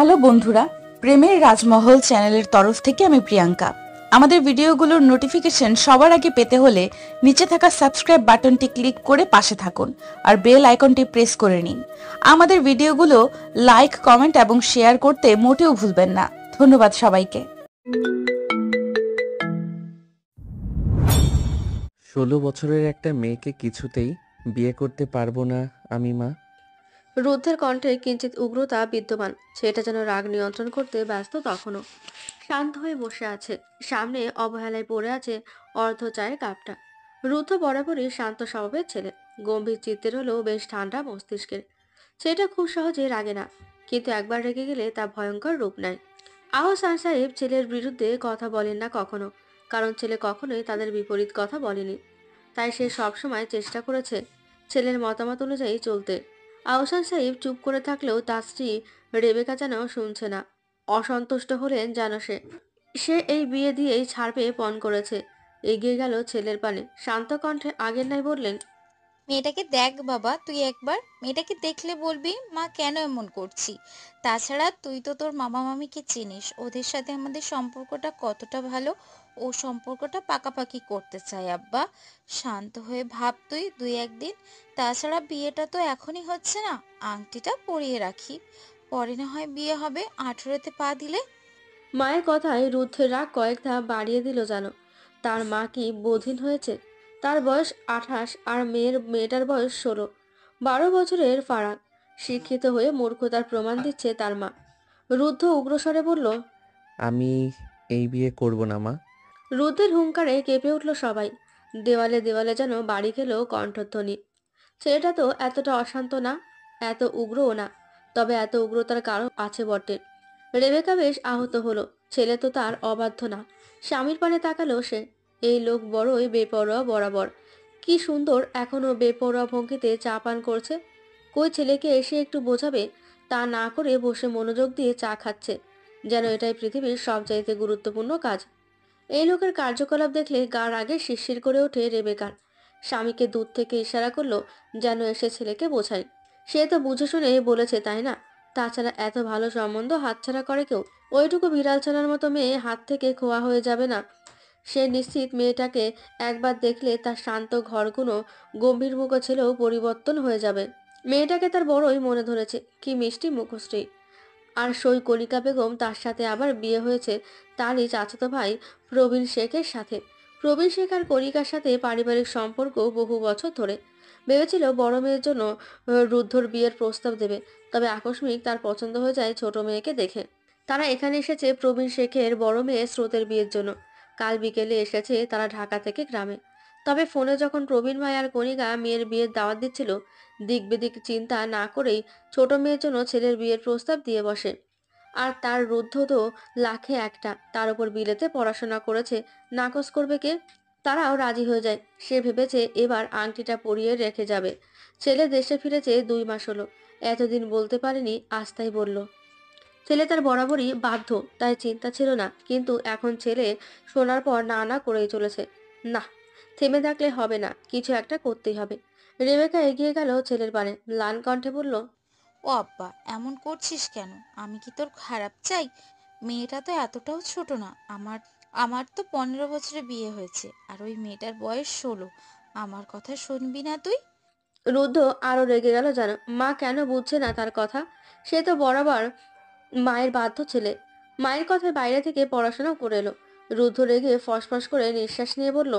Hello বন্ধুরা, প্রেমের রাজমহল চ্যানেলের তরফ থেকে আমি প্রিয়াঙ্কা। আমাদের ভিডিওগুলোর নোটিফিকেশন সবার আগে পেতে হলে নিচে থাকা সাবস্ক্রাইব বাটনটি ক্লিক করে পাশে থাকুন আর বেল আইকনটি প্রেস করে নিন। আমাদের ভিডিওগুলো লাইক, কমেন্ট এবং শেয়ার করতে মোটেও ভুলবেন না। ধন্যবাদ সবাইকে। 16 বছরের একটা মেয়েকে কিছুতেই বিয়ে করতে পারবো না আমি, মা। রুদ্ধের কণ্ঠে কিঞ্চিত উগ্রতা বিদ্যমান। সেটা যেন রাগ নিয়ন্ত্রণ করতে ব্যস্ত তখনও। শান্ত হয়ে বসে আছে। সামনে অবহেলায় পড়ে আছে অর্ধ চায়ের কাপটা। রুদ্ধ বরাবরই শান্ত স্বভাবের ছেলে। গম্ভীর চিত্তের হলেও বেশ ঠান্ডা মস্তিষ্কের। সেটা খুব সহজে রাগে না, কিন্তু একবার রেগে গেলে তা ভয়ঙ্কর রূপ নেয়। আহসান সাহেব ছেলের বিরুদ্ধে কথা বলেন না কখনো, কারণ ছেলে কখনোই তাদের বিপরীত কথা বলেনি। তাই সে সবসময় চেষ্টা করেছে ছেলের মতামত অনুযায়ী চলতে। আহসান সাহেব চুপ করে থাকলেও তার স্ত্রী রেবেকা যেন শুনছে না। অসন্তুষ্ট হলেন যেন সে সে এই বিয়ে দিয়েই ছাড়বে পণ করেছে। এগিয়ে গেল ছেলের পানে, শান্ত কণ্ঠে আগের নাই বললেন, মেয়েটাকে দেখ বাবা, তুই একবার মেয়েটাকে দেখলে বলবি মা কেন এমন করছি। তাছাড়া তুই তো তোর মামা মামিকে চিনিস, ওদের সাথে আমাদের সম্পর্কটা কতটা ভালো। ও সম্পর্কটা পাকাপাকি করতে চাই আব্বা। শান্ত হয়ে ভাব তুই দুই একদিন। তাছাড়া বিয়েটা তো এখনই হচ্ছে না, আংটিটা পরিয়ে রাখি, পরে না হয় বিয়ে হবে 18তে পা দিলে। মায়ের কথায় রুদ্ধের রাগ কয়েক ধাপ বাড়িয়ে দিল যেন। তার মা কি বোধিন হয়েছে? তার বয়স 28 আর মেয়েটার বয়স 16। 12 বছরের ফারাক। শিক্ষিত হয়ে মূর্খতার প্রমাণ দিচ্ছে তার মা। রুদ্ধ উগ্রস্বরে বলল, আমি এই বিয়ে করব না, মা। রুদ্ধের হুঙ্কারে কেঁপে উঠল সবাই। দেওয়ালে দেওয়ালে যেন বাড়ি খেল কণ্ঠধ্বনি। ছেলেটা তো এতটা অশান্ত না, এত উগ্রও না। তবে এত উগ্রতার কারণ আছে বটে। রেবেকা বেশ আহত হলো। ছেলে তো তার অবাধ্য না। স্বামীর পানে তাকালো সে। এই লোক বড়ই বেপরোয়া বরাবর। কি সুন্দর এখনো বেপরোয়া ভঙ্গিতে চা পান করছে। কই ছেলেকে এসে একটু বোঝাবে, তা না করে বসে মনোযোগ দিয়ে চা খাচ্ছে, যেন এটাই পৃথিবীর সবচাইতে গুরুত্বপূর্ণ কাজ। এই লোকের কার্যকলাপ দেখলে গার আগে শিরশির করে ওঠে রেবেকার। স্বামীকে দূর থেকে ইশারা করলো যেন এসে ছেলেকে বোঝায়। সে তো বুঝে শুনে বলেছে, তাই না? তাছাড়া এত ভালো সম্বন্ধ হাতছাড়া করে কেউ? ওইটুকু বিড়াল ছানার মতো মেয়ে হাত থেকে খোয়া হয়ে যাবে না। সে নিশ্চিত মেয়েটাকে একবার দেখলে তার শান্ত ঘরগুলো গম্ভীর মুখ ছেলেও পরিবর্তন হয়ে যাবে। মেয়েটাকে তার বড়ই মনে ধরেছে। কি মিষ্টি মুখশ্রী। আর সই কণিকা বেগম, তার সাথে আবার বিয়ে হয়েছে তারই চাচাতো ভাই প্রবীণ শেখের সাথে। প্রবীণ শেখ আর কণিকার সাথে পারিবারিক সম্পর্ক বহু বছর ধরে। ভেবেছিল বড় মেয়ের জন্য রুদ্ধর বিয়ের প্রস্তাব দেবে, তবে আকস্মিক তার পছন্দ হয়ে যায় ছোট মেয়েকে দেখে। তারা এখানে এসেছে প্রবীণ শেখের বড় মেয়ে স্রোতের বিয়ের জন্য। কাল বিকেলে এসেছে তারা ঢাকা থেকে গ্রামে। তবে ফোনে যখন প্রবীণ ভাই আর কণিকা মেয়ের বিয়ের দাওয়াত দিচ্ছিল, দিক বেদিক চিন্তা না করেই ছোট মেয়ের জন্য ছেলের বিয়ের প্রস্তাব দিয়ে বসে। আর তার রুদ্ধ তো লাখে একটা, তার উপর বিলেতে পড়াশোনা করেছে, নাকচ করবে কে? তারাও রাজি হয়ে যায়। সে ভেবেছে এবার আংটিটা পরিয়ে রেখে যাবে। ছেলে দেশে ফিরেছে 2 মাস হলো। এতদিন বলতে পারেনি, আজ তাই বলল। ছেলে তার বরাবরই বাধ্য, তাই চিন্তা ছিল না, কিন্তু এখন ছেলে শোনার পর না না করেই চলেছে। না, থেমে থাকলে হবে না, কিছু একটা করতেই হবে। রেবেকা এগিয়ে গেল ছেলের পানে, ম্লান কণ্ঠে বলল, ও আব্বা, এমন করছিস কেন? আমি কি তোর খারাপ চাই? মেয়েটা তো এতটাও ছোট না। আমার আমার তো 15 বছরে বিয়ে হয়েছে, আর ওই মেয়েটার বয়স 16। আমার কথা শুনবি না তুই? রুদ্ধ আরো রেগে গেল যেন। মা কেন বুঝছে না তার কথা? সে তো বরাবর মায়ের বাধ্য ছেলে। মায়ের কথায় বাইরে থেকে পড়াশোনা করে এলো। রুদ্ধ রেগে ফসফস করে নিঃশ্বাস নিয়ে বলল,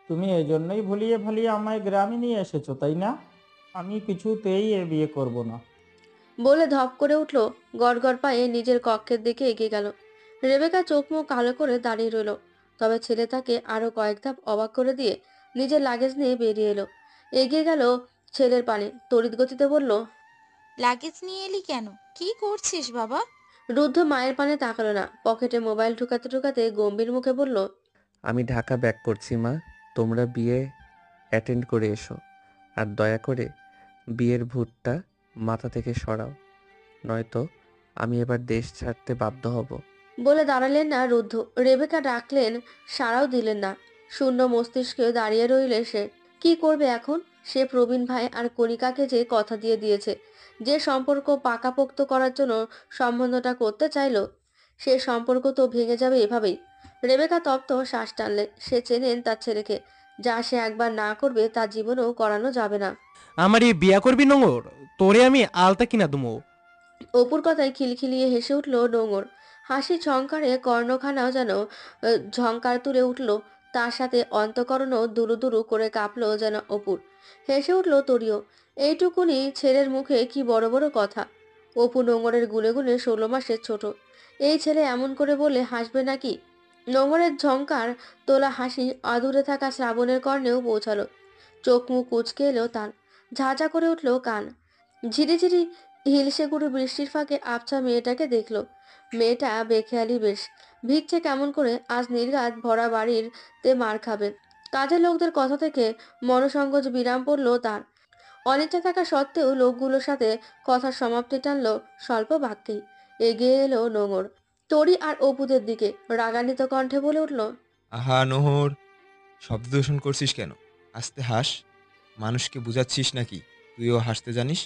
তুমি এই জন্যই ভুলিয়ে ভালিয়ে আমায় গ্রামে নিয়ে এসেছো, তাই না? আমি কিছুতেই এ বিয়ে করব না। বলে ধপ করে উঠল। গড়গড় পায়ে নিজের কক্ষের দিকে এগিয়ে গেল। রেবেকা চোখ মুখ কালো করে দাঁড়িয়ে রইল। তবে ছেলে তাকে আরো কয়েক ধাপ অবাক করে দিয়ে নিজের লাগেজ নিয়ে বেরিয়ে এলো। এগিয়ে গেল ছেলের পানে, তড়িৎ গতিতে বলল, লাগেজ নিয়ে এলি কেন? কি করছিস বাবা? রুদ্ধ মায়ের পানে তাকালো না। পকেটে মোবাইল ঢুকাতে ঢুকাতে গম্ভীর মুখে বলল, আমি ঢাকা ব্যাক করছি, মা। তোমরা বিয়ে অ্যাটেন্ড করে এসো। আর দয়া করে বিয়ের ভূতটা মাথা থেকে সরাও, নয়তো আমি এবার দেশ ছাড়তে বাধ্য হব। বলে দাঁড়ালেন না রুদ্ধ। রেবেকা ডাকলেন, সাড়াও দিলেন না। শূন্য মস্তিষ্কে দাঁড়িয়ে রইলে সে। কি করবে এখন? সে প্রবীণ ভাই আর কণিকাকে যে কথা দিয়ে দিয়েছে যে সম্পর্ক পাকাপোক্ত করার জন্য সম্বন্ধটা করতে চাইলো, সে সম্পর্ক তো ভেঙে যাবে এভাবেই। রেবেকা তপ্ত শ্বাস টানলেন। সে চেনেন তার ছেলেকে, যা সে একবার না করবে তার জীবনেও করানো যাবে না। আমারই বিয়া করবি নোংর? তোরে আমি আলতা কিনা দুমো। অপুর কথায় খিলখিলিয়ে হেসে উঠল নোঙর। হাসি ঝংকারে কর্ণখানাও যেন ঝংকার তুলে উঠল। তার সাথে অন্তঃকরণও দুরু দুরু করে কাঁপলো যেন অপুর। হেসে উঠল তরিও। এইটুকুনি ছেলের মুখে কি বড় বড় কথা! অপু নোঙরের গুনে গুনে 16 মাসের ছোট। এই ছেলে এমন করে বলে হাসবে নাকি? নোঙরের ঝংকার তোলা হাসি আদুরে থাকা শ্রাবণের কর্ণেও পৌঁছালো। চোখ মুখ কুঁচকে এলো তার। ঝাঁঝা করে উঠল কান। ঝিরিঝিরি হিলসে গুড়ি বৃষ্টির ফাঁকে আবছা মেয়েটাকে দেখলো। মেয়েটা বেখেয়ালি বেশ, ভিজছে কেমন করে, আজ নির্ঘাত ভরা বাড়ির তে মার খাবে। কাজের লোকদের কথা থেকে মনসংকোচ বিরাম পড়লো তার। অনিচ্ছা থাকা সত্ত্বেও লোকগুলোর সাথে কথার সমাপ্তি টানলো স্বল্প বাক্যেই। এগিয়ে এলো নোঙর তরি আর অপুদের দিকে, রাগান্বিত কণ্ঠে বলে উঠল, আহা নোহর, শব্দ দূষণ করছিস কেন? আস্তে হাস। মানুষকে বুঝাচ্ছিস নাকি তুইও হাসতে জানিস?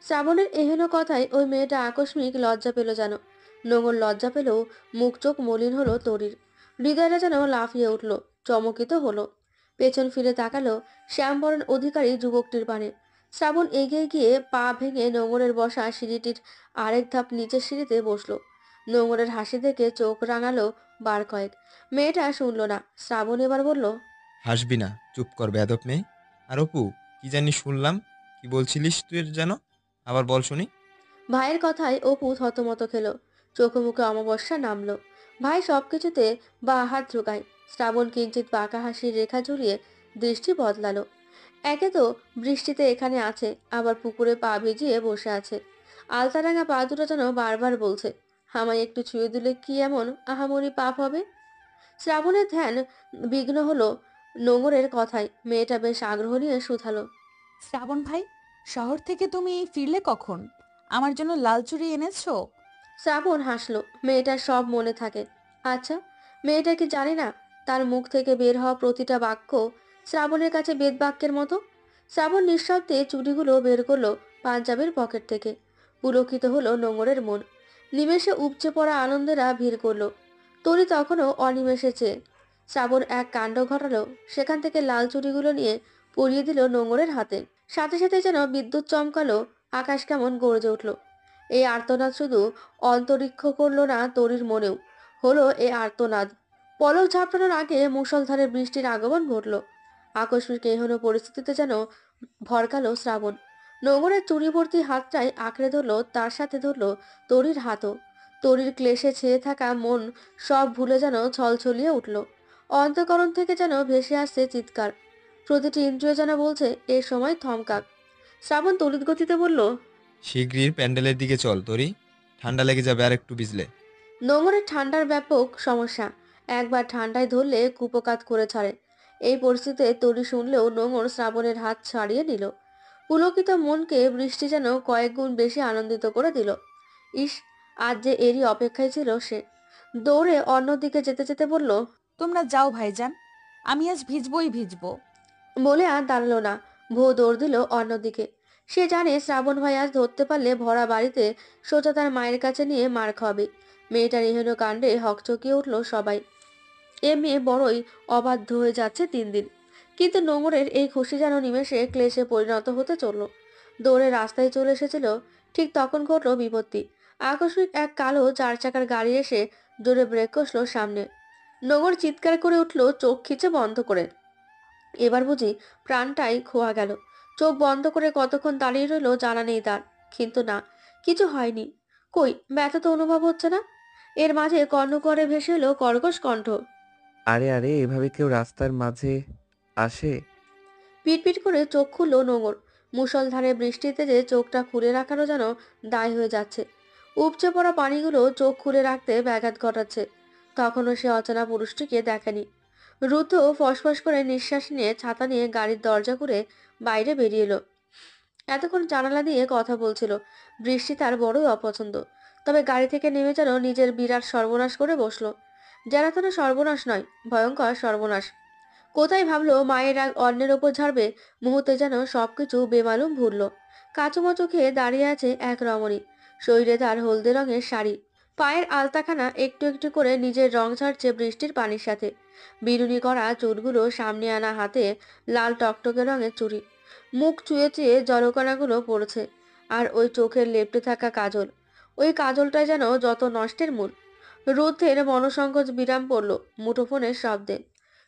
শ্রাবণের এহেন কথায় ওই মেয়েটা আকস্মিক লজ্জা পেল যেন। নোঙর লজ্জা পেলেও মুখ চোখ মলিন হলো তরির। হৃদয়টা যেন লাফিয়ে উঠল, চমকিত হলো। পেছন ফিরে তাকালো শ্যামবরণ অধিকারী যুবকটির পানে। শ্রাবণ এগিয়ে গিয়ে পা ভেঙে নোঙরের বসা সিঁড়িটির আরেক ধাপ নিচের সিঁড়িতে বসলো। নোঙরের হাসি দেখে চোখ রাঙালো বার কয়েক। মেয়েটা শুনল না। শ্রাবণ এবার বলল, হাসবি না, চুপ কর বেয়াদব মেয়ে। আর অপু, কি জানি শুনলাম, কি বলছিলিস তুই যেন? আবার বল শুনি। ভাইয়ের কথায় অপু থতমত খেলো। চোখে মুখে অমাবস্যা নামলো। ভাই সবকিছুতে বা হাত ঢোকায়। শ্রাবণ কিঞ্চিত বাঁকা হাসির রেখা ঝুলিয়ে দৃষ্টি বদলালো। একে তো বৃষ্টিতে এখানে আছে, আবার পুকুরে পা ভিজিয়ে বসে আছে। আলতারাঙা পা দুটো যেন বারবার বলছে, আমায় একটু ছুঁয়ে দিলে কি এমন আহামরি পাপ হবে? শ্রাবণের ধ্যান বিঘ্ন হলো নোঙরের কথায়। মেয়েটা বেশ আগ্রহ নিয়ে শুধালো, শ্রাবণ ভাই, শহর থেকে তুমি ফিরলে কখন? আমার জন্য লাল চুড়ি এনেছো? শ্রাবণ হাসলো। মেয়েটার সব মনে থাকে। আচ্ছা, মেয়েটা কি জানে না তার মুখ থেকে বের হওয়া প্রতিটা বাক্য শ্রাবণের কাছে বেদ বাক্যের মতো? শ্রাবণ নিঃশব্দে চুড়িগুলো বের করলো পাঞ্জাবের পকেট থেকে। পুলকিত হলো নোঙরের মন। নিমেষে উপচে পড়া আনন্দেরা ভিড় করলো। তরি তখনও অনিমেষে চেয়ে। শ্রাবণ এক কাণ্ড ঘটালো, সেখান থেকে লাল চুড়িগুলো নিয়ে পরিয়ে দিল নোঙরের হাতে। সাথে সাথে যেন বিদ্যুৎ চমকালো, আকাশ কেমন গর্জে উঠল। এই আর্তনাদ শুধু অন্তরিক্ষ করলো না, তরির মনেও হলো এ আর্তনাদ। পলক ঝাপটানোর আগে মুষলধারে বৃষ্টির আগমন ঘটল। আকস্মিক এহেন পরিস্থিতিতে যেন ভরকালো শ্রাবণ। নোঙরের চুড়িভর্তি হাতটাই আঁকড়ে ধরলো, তার সাথে ধরলো তরির হাতও। তরির ক্লেশে ছেয়ে থাকা মন সব ভুলে যেন ছলছলিয়ে উঠল। অন্তঃকরণ থেকে যেন ভেসে আসছে চিৎকার। প্রতিটি ইন্দ্রিয় যেন বলছে এ সময় থমকাক। শ্রাবণ তড়িৎ গতিতে বলল, শিগগির প্যান্ডেলের দিকে চল তোরি, ঠান্ডা লেগে যাবে আর একটু ভিজলে। নোঙরের ঠান্ডার ব্যাপক সমস্যা। একবার ঠান্ডায় ধরলে কুপকাত করে ছাড়ে। এই পরিস্থিতিতে তরি শুনলেও নোঙর শ্রাবণের হাত ছাড়িয়ে নিল। পুলকিত মনকে বৃষ্টি যেন কয়েক গুণ বেশি আনন্দিত করে দিল। ইস, আজ যে এরই অপেক্ষায় ছিল সে। দৌড়ে অন্যদিকে যেতে যেতে বলল, তোমরা যাও ভাইজান, আমি আজ ভিজবই ভিজবো। বলে আর দাঁড়ালো না। ভো দৌড় দিল অন্যদিকে। সে জানে শ্রাবণ ভাই আজ ধরতে পারলে ভরা বাড়িতে সোজা তার মায়ের কাছে নিয়ে মার খাওয়াবে। মেয়েটার এহেন কাণ্ডে হকচকিয়ে উঠল সবাই। এ মেয়ে বড়ই অবাধ্য হয়ে যাচ্ছে দিন দিন। কিন্তু নোঙরের এই খুশি যেন নিমেষে ক্লেশে পরিণত হতে চলল। দৌড়ে রাস্তায় চলে এসেছিল, ঠিক তখন ঘটল বিপত্তি। আকস্মিক এক কালো 4 চাকার গাড়ি এসে জোরে ব্রেক কষল সামনে। নোঙর চিৎকার করে উঠল চোখ খিচে বন্ধ করে। এবার বুঝি প্রাণটাই খোয়া গেল। চোখ বন্ধ করে কতক্ষণ দাঁড়িয়ে রইল জানা নেই তার। কিন্তু না, কিছু হয়নি। কই, ব্যথা তো অনুভব হচ্ছে না। এর মাঝে কর্ণকুহরে ভেসে এলো কর্কশ কণ্ঠ। আরে আরে, এভাবে কেউ রাস্তার মাঝে আসে? পিটপিট করে চোখ খুলল নোঙর। মুষলধারে বৃষ্টিতে যে চোখটা খুলে রাখারও যেন দায় হয়ে যাচ্ছে। উপচে পড়া পানিগুলো চোখ খুলে রাখতে ব্যাঘাত ঘটাচ্ছে। তখনও সে অচেনা পুরুষটিকে দেখেনি। রুদ্ধ ফসফস করে নিঃশ্বাস নিয়ে ছাতা নিয়ে গাড়ির দরজা খুলে বাইরে বেরিয়ে এলো। এতক্ষণ জানালা দিয়ে কথা বলছিল। বৃষ্টি তার বড়ই অপছন্দ। তবে গাড়ি থেকে নেমে যেন নিজের বিরাট সর্বনাশ করে বসলো। যেন তেন সর্বনাশ নয়, ভয়ঙ্কর সর্বনাশ। কোথায় ভাবলো মায়ের রাগ অন্যের ওপর ঝাড়বে, মুহূর্তে যেন সবকিছু বেমালুম ভুলল। কাচুমাচু খেয়ে দাঁড়িয়ে আছে এক রমণী। শরীরে তার হলদে রঙের শাড়ি, পায়ের আলতাখানা একটু একটু করে নিজের রং ছাড়ছে বৃষ্টির পানির সাথে। বিনুনি করা চুলগুলো সামনে আনা, হাতে লাল টকটকে রঙের চুড়ি, মুখ চুয়ে চুয়ে জলকণাগুলো পড়ছে। আর ওই চোখের লেপ্টে থাকা কাজল, ওই কাজলটাই যেন যত নষ্টের মূল। রুদ্ধের মনসংকোচ বিরাম পড়ল মুঠোফোনের শব্দে।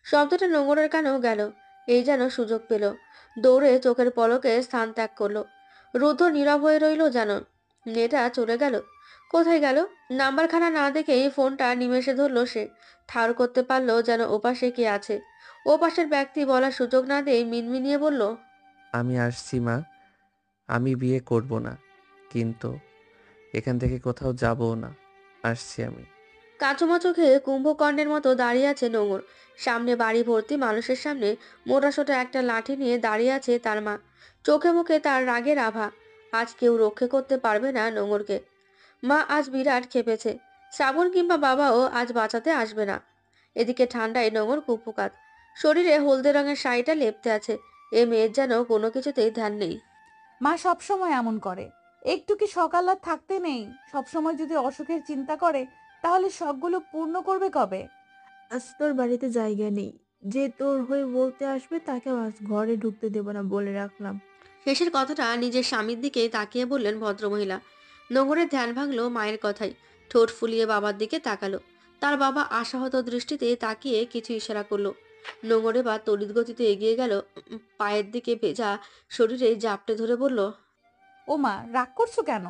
শব্দটা নোঙরের কানেও গেল। এই যেন সুযোগ পেল, দৌড়ে চোখের পলকে স্থান ত্যাগ করলো। রুদ্ধ নীরব হয়ে রইল যেন। মেয়েটা চলে গেল। কোথায় গেল? নাম্বারখানা না দেখেই ফোনটা নিমেষে ধরল সে। ঠাউর করতে পারলো যেন ওপাশে কে আছে। ওপাশের ব্যক্তি বলার সুযোগ না দিয়ে মিনমিনিয়ে বলল, আমি আসছি মা। আমি বিয়ে করব না, কিন্তু এখান থেকে কোথাও যাবও না। আসছি আমি। কাঁচুমাচু খেয়ে কুম্ভকর্ণের মতো দাঁড়িয়ে আছে নোঙর। সামনে বাড়ি ভর্তি মানুষের সামনে মোটাসোটা একটা লাঠি নিয়ে দাঁড়িয়ে আছে তার মা। চোখে মুখে তার রাগের আভা। আজ কেউ রক্ষে করতে পারবে না নোঙরকে। মা আজ বিরাট খেপেছে। শ্রাবণ কিংবা বাবাও আজ বাঁচাতে আসবে না। এদিকে ঠান্ডায় নোঙর কুপকুপাত। শরীরে হলদে রঙের শাড়িটা লেপ্টে আছে। এ মেয়ের যেন কোনো কিছুতেই ধ্যান নেই। মা সবসময় এমন করে। একটু কি সকাল আর থাকতে নেই? সবসময় যদি অসুখের চিন্তা করে তাহলে শখগুলো পূর্ণ করবে কবে? আজ তোর বাড়িতে জায়গা নেই। যে তোর হয়ে বলতে আসবে তাকে আজ ঘরে ঢুকতে দেব না বলে রাখলাম। শেষের কথাটা নিজের স্বামীর দিকে তাকিয়ে বললেন ভদ্রমহিলা। নোঙরের ধ্যান ভাঙলো মায়ের কথায়। ঠোঁট ফুলিয়ে বাবার দিকে তাকালো। তার বাবা আশাহত দৃষ্টিতে তাকিয়ে কিছু ইশারা করলো। নোঙরে বা তড়িৎ গতিতে এগিয়ে গেল। পায়ের দিকে ভেজা শরীরে জাপটে ধরে বলল, ও মা, রাগ করছো কেন?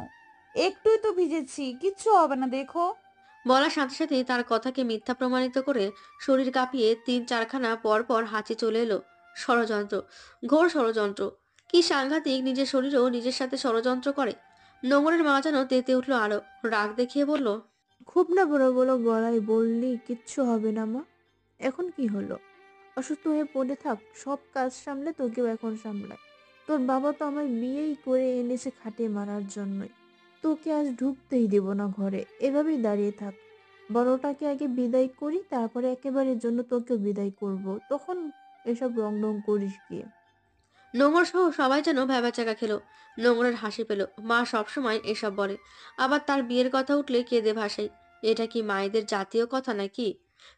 একটুই তো ভিজেছি, কিচ্ছু হবে না, দেখো। বলার সাথে সাথে তার কথাকে মিথ্যা প্রমাণিত করে শরীর কাঁপিয়ে 3-4খানা পর পর হাঁচি চলে এলো। ষড়যন্ত্র, ঘোর ষড়যন্ত্র। কি সাংঘাতিক, নিজের শরীরও নিজের সাথে ষড়যন্ত্র করে। নোঙরের মা যেন তেতে উঠলো আরো। রাগ দেখিয়ে বলল, খুব না বড় বড় গলায় বললি কিচ্ছু হবে না মা। এখন কি হলো? অসুস্থ হয়ে পড়ে থাক, সব কাজ সামলে তোকেও এখন সামলায়। তোর বাবা তো আমায় বিয়েই করে এনেছে খাটে মারার জন্যই। তোকে আজ ঢুকতেই দেব না ঘরে, এভাবেই দাঁড়িয়ে থাক। বড়টাকে আগে বিদায় করি, তারপরে একেবারের জন্য তোকেও বিদায় করব, তখন এসব রং রং করিস গিয়ে। নোঙর সহ সবাই যেন ভ্যাবাচাকা খেলো। নোঙরের হাসি পেল। মা সবসময় এসব বলে, আবার তার বিয়ের কথা উঠলে কেঁদে ভাসাই। এটা কি মায়েদের জাতীয় কথা নাকি?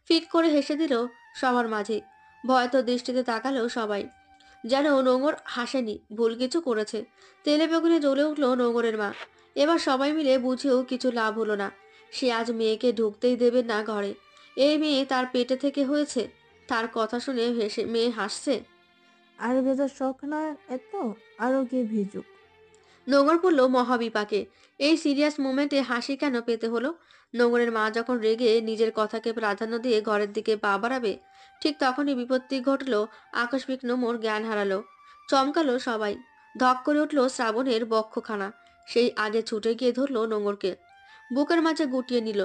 ফিট করে হেসে দিল সবার মাঝে। ভয়তো দৃষ্টিতে তাকালো সবাই, যেন নোঙর হাসেনি, ভুল কিছু করেছে। তেলে বেগুনে জ্বলে উঠলো নোঙরের মা। এবার সবাই মিলে বুঝেও কিছু লাভ হলো না। সে আজ মেয়েকে ঢুকতেই দেবে না ঘরে। এই মেয়ে তার পেটে থেকে হয়েছে। তার কথা শুনে হেসে মেয়ে হাসছে। আর ভেজার শখ না এত, আরো কে ভেজুক। নোঙর পড়ল মহাবিপাকে। এই সিরিয়াস মোমেন্টে হাসি কেন পেতে হলো? নোঙরের মা যখন রেগে নিজের কথাকে প্রাধান্য দিয়ে ঘরের দিকে পা বাড়াবে, ঠিক তখনই বিপত্তি ঘটলো। আকস্মিক নোমর জ্ঞান হারালো। চমকালো সবাই। ধক করে উঠল শ্রাবণের বক্ষখানা। সেই আগে ছুটে গিয়ে ধরলো নোঙরকে, বুকের মাঝে গুটিয়ে নিল।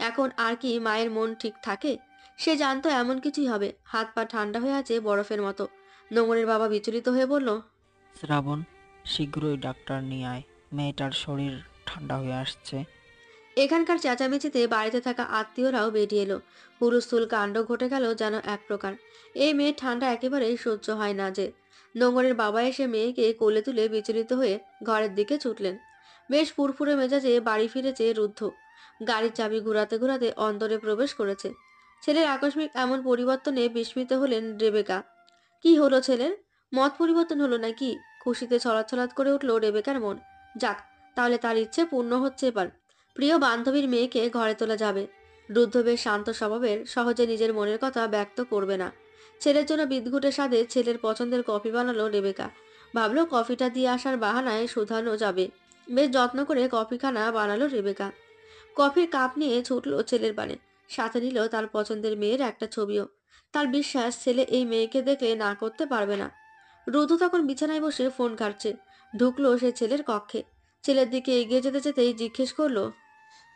এখন আর কি মায়ের মন ঠিক থাকে? সে জানতো এমন কিছুই হবে। হাত পা ঠান্ডা হয়ে আছে বরফের মতো। নোঙরের বাবা বিচলিত হয়ে বলল, শ্রাবণ, শীঘ্রই ডাক্তার নিয়ে আয়, মেয়েটার শরীর ঠান্ডা হয়ে আসছে। এখানকার চেঁচামেচিতে বাড়িতে থাকা আত্মীয়রাও বেরিয়ে এলো। হুলস্থুল কাণ্ড ঘটে গেল যেন এক প্রকার। এই মেয়ের ঠান্ডা একেবারেই সহ্য হয় না যে। নোঙরের বাবা এসে মেয়েকে কোলে তুলে বিচলিত হয়ে ঘরের দিকে ছুটলেন। বেশ ফুরফুরে মেজাজে বাড়ি ফিরেছে রুদ্ধ। গাড়ির চাবি ঘুরাতে ঘুরাতে অন্তরে প্রবেশ করেছে। ছেলের আকস্মিক এমন পরিবর্তনে বিস্মিত হলেন রেবেকা। কি হলো ছেলের? মত পরিবর্তন হলো নাকি? খুশিতে ছলাৎ করে উঠল রেবেকার মন। যাক, তাহলে তার ইচ্ছে পূর্ণ হচ্ছে এবার। প্রিয় বান্ধবীর মেয়েকে ঘরে তোলা যাবে। রুদ্ধ বেশ শান্ত স্বভাবের, সহজে নিজের মনের কথা ব্যক্ত করবে না। ছেলের জন্য বিদঘুটে স্বাদে ছেলের পছন্দের কফি বানালো রেবেকা। ভাবলো কফিটা দিয়ে আসার বাহানায় শুধানো যাবে। বেশ যত্ন করে কফিখানা বানালো রেবেকা। কফির কাপ নিয়ে ছুটলো ছেলের পানে। সাথে নিল তার পছন্দের মেয়ের একটা ছবিও। তার বিশ্বাস ছেলে এই মেয়েকে দেখলে না করতে পারবে না। রুদ্ধ তখন বিছানায় বসে ফোন ঘাটছে। ঢুকলো সে ছেলের কক্ষে। ছেলের দিকে এগিয়ে যেতে যেতেই জিজ্ঞেস করলো,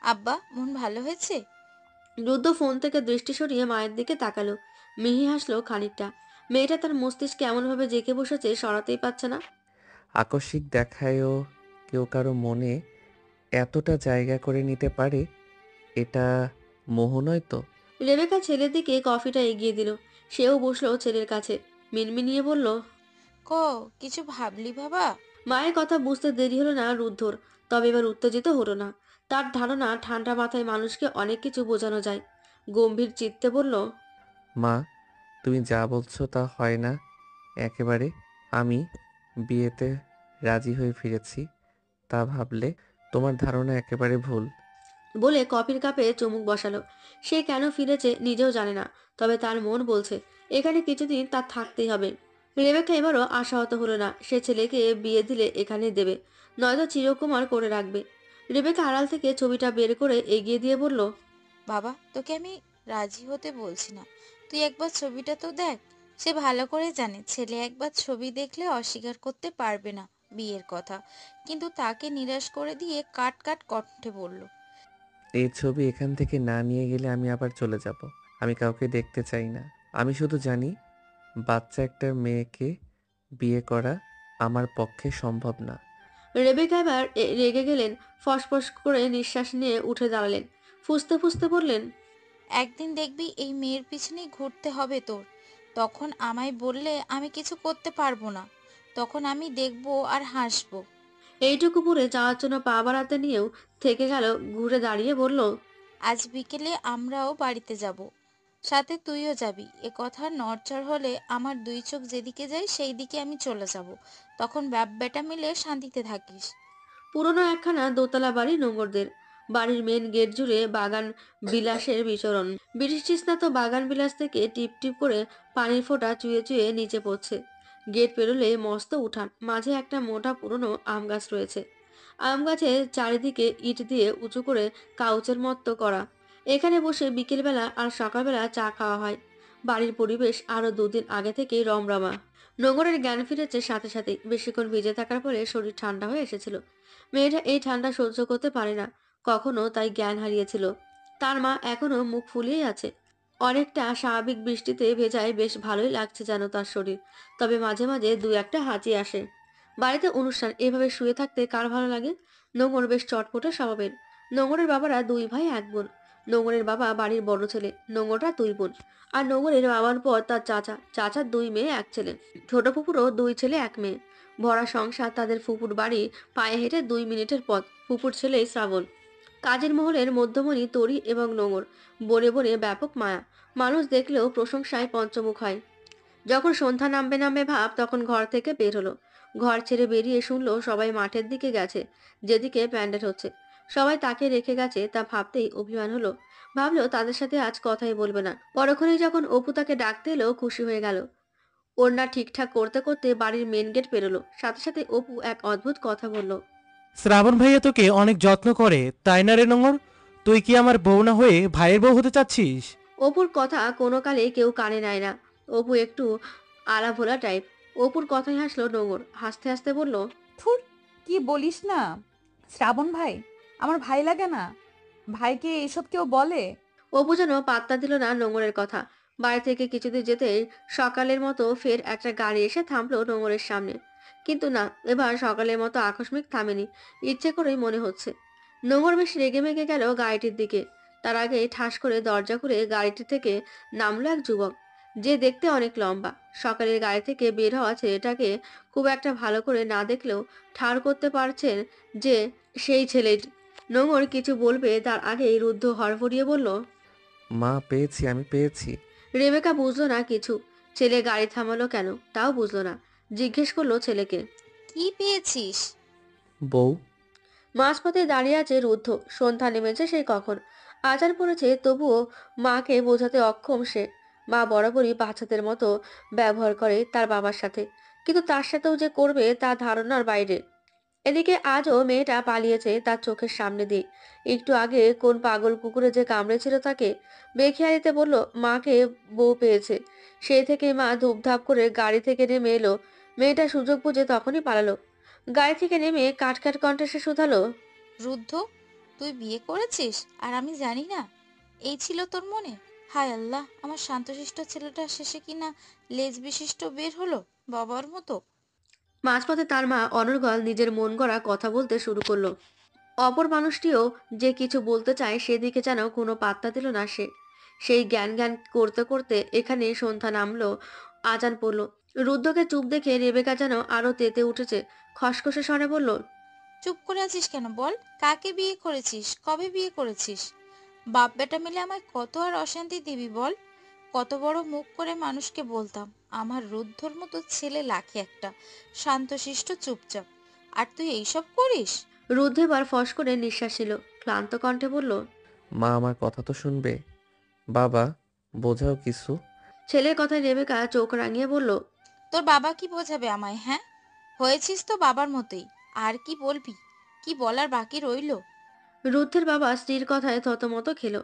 আব্বা, মন ভালো হয়েছে? রুদ্ধ ফোন থেকে দৃষ্টি সরিয়ে মায়ের দিকে তাকালো। মিহি হাসলো খানিকটা। মেয়েটা তার মস্তিষ্কে এমনভাবে জেঁকে বসেছে, সরাতেই পারছে না। আকস্মিক দেখায়ও কেউ কারো মনে এতটা জায়গা করে নিতে পারে, এটা মোহ নয় তো? রেবেকা ছেলের দিকে কফিটা এগিয়ে দিল। সেও বসলো ছেলের কাছে। মিনমিনিয়ে বলল, ক, কিছু ভাবলি বাবা? মায়ের কথা বুঝতে দেরি হলো না রুদ্ধর, তবে এবার উত্তেজিত হলো না। তার ধারণা ঠান্ডা মাথায় মানুষকে অনেক কিছু বোঝানো যায়। গম্ভীর চিত্তে বলল, মা, তুমি যা বলছো তা হয় না একেবারে। আমি বিয়েতে রাজি হয়ে ফিরেছি, তা ভাবলে তোমার ধারণা একেবারে ভুল। বলে কফির কাপে চুমুক বসালো। সে কেন ফিরেছে নিজেও জানে না, তবে তার মন বলছে এখানে কিছুদিন তার থাকতেই হবে। রেবেকা এবারও আশাহত হলো না। সে ছেলেকে বিয়ে দিলে এখানেই দেবে, নয়তো চিরকুমার করে রাখবে। রেবেকা আড়াল থেকে ছবিটা বের করে এগিয়ে দিয়ে বলল, বাবা, তোকে আমি রাজি হতে বলছি না, তুই একবার ছবিটা তো দেখ। সে ভালো করে জানে ছেলে একবার ছবি দেখলে অস্বীকার করতে পারবে না বিয়ের কথা, কিন্তু তাকে নিরাশ করে দিয়ে কাট কাট কণ্ঠে বলল, এই ছবি এখান থেকে না নিয়ে গেলে আমি আবার চলে যাব। আমি কাউকে দেখতে চাই না। আমি শুধু জানি বাচ্চা একটা মেয়েকে বিয়ে করা আমার পক্ষে সম্ভব না। রেবেকা এবার রেগে গেলেন। ফসফস করে নিঃশ্বাস নিয়ে উঠে দাঁড়ালেন। ফুঁসতে ফুঁসতে বললেন, একদিন দেখবি এই মেয়ের পিছনেই ঘুরতে হবে তোর। তখন আমায় বললে আমি কিছু করতে পারবো না, তখন আমি দেখবো আর হাসবো। এইটুকু পরে যাওয়ার জন্য পা বাড়াতে নিয়েও থেকে গেল। ঘুরে দাঁড়িয়ে বলল, আজ বিকেলে আমরাও বাড়িতে যাব, সাথে তুইও যাবি। এ কথা নড়চড় হলে আমার দুই চোখ যেদিকে যায় সেই দিকে আমি চলে যাব, তখন বাপ বেটা মিলে শান্তিতে থাকিস। পুরনো একখানা দোতলা বাড়ি নোঙরদের। বাড়ির মেন গেট জুড়ে বাগান বিলাসের বিচরণ। বৃষ্টি স্নাত বাগান বিলাস থেকে টিপ টিপ করে পানির ফোঁটা চুয়ে চুয়ে নিচে পড়ছে। গেট পেরোলে মস্ত উঠান, মাঝে একটা মোটা পুরনো আম গাছ রয়েছে। আম গাছের চারিদিকে ইট দিয়ে উঁচু করে কাউচের মতো করা। এখানে বসে বিকেলবেলা আর সকালবেলা চা খাওয়া হয়। বাড়ির পরিবেশ আরো দুদিন আগে থেকেই রমরমা। নোঙরের জ্ঞান ফিরেছে সাথে সাথেই। বেশিক্ষণ ভিজে থাকার ফলে শরীর ঠান্ডা হয়ে এসেছিল। মেয়েটা এই ঠান্ডা সহ্য করতে পারে না কখনো, তাই জ্ঞান হারিয়েছিল। তার মা এখনো মুখ ফুলিয়েই আছে। অনেকটা স্বাভাবিক বৃষ্টিতে ভেজায় বেশ ভালোই লাগছে যেন তার শরীর। তবে মাঝে মাঝে দু একটা হাঁচি আসে। বাড়িতে অনুষ্ঠান, এভাবে শুয়ে থাকতে কার ভালো লাগে? নোঙর বেশ চটপটে স্বভাবের। নোঙরের বাবারা দুই ভাই এক বোন। নোঙরের বাবা বাড়ির বড় ছেলে, নোঙররা দুই বোন। আর নোঙরের বাবার পর তার চাচার দুই মেয়ে এক ছেলে। ছোট ফুপুরও দুই ছেলে এক মেয়ে। ভরা সংসার তাদের। ফুপুর বাড়ি পায়ে হেঁটে 2 মিনিটের পথ। ফুপুর ছেলেই শ্রাবণ। কাজের মহলের মধ্যমণি তরি এবং নোঙর। বনে বনে ব্যাপক মায়া। মানুষ দেখলেও প্রশংসায় পঞ্চমুখ হয়। যখন সন্ধ্যা নামবে নামবে ভাব, তখন ঘর থেকে বের হলো। ঘর ছেড়ে বেরিয়ে শুনলো সবাই মাঠের দিকে গেছে, যেদিকে প্যান্ডেল হচ্ছে। সবাই তাকে রেখে গেছে তা ভাবতেই অভিমান হলো। ভাবলো তাদের সাথে আজ কথাই বলবে না। পরক্ষণেই যখন অপু তাকে ডাকতে এলো, খুশি হয়ে গেল। ওড়না ঠিকঠাক করতে করতে বাড়ির মেন গেট পেরোলো। সাথে সাথে অপু এক অদ্ভুত কথা বলল। শ্রাবণ ভাইয়া তোকে অনেক যত্ন করে, তাই না রে নোংর? তুই কি আমার বউ না হয়ে ভাইয়ের বউ হতে চাচ্ছিস? অপুর কথা কোনো কালে কেউ কানে নেয় না। অপু একটু আলাভোলা টাইপ। অপুর কথাই হাসলো নোঙর। হাসতে হাসতে বলল, থুর, কি বলিস না? শ্রাবণ ভাই আমার ভাই লাগে না? ভাইকে এসব কেউ বলে? অপু যেন পাত্তা দিল না নোঙরের কথা। বাড়ি থেকে কিছুদূর যেতেই সকালের মতো ফের একটা গাড়ি এসে থামলো নোঙরের সামনে। কিন্তু না, এবার সকালের মতো আকস্মিক থামেনি, ইচ্ছে করেই মনে হচ্ছে। নোঙর বেশ রেগে মেগে গেল গাড়িটির দিকে। তার আগে ঠাস করে দরজা খুলে গাড়িটি থেকে নামলো এক যুবক, যে দেখতে অনেক লম্বা। সকালের গাড়ি থেকে বের হওয়া ছেলেটাকে খুব একটা ভালো করে না দেখলেও ঠাড় করতে পারছেন যে সেই ছেলেটি। নোঙর কিছু বলবে তার আগেই রুদ্ধ হড়বড়িয়ে বলল, মা, পেয়েছি, আমি পেয়েছি। রেবেকা বুঝলো না কিছু। ছেলে গাড়ি থামালো কেন তাও বুঝলো না। জিজ্ঞেস করলো ছেলেকে, কি পেয়েছিস? বউ। মাঝপথে দাঁড়িয়ে আছে রুদ্ধ। সন্ধ্যা নেমেছে সেই কখন। আচার পড়েছে, তবুও মাকে বোঝাতে অক্ষম সে। মা বরাবরই বাচ্চাদের মতো ব্যবহার করে তার বাবার সাথে, কিন্তু তার সাথেও যে করবে তা ধারণার বাইরে। এদিকে আজও মেয়েটা পালিয়েছে তার চোখের সামনে দিয়ে। একটু আগে কোন পাগল কুকুরে যে কামড়েছিল তাকে। বেখেয়ালিতে বলল মাকে বউ পেয়েছে। সেই থেকে মা ধূপধাপ করে গাড়ি থেকে নেমে এলো। মেয়েটা সুযোগ বুঝে তখনই পালালো। গাড়ি থেকে নেমে কাটকাট কণ্ঠে সে শুধালো, রুদ্ধ, তুই বিয়ে করেছিস আর আমি জানি না? এই ছিল তোর মনে? হায় আল্লাহ, আমার শান্তশিষ্ট ছেলেটা শেষে কিনা লেজ বিশিষ্ট বের হলো বাবার মতো। মাঝপথে তার মা অনর্গল নিজের মন গড়া কথা বলতে শুরু করলো। অপর মানুষটিও যে কিছু বলতে চায় সেদিকে যেন কোনো পাত্তা দিল না সে। সেই জ্ঞান জ্ঞান করতে করতে এখানে সন্ধ্যা নামলো। আজান পড়লো। রুদ্ধকে চুপ দেখে রেবেকা যেন আরো তেতে উঠেছে। খসখসে স্বরে বলল, চুপ করে আছিস কেন বল? কাকে বিয়ে করেছিস? কবে বিয়ে করেছিস? বাপ বেটা মিলে আমায় কত আর অশান্তি দিবি বল? কত বড় মুখ করে মানুষকে বলতাম আমার রুদ্ধর মতো ছেলে লাখে একটা, শান্তশিষ্ট চুপচাপ, আর তুই এইসব করিস? রুদ্ধ এবার ফস করে নিঃশ্বাস নিল, ক্লান্ত কণ্ঠে বলল, মা আমার কথা তো শুনবে। বাবা, বোঝাও কিছু। ছেলের কথায় রেবেকা চোখ রাঙিয়ে বলল, তোর বাবা কি বোঝাবে আমায়? হ্যাঁ, হয়েছিস তো বাবার মতোই, আর কি বলবি? কি বলার বাকি রইলো? রুদ্ধের বাবা স্ত্রীর কথায় থতমত খেল।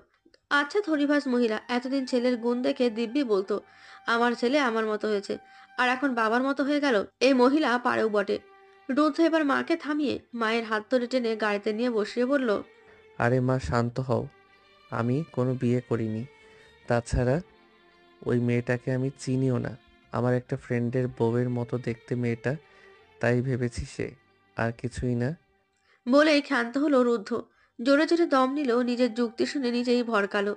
আচ্ছা ধরিভাস মহিলা, এতদিন ছেলের গুণ দেখে দিব্যি বলতো আমার ছেলে আমার মতো হয়েছে, আর এখন বাবার মতো হয়ে গেল। এই মহিলা পারেও বটে। রুদ্ধ এবার মাকে থামিয়ে মায়ের হাত ধরে টেনে গাড়িতে নিয়ে বসিয়ে বলল, আরে মা, শান্ত হও। আমি কোনো বিয়ে করিনি। তাছাড়া ওই মেয়েটাকে আমি চিনিও না। আমার একটা ফ্রেন্ডের বউয়ের মতো দেখতে মেয়েটা, তাই ভেবেছি সে, আর কিছুই না। বলেই ক্ষান্ত হলো রুদ্ধ। জোরে জোরে দম নিল, নিজের যুক্তি শুনে নিজেই ভরকালো।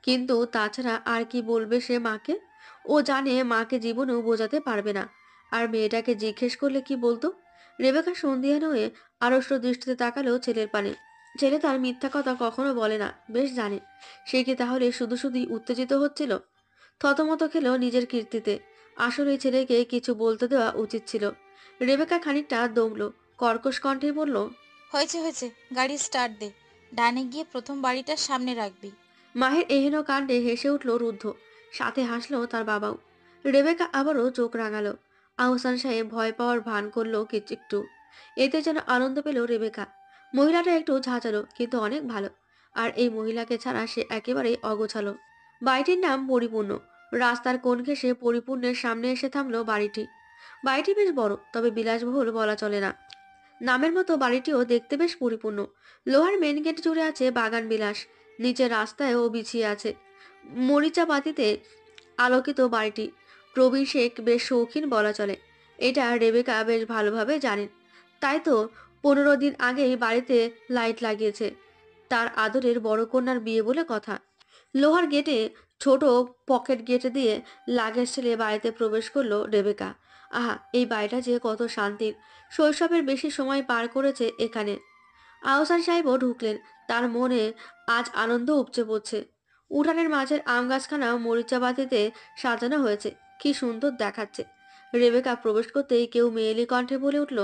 কিন্তু তাছাড়া আর কি বলবে সে মাকে? ও জানে মাকে জীবনেও বোঝাতে পারবে না। আর মেয়েটাকে জিজ্ঞেস করলে কি বলতো? রেবেকা সন্ধিহান হয়ে আড়ষ্ট দৃষ্টিতে তাকালো ছেলের পানে। ছেলে তার মিথ্যা কথা কখনো বলে না, বেশ জানে। সে কি তাহলে শুধু শুধুই উত্তেজিত হচ্ছিল? থতমত খেলো নিজের কীর্তিতে। আসলে এই ছেলেকে কিছু বলতে দেওয়া উচিত ছিল। রেবেকা খানিকটা দমলো, কর্কশ কণ্ঠে বলল, হয়েছে হয়েছে, গাড়ি স্টার্ট দে। ডানে গিয়ে প্রথম বাড়িটার সামনে রাখবি। মাহের এহেন কাণ্ডে হেসে উঠল রুদ্ধ, সাথে হাসলো তার বাবাও। রেবেকা আবারও চোখ রাঙালো। আহসান সাহেব ভয় পাওয়ার ভান করলো কিছু একটু। এতে যেন আনন্দ পেল রেবেকা। মহিলাটা একটু ঝাঁঝালো, কিন্তু অনেক ভালো। আর এই মহিলাকে ছাড়া সে একেবারেই অগোছালো। বাড়িটির নাম পরিপূর্ণ। রাস্তার কোণ ঘেঁষে পরিপূর্ণের সামনে এসে থামলো বাড়িটি। বাড়িটি বেশ বড়, তবে বিলাসবহুল বলা চলে না। নামের মতো বাড়িটিও দেখতে বেশ পরিপূর্ণ। লোহার মেন গেট জুড়ে আছে বাগান বিলাস। নিচে রাস্তায়ও বিছিয়ে আছে মরিচা বাতিতে আলোকিত বাড়িটি। প্রবীণ শেখ বেশ শৌখিন বলা চলে। এটা রেবেকা বেশ ভালোভাবে জানেন। তাই তো 15 দিন আগেই বাড়িতে লাইট লাগিয়েছে। তার আদরের বড় কন্যার বিয়ে বলে কথা। লোহার গেটে ছোট পকেট গেট দিয়ে লাগেজ ছেলে বাড়িতে প্রবেশ করলো রেবেকা। আহা, এই বাড়িটা যে কত শান্তির! শৈশবের বেশি সময় পার করেছে এখানে। আহসান সাহেবও ঢুকলেন। তার মনে আজ আনন্দ উপচে পড়ছে। উঠানের মাঝের আম গাছখানা মরিচা বাতিতে সাজানো হয়েছে, কি সুন্দর দেখাচ্ছে। রেবেকা প্রবেশ করতেই কেউ মেয়েলি কণ্ঠে বলে উঠল,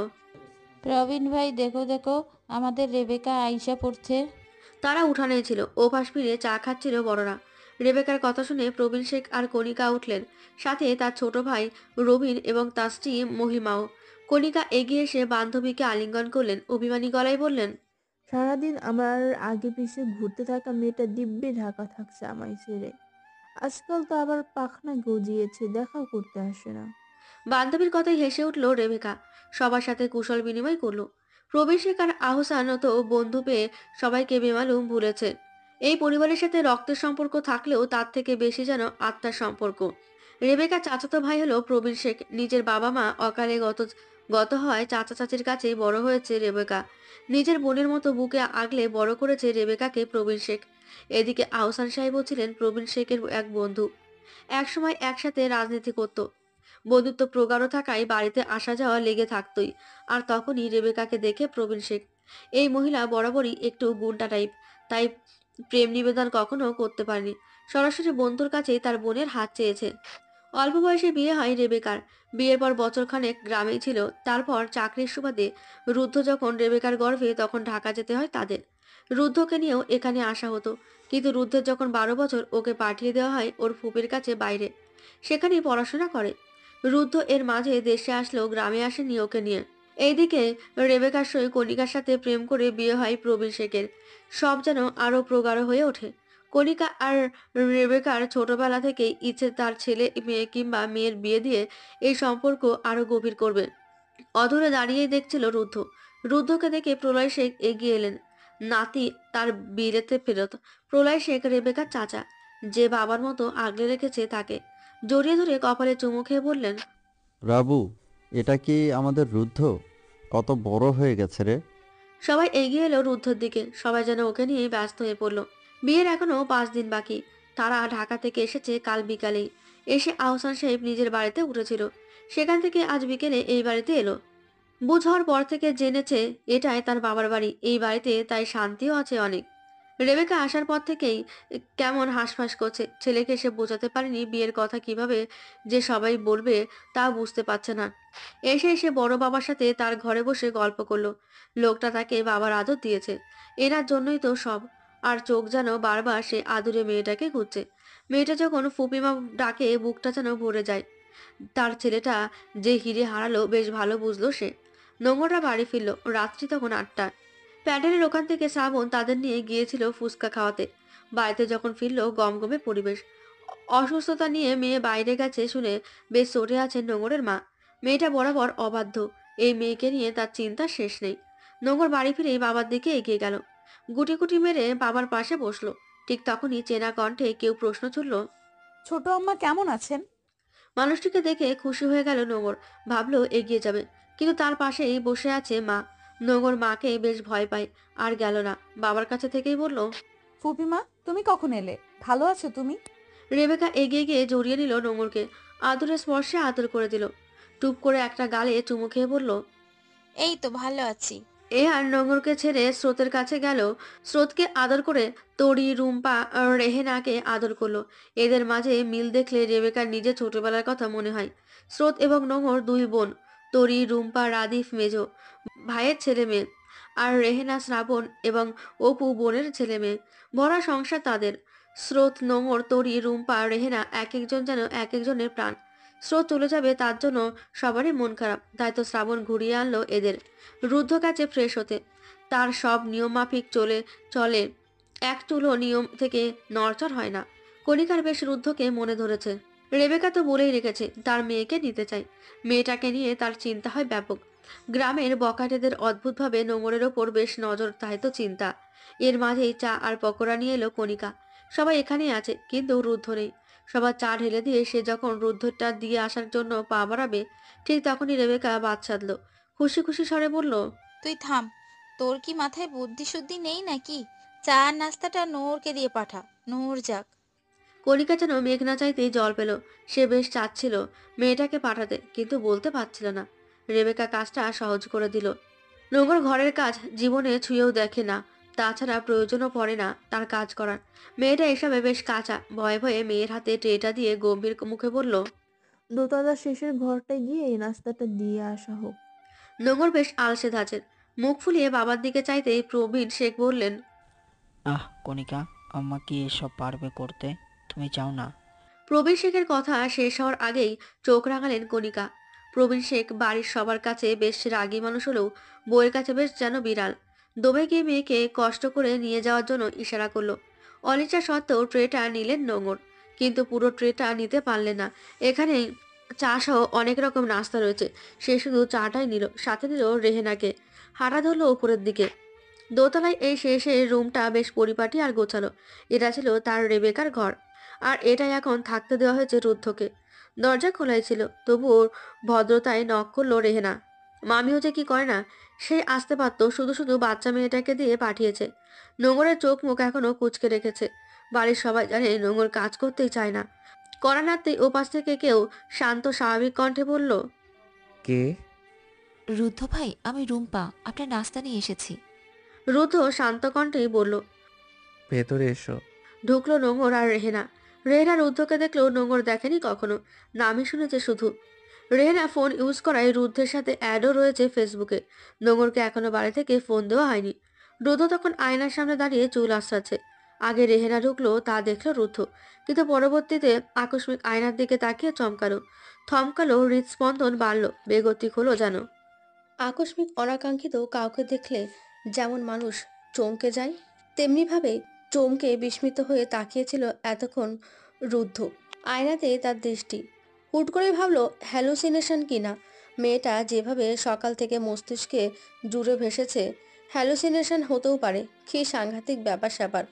প্রবীণ ভাই, দেখো দেখো, আমাদের রেবেকা আইসা পড়ছে। তারা উঠানে ছিল। ওপাশ ফিরে চা খাচ্ছিল বড়রা। রেবেকার কথা শুনে প্রবীণ শেখ আর কণিকা উঠলেন, সাথে তার ছোট ভাই রবিন এবং তার স্ত্রী মহিমাও। কণিকা এগিয়ে এসে বান্ধবীকে আলিঙ্গন করলেন, অভিমানী গলায় বললেন, সারাদিন আমার আগে পিছে ঘুরতে থাকা মেয়েটা দিব্যি ঢাকা থাকছে আমায় ছেড়ে। আজকাল তো আবার পাখনা গজিয়েছে, দেখাও করতে আসে না। বান্ধবীর কথায় হেসে উঠল রেবেকা। সবার সাথে কুশল বিনিময় করলো। প্রবীণ শেখ আর আহসান তো বন্ধু পেয়ে সবাইকে বেমালুম ভুলেছে। এই পরিবারের সাথে রক্তের সম্পর্ক থাকলেও তার থেকে বেশি যেন আত্মার সম্পর্ক। রেবেকা চাচাতো ভাই হলো প্রবীণ শেখ। নিজের বাবা মা অকালে গত হয় চাচা চাচির কাছেই বড় হয়েছে রেবেকা। নিজের বোনের মতো বুকে আগলে বড় করেছে রেবেকাকে প্রবীণ শেখ। এদিকে আহসান সাহেবও ছিলেন প্রবীণ শেখের এক বন্ধু। একসময় একসাথে রাজনীতি করত। বন্ধুত্ব প্রগাঢ় থাকায় বাড়িতে আসা যাওয়া লেগে থাকতই। আর তখনই রেবেকাকে দেখে প্রবীণ শেখ, এই মহিলা বরাবরই একটু গুন্ডা টাইপ, তাই প্রেম নিবেদন কখনো করতে পারেনি। সরাসরি বন্ধুর কাছেই তার বোনের হাত চেয়েছে। অল্প বয়সে বিয়ে হয় রেবেকার। বিয়ের পর বছরখানেক গ্রামেই ছিল। তারপর চাকরির সুবাদে রুদ্ধ যখন রেবেকার গর্ভে, তখন ঢাকা যেতে হয় তাদের। রুদ্ধকে নিয়েও এখানে আসা হতো, কিন্তু রুদ্ধের যখন 12 বছর, ওকে পাঠিয়ে দেওয়া হয় ওর ফুপের কাছে বাইরে। সেখানেই পড়াশোনা করে। রুদ্ধ এর মাঝে দেশে আসলেও গ্রামে আসেনি ওকে নিয়ে। এইদিকে রেবেকার সই কণিকার সাথে প্রেম করে বিয়ে হয় প্রবীণ শেখের। সব যেন আরো প্রগাঢ় হয়ে ওঠে। কণিকা আর রেবেকার ছোটবেলা থেকেই ইচ্ছে তার ছেলে মেয়ে কিংবা মেয়ের বিয়ে দিয়ে এই সম্পর্ক আরো গভীর করবে। অদূরে দাঁড়িয়েই দেখছিল রুদ্ধ। রুদ্ধকে দেখে প্রলয় শেখ এগিয়ে এলেন। নাতি তার বিলেতে ফেরত। প্রলয় শেখ রেবেকার চাচা, যে বাবার মতো আগলে রেখেছে তাকে। জড়িয়ে ধরে কপালে চুমু খেয়ে বললেন, রাবু, এটা কি আমাদের রুদ্ধ? কত বড় হয়ে গেছে রে। সবাই এগিয়ে এলো রুদ্ধর দিকে। সবাই যেন ওকে নিয়েই ব্যস্ত হয়ে পড়ল। বিয়ের এখনো 5 দিন বাকি। তারা ঢাকা থেকে এসেছে কাল বিকালেই। এসে আহসান সাহেব নিজের বাড়িতে উঠেছিল, সেখান থেকে আজ বিকেলে এই বাড়িতে এলো। বুঝ হওয়ার পর থেকে জেনেছে এটাই তার বাবার বাড়ি, এই বাড়িতে তাই শান্তিও আছে অনেক। রেবেকা আসার পর থেকেই কেমন হাঁসফাঁস করছে, ছেলেকে সে বোঝাতে পারেনি বিয়ের কথা কিভাবে যে সবাই বলবে তা বুঝতে পারছে না। এসে এসে বড় বাবার সাথে তার ঘরে বসে গল্প করলো। লোকটা তাকে বাবার আদর দিয়েছে, এনার জন্যই তো সব। আর চোখ যেন বারবার সে আদুরে মেয়েটাকে খুঁজছে। মেয়েটা যখন ফুপিমা ডাকে বুকটা যেন ভরে যায়। তার ছেলেটা যে হিরে হারালো বেশ ভালো বুঝলো সে। নোংররা বাড়ি ফিরল রাত্রি তখন 8টা। প্যান্ডেলের ওখান থেকে শ্রাবণ তাদের নিয়ে গিয়েছিল ফুচকা খাওয়াতে। বাড়িতে যখন ফিরল গমগমে পরিবেশ। অসুস্থতা নিয়ে মেয়ে বাইরে গেছে শুনে বেশ চটে আছেন নোংরের মা। মেয়েটা বরাবর অবাধ্য, এই মেয়েকে নিয়ে তার চিন্তা শেষ নেই। নোংর বাড়ি ফিরেই বাবার দিকে এগিয়ে গেল, গুটি গুটি মেরে বাবার পাশে বসলো। ঠিক তখনই চেনা কণ্ঠে কেউ প্রশ্ন ছুড়ল, ছোট আম্মা কেমন আছেন? মানুষটিকে দেখে খুশি হয়ে গেল নোংর, ভাবলো এগিয়ে যাবে, কিন্তু তার পাশেই বসে আছে মা। নোংর মাকে বেশ ভয় পায়, আর গেল না, বাবার কাছে থেকেই বলল, ফুপিমা তুমি কখন এলে? ভালো আছো তুমি? রেবেকা এগিয়ে গিয়ে জড়িয়ে নিল নোংরকে, আদরের স্পর্শে আদর করে দিল। টুপ করে একটা গালে চুমু খেয়ে বলল, এই তো ভালো আছি। এ আর নোংরকে ছেড়ে স্রোতের কাছে গেল। স্রোতকে আদর করে তরি, রুম্পা আর রেহেনাকে আদর করলো। এদের মাঝে মিল দেখলে রেবেকার নিজের ছোটবেলার কথা মনে হয়। স্রোত এবং নোংর দুই বোন, তরি, রুম্পা, রাদিফ মেজো ভাইয়ের ছেলে মেয়ে, আর রেহেনা, শ্রাবণ এবং অপু বোনের ছেলে মেয়ে। ভরা সংসার তাদের। স্রোত, নোংর, তরি, রুম্পা, রেহেনা এক একজন যেন এক একজনের প্রাণ। স্রোত চলে যাবে তার জন্য সবারই মন খারাপ, তাই তো শ্রাবণ ঘুরিয়ে আনলো এদের। রুদ্ধ কাছে ফ্রেশ হতে তার সব নিয়ম মাফিক চলে, এক চুলো নিয়ম থেকে নড়চড় হয় না। কণিকার বেশ রুদ্ধকে মনে ধরেছে। রেবেকা তো বলেই রেখেছে তার মেয়েকে নিতে চাই। মেয়েটাকে নিয়ে তার চিন্তা হয় ব্যাপক। গ্রামের বখাটেদের অদ্ভুতভাবে নোংরের ওপর বেশ নজর, তাই তো চিন্তা। এর মাঝেই চা আর পকোড়া নিয়ে এলো কণিকা। সবাই এখানেই আছে, কিন্তু রুদ্ধ নেই। সবার চা ঢেলে দিয়ে সে যখন রুদ্ধটা দিয়ে আসার জন্য পা বাড়াবে, ঠিক তখনই রেবেকা বাদ সাধলো। খুশি খুশি স্বরে বলল, তুই থাম, তোর কি মাথায় বুদ্ধি শুদ্ধি নেই নাকি? চা আর নাস্তাটা নোরকে দিয়ে পাঠা, নোর যাক। কণিকা যেন মেঘ না চাইতেই জল পেল। সে বেশ চাচ্ছিল মেয়েটাকে পাঠাতে, কিন্তু বলতে পারছিল না। রেবেকা কাজটা সহজ করে দিল। নোংর ঘরের কাজ জীবনে ছুঁয়েও দেখে না, তাছাড়া প্রয়োজনও পড়ে না তার কাজ করার। মেয়েটা এসবে বেশ কাঁচা। ভয়ে ভয়ে মেয়ের হাতে ট্রেটা দিয়ে গম্ভীর মুখে বলল, দোতলা শেষের ঘরটায় গিয়ে এই নাস্তাটা দিয়ে আসা হোক। নোংর বেশ আলসে ধাঁচের। মুখ ফুলিয়ে বাবার দিকে চাইতেই প্রবীণ শেখ বললেন, কণিকা, আম্মা কি এসব পারবে করতে? তুমি চাও না? প্রবীণ শেখের কথা শেষ হওয়ার আগেই চোখ রাঙালেন কণিকা। প্রবীণ শেখ বাড়ির সবার কাছে বেশ রাগী মানুষ হলেও বউয়ের কাছে বেশ যেন বিড়াল। দমে গিয়ে মেয়েকে কষ্ট করে নিয়ে যাওয়ার জন্য ইশারা করলো। অনিচ্ছা সত্ত্বেও ট্রেটা নিলেন নোংর, কিন্তু পুরো ট্রেটা নিতে পারলেন না। এখানে চা সহ অনেক রকম নাস্তা রয়েছে, সে শুধু চাটাই নিল, সাথে নিল রেহেনাকে। হাঁটা ধরলো উপরের দিকে। দোতলায় এই শেষে রুমটা বেশ পরিপাটি আর গোছালো। এটা ছিল তার রেবেকার ঘর, আর এটাই এখন থাকতে দেওয়া হয়েছে রুদ্ধকে। দরজা খোলাই ছিল, তবুও ভদ্রতায় নক করলো রেহেনা। মামিও যে কি করে না, সে আসতে পারতো, শুধু শুধু বাচ্চা মেয়েটাকে দিয়ে পাঠিয়েছে। নোংরের চোখ মুখ এখনো কুচকে রেখেছে। বাড়ির সবাই জানে নোংর কাজ করতেই চায় না। কড়া নাড়তেই ওপাশ থেকে কেউ শান্ত স্বাভাবিক কণ্ঠে বলল, কে? রুদ্ধ ভাই, আমি রুম্পা, আপনার নাস্তা নিয়ে এসেছি। রুদ্ধ শান্ত কণ্ঠেই বলল। ভেতরে এসো। ঢুকলো নোংর আর রেহেনা। রেহেনা রুদ্ধকে দেখলেও নোংর দেখেনি কখনো, নামই শুনেছে শুধু। রেহেনা ফোন ইউজ করায় রুদ্ধের সাথে অ্যাডও রয়েছে ফেসবুকে। নোংরকে এখনো বাড়ি থেকে ফোন দেওয়া হয়নি। রুদ্ধ তখন আয়নার সামনে দাঁড়িয়ে চুল আশ্রাচ্ছে। আগে রেহেনা ঢুকলো, তা দেখলো রুদ্ধ, কিন্তু পরবর্তীতে আকস্মিক আয়নার দিকে তাকিয়ে চমকালো, থমকালো, হৃদস্পন্দন বাড়লো, বেগতিক হলো যেন। আকস্মিক অনাকাঙ্ক্ষিত কাউকে দেখলে যেমন মানুষ চমকে যায়, তেমনিভাবে চমকে বিস্মিত হয়ে তাকিয়েছিল এতক্ষণ রুদ্ধ। আয়নাতে তার দৃষ্টি। হুট করে ভাবলো হ্যালুসিনেশন কিনা। মেয়েটা যেভাবে সকাল থেকে মস্তিষ্কে জুড়ে ভেসেছে, হ্যালুসিনেশন হতেও পারে। কি সাংঘাতিক ব্যাপার স্যাপার।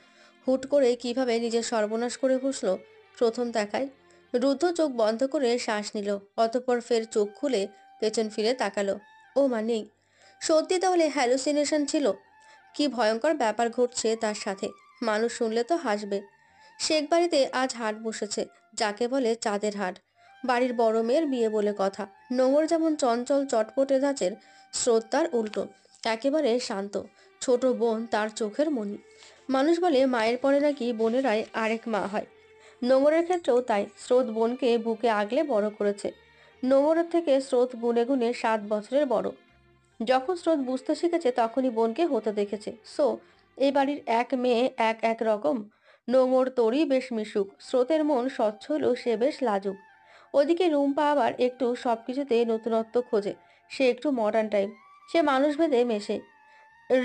হুট করে কিভাবে নিজের সর্বনাশ করে বসলো প্রথম দেখায়। রুদ্ধ চোখ বন্ধ করে শ্বাস নিল, অতঃপর ফের চোখ খুলে পেছন ফিরে তাকালো। ও মা নেই। সত্যি তাহলে হ্যালুসিনেশন ছিল? কি ভয়ঙ্কর ব্যাপার ঘটছে তার সাথে। মানুষ শুনলে তো হাসবে। শেখ বাড়িতে আজ হাট বসেছে, যাকে বলে চাঁদের হাট। বাড়ির বড় মেয়ের বিয়ে বলে কথা। নোংর যেমন চঞ্চল চটপটে ধাঁচের, স্রোত তার উল্টো, একেবারে শান্ত। ছোট বোন তার চোখের মণি। মানুষ বলে মায়ের পরে নাকি বোনেরাই আরেক মা হয়। নোংরের ক্ষেত্রেও তাই। স্রোত বোনকে বুকে আগলে বড় করেছে। নোংরের থেকে স্রোত গুনে গুনে 7 বছরের বড়। যখন স্রোত বুঝতে শিখেছে তখনই বোনকে হতে দেখেছে। সো এই বাড়ির এক মেয়ে এক এক রকম। নোংর তরি বেশ মিশুক, স্রোতের মন স্বচ্ছ হলেও সে বেশ লাজুক। ওদিকে রুম্পা আবার একটু সবকিছুতে নতুনত্ব খোঁজে। সে একটু মডার্ন টাইপ। সে মানুষ ভেদে মেশে।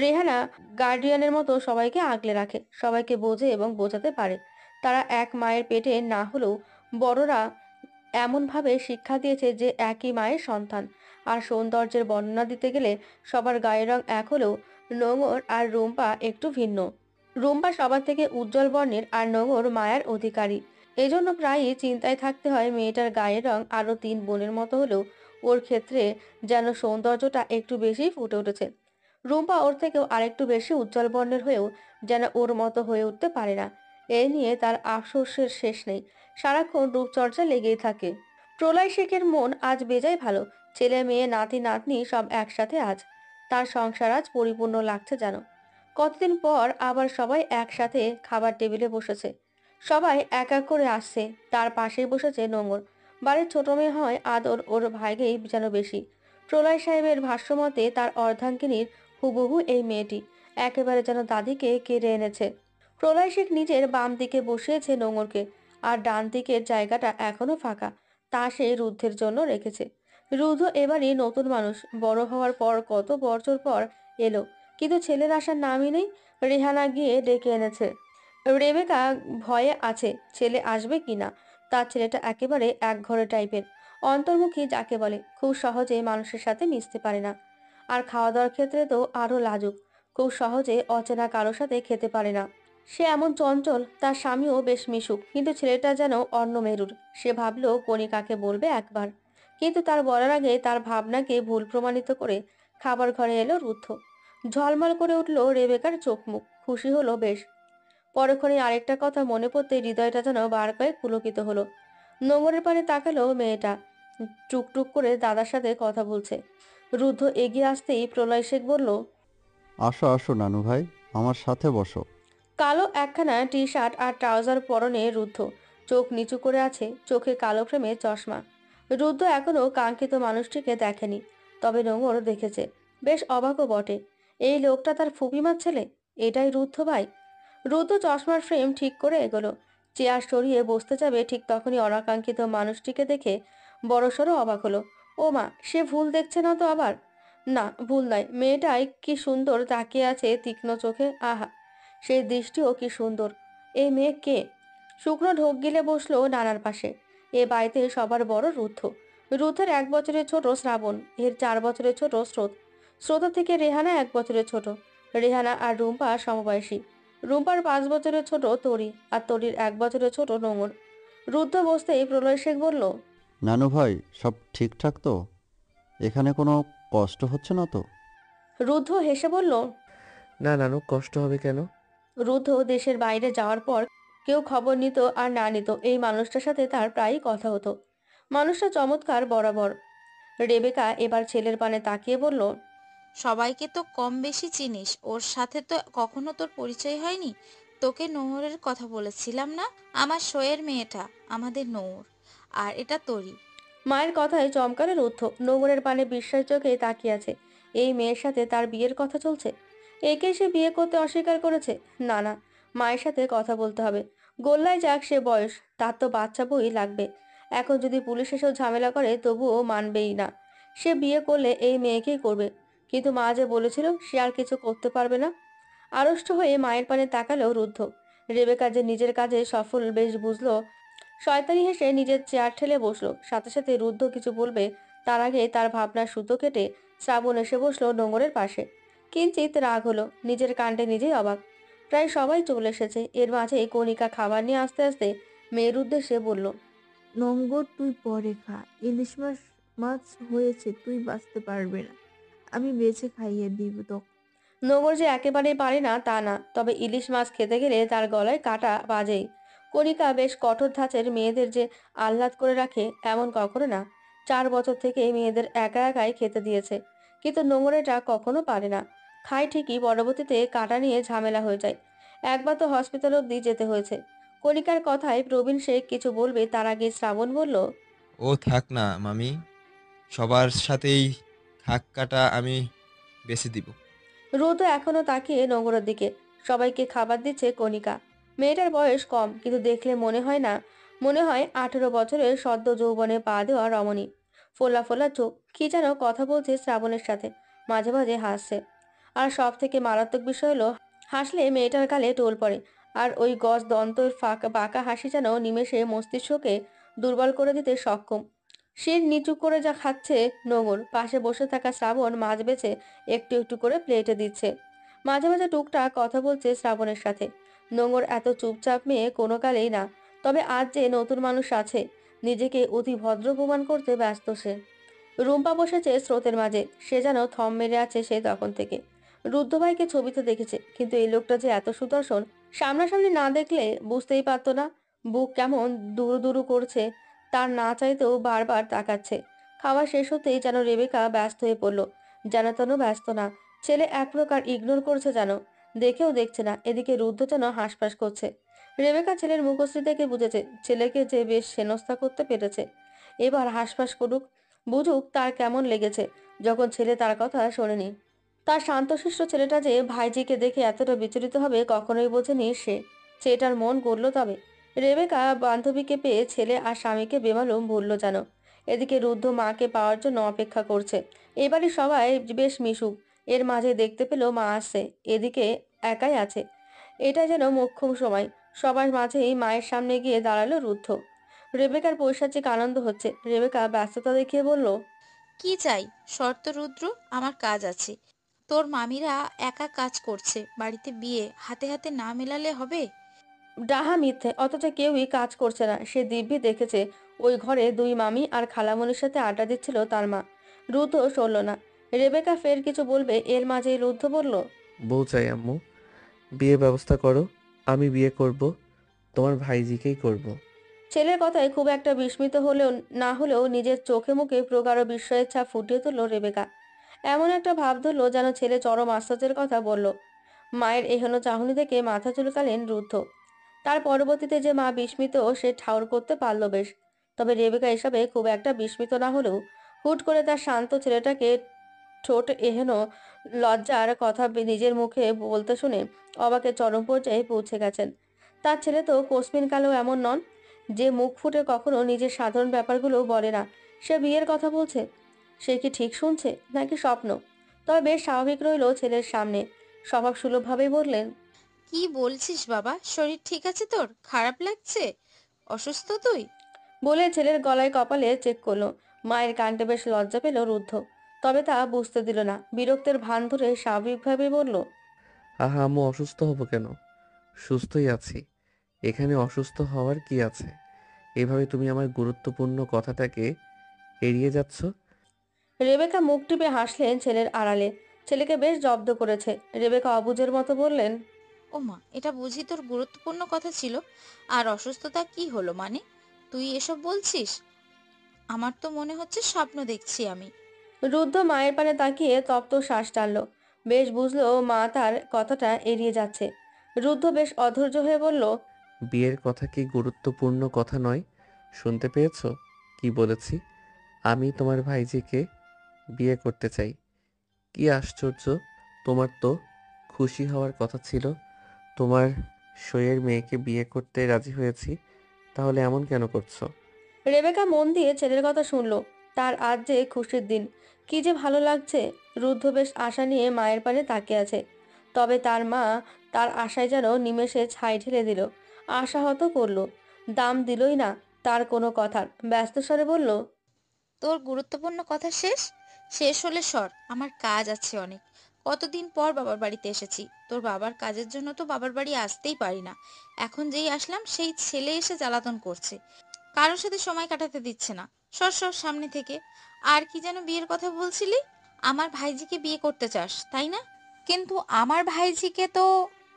রেহানা গার্ডিয়ানের মতো সবাইকে আগলে রাখে, সবাইকে বোঝে এবং বোঝাতে পারে। তারা এক মায়ের পেটে না হলেও বড়রা এমনভাবে শিক্ষা দিয়েছে যে একই মায়ের সন্তান। আর সৌন্দর্যের বর্ণনা দিতে গেলে সবার গায়ের রং এক হলেও নোঙর আর রুম্পা একটু ভিন্ন। রুম্পা সবার থেকে উজ্জ্বল বর্ণের আর নোঙর মায়ার অধিকারী। এজন্য প্রায়ই চিন্তায় থাকতে হয় মেয়েটার গায়ের রং আরো 3 বোনের মতো হলেও ওর ক্ষেত্রে যেন সৌন্দর্যটা একটু বেশি ফুটে উঠেছে। রুম্পা ওর থেকেও আরেকটু বেশি উজ্জ্বল বর্ণের হয়েও যেন ওর মতো হয়ে উঠতে পারে না। এই নিয়ে তার আফসোসের শেষ নেই। সারাক্ষণ রূপচর্চা লেগেই থাকে। প্রলয় শেখের মন আজ বেজায় ভালো। ছেলে মেয়ে নাতি নাতনি সব একসাথে আজ। তার সংসার আজ পরিপূর্ণ লাগছে যেন। কতদিন পর আবার সবাই একসাথে খাবার টেবিলে বসেছে। সবাই এক এক করে আসছে। তার পাশেই বসেছে নোঙর। বাড়ির ছোট মেয়ে হয় আদর ওর ভাইকেই যেন বেশি। প্রলয় সাহেবের ভাষ্যমতে তার অর্ধাঙ্গিনীর হুবহু এই মেয়েটি, একেবারে যেন দাদিকে কেড়ে এনেছে। প্রলয় শেখ নিজের বাম দিকে বসিয়েছে নোঙরকে, আর ডান দিকের জায়গাটা এখনো ফাঁকা। তা সে রুদ্ধের জন্য রেখেছে। রুদ্ধ এবারই নতুন মানুষ, বড় হওয়ার পর কত বছর পর এলো, কিন্তু ছেলের আসার নামই নেই। রেহানা গিয়ে ডেকে এনেছে। রেবেকা ভয়ে আছে ছেলে আসবে কিনা। তার ছেলেটা একেবারে একঘরে টাইপের, অন্তর্মুখী যাকে বলে, খুব সহজে মানুষের সাথে মিশতে পারে না। আর খাওয়া দাওয়ার ক্ষেত্রে তো আরো লাজুক, খুব সহজে অচেনা কারোর সাথে খেতে পারে না। সে এমন চঞ্চল, তার স্বামীও বেশ মিশুক, কিন্তু ছেলেটা যেন অন্য মেরুর। সে ভাবলো কণিকাকে বলবে একবার, কিন্তু তার বলার আগে তার ভাবনাকে ভুল প্রমাণিত করে খাবার ঘরে এলো রুদ্ধ। ঝলমল করে উঠল রেবেকার চোখ মুখ, খুশি হলো বেশ। পরক্ষণে আরেকটা কথা মনে পড়তে হৃদয়টা যেন বার কয়েক পুলকিত হলো। নোঙরের পানে তাকালো মেয়েটা, টুকটুক করে দাদার সাথে কথা বলছে। রুদ্ধ এগিয়ে আসতেই প্রলয় শেখ বলল, আসো আসো নানু ভাই, আমার সাথে বসো। কালো একখানা টি শার্ট আর ট্রাউজার পরনে রুদ্ধ, চোখ নিচু করে আছে, চোখে কালো ফ্রেমে চশমা। রুদ্ধ এখনো কাঙ্ক্ষিত মানুষটিকে দেখেনি, তবে নোঙর দেখেছে। বেশ অবাকও বটে, এই লোকটা তার ফুপিমার ছেলে। এটাই রুদ্ধ ভাই। রুদ্ধ চশমার ফ্রেম ঠিক করে এগোলো। চেয়ার সরিয়ে বসতে যাবে, ঠিক তখনই অনাকাঙ্ক্ষিত মানুষটিকে দেখে বড়সড় অবাক হলো। ও মা, সে ভুল দেখছে না তো আবার? না, ভুল নয়। মেয়েটাই কি সুন্দর তাকিয়ে আছে তীক্ষ্ণ চোখে। আহা, সেই দৃষ্টিও কি সুন্দর। এই মেয়ে কে? শুকনো ঢোক গিলে বসলো নানার পাশে। এ বাড়িতে সবার বড় রুদ্ধ। রুদ্ধের 1 বছরের ছোট শ্রাবণ, এর 4 বছরের ছোট স্রোত। স্রোতের থেকে রেহানা 1 বছরের ছোট। রেহানা আর রুম্পা সমবয়সী। রুম্পার 5 বছরের ছোট তরি, আর তরির 1 বছরের ছোট নোঙর। রুদ্ধ বসতেই প্রলয় শেখ বলল, নানু ভাই, সব ঠিকঠাক তো? এখানে কোনো কষ্ট হচ্ছে না তো? রুদ্ধ হেসে বলল, না নানু, কষ্ট হবে কেন? রুদ্ধ দেশের বাইরে যাওয়ার পর কেউ খবর নিত আর না নিত, এই মানুষটার সাথে তার প্রায়ই কথা হতো। মানুষটা চমৎকার বরাবর। রেবেকা এবার ছেলের পানে তাকিয়ে বলল, সবাইকে তো কম বেশি চিনিস, ওর সাথে তো কখনো তোর পরিচয় হয়নি। তোকে নোংরের কথা বলেছিলাম না? আমার শোয়ের মেয়েটা, আমাদের নোংর। আর এটা তোরই। মায়ের কথায় চমকালে রুদ্ধ। নোংরের পানে বিস্ময় চোখে তাকিয়ে আছে। এই মেয়ের সাথে তার বিয়ের কথা চলছে। একে সে বিয়ে করতে অস্বীকার করেছে? না না, মায়ের সাথে কথা বলতে হবে। গোল্লায় যাক সে বয়স, তার তো বাচ্চা বই লাগবে। এখন যদি পুলিশ এসেও ঝামেলা করে তবুও মানবেই না। সে বিয়ে করলে এই মেয়েকেই করবে। কিন্তু মা যে বলেছিল সে আর কিছু করতে পারবে না। আড়ষ্ট হয়ে মায়ের পানে তাকালো রুদ্ধ। রেবেকা যে নিজের কাজে সফল বেশ বুঝলো। শয়তানি হেসে নিজের চেয়ার ঠেলে বসলো। সাথে সাথে রুদ্ধ কিছু বলবে তার আগে তার ভাবনার সুতো কেটে শ্রাবণ এসে বসলো নোঙরের পাশে। কিঞ্চিত রাগ হলো, নিজের কাণ্ডে নিজেই অবাক। প্রায় সবাই চলে এসেছে। এর মাঝে কণিকা খাবার নিয়ে আসতে আসতে মেয়ের উদ্দেশ্যে বলল, নোঙ্গর তুই পরে খা, ইলিশ মাছ মাছ হয়েছে, তুই বাঁচতে পারবে না, আমি বেছে খাইয়ে দিব তো। নোঙর যে একেবারেই পারে না তা না, তবে ইলিশ মাছ খেতে গেলে তার গলায় কাটা বাজেই। কণিকা বেশ কঠোর ধাঁচের, মেয়েদের যে আহ্লাদ করে রাখে এমন কখনো না। 4 বছর থেকে মেয়েদের একা একাই খেতে দিয়েছে, কিন্তু নোংরেটা কখনো পারে না। খায় ঠিকই, পরবর্তীতে কাটা নিয়ে ঝামেলা হয়ে যায়। একবার তো হসপিটাল অব্দি যেতে হয়েছে। কণিকার কথায় প্রবীণ শেখ কিছু বলবে তার আগে শ্রাবণ বলল, ও থাক না মামি, সবার সাথেই খাক কাটা আমি বেছে দিব। রোদ এখনো তাকিয়ে নোংরের দিকে। সবাইকে খাবার দিচ্ছে কণিকা। মেয়েটার বয়স কম, কিন্তু দেখলে মনে হয় না, মনে হয় 18 বছরের সদ্য যৌবনে পা দেওয়া রমণী। ফোলা ফোলা চোখ, কি যেন কথা বলছে শ্রাবণের সাথে, মাঝে মাঝে হাসছে। আর সব থেকে মারাত্মক বিষয় হলো, হাসলে মেয়েটার গালে টোল পড়ে। আর ওই গজ দন্তের বাঁকা হাসি যেন নিমেষে মস্তিষ্ককে দুর্বল করে দিতে সক্ষম। শির নিচু করে যা খাচ্ছে নোঙর, পাশে বসে থাকা শ্রাবণ মাছ বেছে একটু একটু করে প্লেটে দিচ্ছে। মাঝে মাঝে টুকটাক কথা বলছে শ্রাবণের সাথে। নোঙর এত চুপচাপ মেয়ে কোনো কালেই না, তবে আজ যে নতুন মানুষ আছে, নিজেকে অতি ভদ্র প্রমাণ করতে ব্যস্ত সে। রুম্পা বসেছে স্রোতের মাঝে, সে যেন থম মেরে আছে সেই তখন থেকে। রুদ্ধভাইকে ছবিতে দেখেছে, কিন্তু এই লোকটা যে এত সুদর্শন, সামনাসামনি না দেখলে বুঝতেই পারতো না। বুক কেমন দুরু দুরু করছে, তার না চাইতেও বারবার তাকাচ্ছে। খাওয়া শেষ হতেই যেন রেবেকা ব্যস্ত হয়ে পড়ল। যেন তেন ব্যস্ত না, ছেলে এক প্রকার ইগনোর করছে যেন, দেখেও দেখছে না। এদিকে রুদ্ধ যেন হাঁসফাঁস করছে। রেবেকা ছেলের মুখশ্রী দেখে বুঝেছে ছেলেকে যে বেশ হেনস্থা করতে পেরেছে। এবার হাঁসফাঁস করুক, বুঝুক তার কেমন লেগেছে যখন ছেলে তার কথা শোনেনি। তার শান্তশিষ্ট ছেলেটা যে ভাইজিকে দেখে এতটা বিচলিত হবে কখনোই বোঝেনি সে। ছেলেটার মন গড়ল তবে। রেবেকা বান্ধবীকে পেয়ে ছেলে আর স্বামীকে বেমালুম ভুলল যেন। এদিকে রুদ্ধ মাকে পাওয়ার জন্য অপেক্ষা করছে। এবারই সবাই বেশ মিশুক, এর মাঝে দেখতে পেল মা আসছে, এদিকে একাই আছে। এটা যেন মোক্ষম সময়। সবার মাঝেই মায়ের সামনে গিয়ে দাঁড়ালো রুদ্ধ। রেবেকার পৈশাচিক আনন্দ হচ্ছে। রেবেকা ব্যস্ততা দেখিয়ে বলল, কি চাই? শর্ত রুদ্র, আমার কাজ আছে। তোর মামিরা একা কাজ করছে, বাড়িতে বিয়ে, হাতে হাতে না মেলালে হবে? ডাহা মিথ্যে, অথচ কেউই কাজ করছে না। সে দিব্যি দেখেছে ওই ঘরে 2 মামি আর খালামণির সাথে আড্ডা দিচ্ছিল তার মা। রুদ্ধ সরল না। রেবেকা ফের কিছু বলবে, এর মাঝেই রুদ্ধ বলল, বউ চাই আম্মু, বিয়ে ব্যবস্থা করো। আমি বিয়ে করব, তোমার ভাইজিকেই করব। ছেলের কথায় খুব একটা বিস্মিত হলেও না হলেও নিজের চোখে মুখে প্রগাঢ় বিস্ময়ের ছাপ ফুটিয়ে তুলল রেবেকা। এমন একটা ভাব ধরল যেন ছেলে চরম আশ্চর্যের কথা বলল। মায়ের এহেন চাহনি দেখে মাথা চুলকালেন রুদ্ধ। তার পরবর্তীতে যে মা বিস্মিত সে ঠাউর করতে পারল বেশ। তবে রেবেকা এসবে খুব একটা বিস্মিত না হলেও হুট করে তার শান্ত ছেলেটাকে ঠোঁট এহেন লজ্জার কথা নিজের মুখে বলতে শুনে অবাকের চরম পর্যায়ে পৌঁছে গেছেন। তার ছেলে তো কোসমিন কালেও এমন নন, যে মুখ ফুটে কখনো নিজের সাধারণ ব্যাপারগুলো বলে না। সে বিয়ের কথা বলছে। সে কি ঠিক শুনছে নাকি স্বপ্ন? তবে বেশ স্বাভাবিক রইল ছেলের সামনে। স্বভাব সুলভভাবেই বললেন, কি বলছিস বাবা? শরীর ঠিক আছে তোর? খারাপ লাগছে? অসুস্থ তুই? বলে ছেলের গলায় কপালে চেক করলো। মায়ের কাণ্ডে বেশ লজ্জা পেল রুদ্ধ, তবে তা বুঝতে দিল না। বিরক্তের ভান ধরে স্বাভাবিকভাবে বলল, আহা আম্মু, অসুস্থ হব কেন? সুস্থই আছি। এখানে অসুস্থ হওয়ার কি আছে? এভাবে তুমি আমার গুরুত্বপূর্ণ কথাটাকে এড়িয়ে যাচ্ছ। রেবেকা মুখ টিপে হাসলেন ছেলের আড়ালে। ছেলেকে বেশ জব্দ করেছে। রেবেকা অবুঝের মতো বললেন, ও মা, এটা বুঝি তোর গুরুত্বপূর্ণ কথা ছিল? আর অসুস্থতা কি হলো মানে? তুই এসব বলছিস? আমার তো মনে হচ্ছে স্বপ্ন দেখছি আমি। রুদ্ধ মায়ের পানে তাকিয়ে তপ্ত শ্বাস টানল। বেশ বুঝলো মা তার কথাটা এড়িয়ে যাচ্ছে। রুদ্ধ বেশ অধৈর্য হয়ে বলল, বিয়ের কথা কি গুরুত্বপূর্ণ কথা নয়? শুনতে পেয়েছো কি বলেছি? আমি তোমার ভাইজিকে বিয়ে করতে চাই। কি আশ্চর্য! তোমার তো খুশি হওয়ার কথা ছিল। তোমার সইয়ের মেয়েকে বিয়ে করতে রাজি হয়েছি, তাহলে এমন কেন করছো? রেবেকা মন দিয়ে ছেলের কথা শুনল। তার আজ যে খুশির দিন, কি যে ভালো লাগছে। রুদ্ধ বেশ আশা নিয়ে মায়ের পানে তাকিয়ে আছে। তবে তার মা তার আশায় যেন নিমেষে ছাই ঢেলে দিল, আশাহত করলো। দাম দিলই না তার কোনো কথার। ব্যস্ত স্বরে বলল, তোর গুরুত্বপূর্ণ কথা শেষ? শেষ হলে সর, আমার কাজ আছে অনেক। কতদিন পর বাবার বাড়িতে এসেছি। তোর বাবার কাজের জন্য তো বাবার বাড়ি আসতেই পারি না। এখন যেই আসলাম সেই ছেলে এসে জ্বালাতন করছে, কারোর সাথে সময় কাটাতে দিচ্ছে না। সর সর সামনে থেকে। আর কি যেন বিয়ের কথা বলছিলি? আমার ভাইজিকে বিয়ে করতে চাস তাই না? কিন্তু আমার ভাইজিকে তো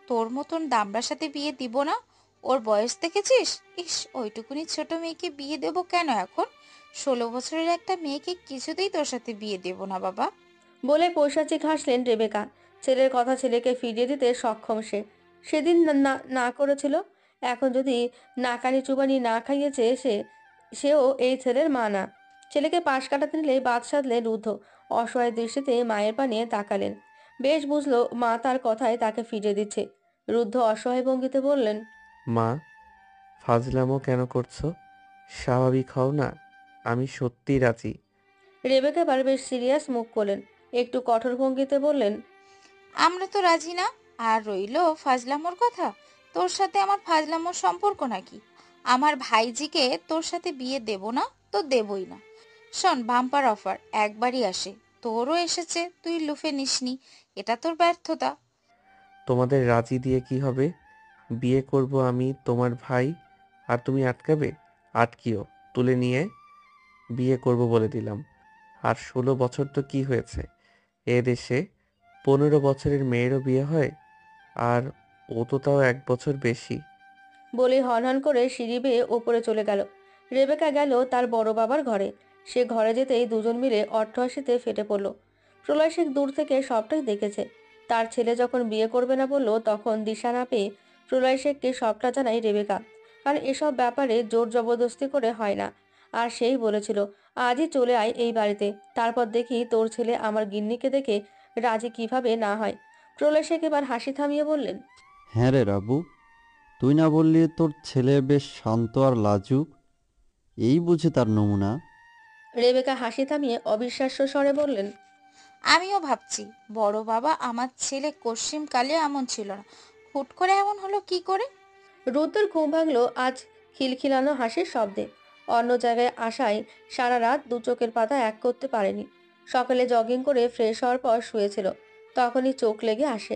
তোর মতন দামড়ার সাথে বিয়ে দিব না। ওর বয়স দেখেছিস? ইস, ওইটুকুনি ছোট মেয়েকে বিয়ে দেব কেন এখন? 16 বছরের একটা মেয়েকে কিছুতেই তোর সাথে বিয়ে দেব না বাবা। বলে পৈশাচিক হাসলেন রেবেকা। ছেলের কথা ছেলেকে ফিরিয়ে দিতে সক্ষম সে। সেদিন না না না করেছিল, এখন যদি নাকানি চুবানি না খাইয়েছে সেও এই ছেলের মা না। ছেলেকে পাশ কাটাতে নিলে বাদ সাধলেন রুদ্ধ। অসহায় দৃষ্টিতে মায়ের পানে তাকালেন। বেশ বুঝলো মা তার কথায় তাকে ফিরিয়ে দিচ্ছে। রুদ্ধ অসহায় ভঙ্গিতে বললেন, মা, ফাজলামো কেন করছো? স্বাভাবিক হও না। আমি সত্যি রাজি। রেবেকা এবার বেশ সিরিয়াস মুখ করলেন। একটু কঠোর ভঙ্গিতে বললেন, আমরা তো রাজি না। আর রইলো ফাজলামোর কথা, তোর সাথে আমার ফাজলামোর সম্পর্ক নাকি? আমার ভাইজিকে তোর সাথে বিয়ে দেব না তো দেবই না। শোন, বাম্পার অফার একবারই আসে, তোরও এসেছে, তুই লুফে নিসনি, এটা তোর ব্যর্থতা। তোমাদের রাজি দিয়ে কি হবে? বিয়ে করব আমি তোমার ভাই, আর তুমি আটকাবে? আটকিও, তুলে নিয়ে বিয়ে করব বলে দিলাম। আর 16 বছর তো কি হয়েছে? এ দেশে 15 বছরের মেয়েরও বিয়ে হয়, আর ও তো তাও 1 বছর বেশি। বলে হনহন করে সিঁড়ি বেয়ে ওপরে চলে গেল। রেবেকা গেল তার বড় বাবার ঘরে। সে ঘরে যেতেই দুজন মিলে অট্টহাসিতে ফেটে পড়ল। প্রলয় শেখ দূর থেকে সবটাই দেখেছে। তার ছেলে যখন বিয়ে করবে না বলল, তখন দিশা না পেয়ে প্রলয় শেখকে সবটা জানাই রেবেকা। কারণ এসব ব্যাপারে জোর জবরদস্তি করে হয় না। আর সেই বলেছিল, আজই চলে আয় এই বাড়িতে, তারপর দেখি তোর ছেলে আমার গিন্নিকে দেখে রাজি কিভাবে না হয়। প্রলয় শেখ এবার হাসি থামিয়ে বললেন, হ্যাঁ রে রাবু, তুই না বললি তোর ছেলে বেশ শান্ত আর লাজুক? এই বুঝি তার নমুনা? রেবেকা হাসি থামিয়ে অবিশ্বাস্য স্বরে বললেন, আমিও ভাবছি, বড় বাবা আমার ছেলে কশ্চিম কালে এমন ছিল না, হুট করে এমন হলো কি করে? রুদ্রের ঘুম ভাঙলো আজ খিলখিলানো হাসির শব্দে। অন্য জায়গায় আসায় সারা রাত দু চোখের পাতা এক করতে পারেনি। সকালে জগিং করে ফ্রেশ হওয়ার পর শুয়েছিল, তখনই চোখ লেগে আসে।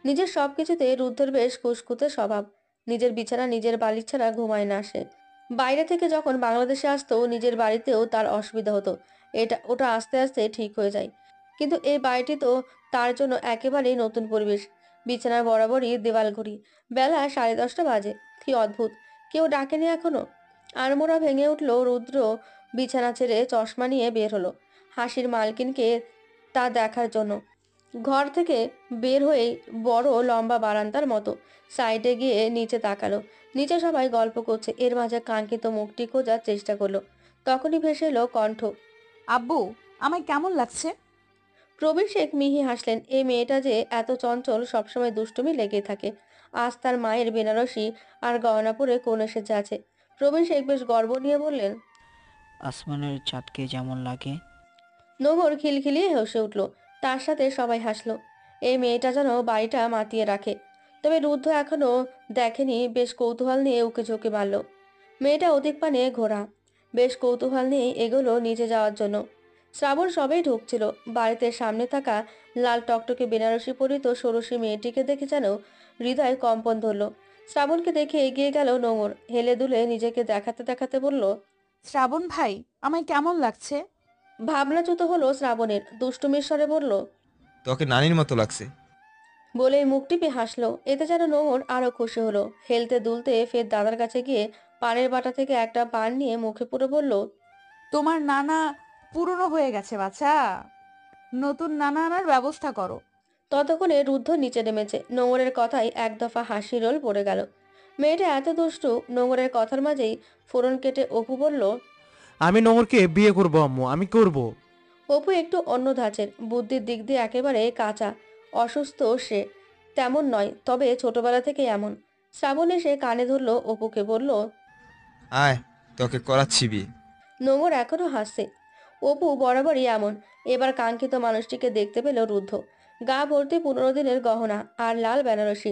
নিজের সবকিছুতে রুদ্রের বেশ খুঁতখুঁতে স্বভাব। নিজের বিছানা নিজের বালিশ ছাড়া ঘুমায় না সে। বাইরে থেকে যখন বাংলাদেশে আসতো, নিজের বাড়িতেও তার অসুবিধা হতো। এটা ওটা আস্তে আস্তে ঠিক হয়ে যায়। কিন্তু এই বাড়িটি তো তার জন্য একেবারেই নতুন পরিবেশ। বিছানার বরাবরই দেওয়াল ঘড়ি। বেলা 10:30 বাজে। কি অদ্ভুত, কেউ ডাকেনি এখনো। আড়মোড়া ভেঙে উঠল রুদ্র। বিছানা ছেড়ে চশমা নিয়ে বের হলো হাসির মালকিনকে তা দেখার জন্য। ঘর থেকে বের হয়েই বড় লম্বা বারান্দার মতো সাইডে গিয়ে নিচে তাকালো। নিচে সবাই গল্প করছে, এর মাঝে কাঙ্ক্ষিত মুখটি খোঁজার চেষ্টা করলো। তখনই ভেসে এলো কণ্ঠ, আব্বু, আমায় কেমন লাগছে? প্রবীর শেখ মিহি হাসলেন। এই মেয়েটা যে এত চঞ্চল, সবসময় দুষ্টুমি লেগে থাকে। আজ তার মায়ের বেনারসি আর গয়না পরে কোন এসেছে আছে। প্রবীর শেখ বেশ গর্ব নিয়ে বললেন, আসমানের চাঁদকে যেমন লাগে। নোংর খিলখিলিয়ে হেসে উঠল। তার সাথে সবাই হাসলো। এই মেয়েটা যেন বাড়িটা মাতিয়ে রাখে। তবে রুদ্ধ এখনো দেখেনি, বেশ কৌতূহল নিয়ে উকে ঝুঁকে মারল। মেয়েটা অধিক পানে ঘোরা। বেশ কৌতূহল নিয়ে এগোলো নিচে যাওয়ার জন্য। শ্রাবণ সবেই ঢুকছিল। বাড়িতে সামনে থাকা লাল টকটকে বেনারসি পরিত ষোড়শী মেয়েটিকে দেখে যেন হৃদয় কম্পন ধরল। শ্রাবণকে দেখে এগিয়ে গেল নোংর। হেলে দুলে নিজেকে দেখাতে দেখাতে বলল, শ্রাবণ ভাই, আমায় কেমন লাগছে? ভাবনাচ্যুত হলো শ্রাবণের। দুষ্টুমির স্বরে বলল, তোকে নানির মতো লাগছে। বলেই মুখ টিপে হাসলো। এতে যেন নোংর আরো খুশি হলো। হেলতে দুলতে ফের দাদার কাছে গিয়ে পানের বাটা থেকে একটা পান নিয়ে মুখে পুরো বলল, তোমার নানা পুরনো হয়ে গেছে বাছা, নতুন নানা আনার ব্যবস্থা করো। ততক্ষণে রুদ্ধ নিচে নেমেছে। নোংরের কথায় এক দফা হাসি রোল পড়ে গেল। মেয়েটা এত দুষ্টু। নোংরের কথার মাঝেই ফোড়ন কেটে অপু বলল, আমি নোংরকে বিয়ে করব আম্মু, আমি করব। অপু একটু অন্য ধাঁচের, বুদ্ধির দিক দিয়ে একেবারে কাঁচা। অসুস্থ সে তেমন নয়, তবে ছোটবেলা থেকে এমন। শ্রাবণ এসে কানে ধরলো অপুকে, বলল, আয়, তোকে করাচ্ছি বিয়ে। নোংর এখনো হাসছে। অপু বরাবরই এমন। এবার কাঙ্ক্ষিত মানুষটিকে দেখতে পেল রুদ্ধ। গা ভর্তি 15 দিনের গহনা আর লাল বেনারসি।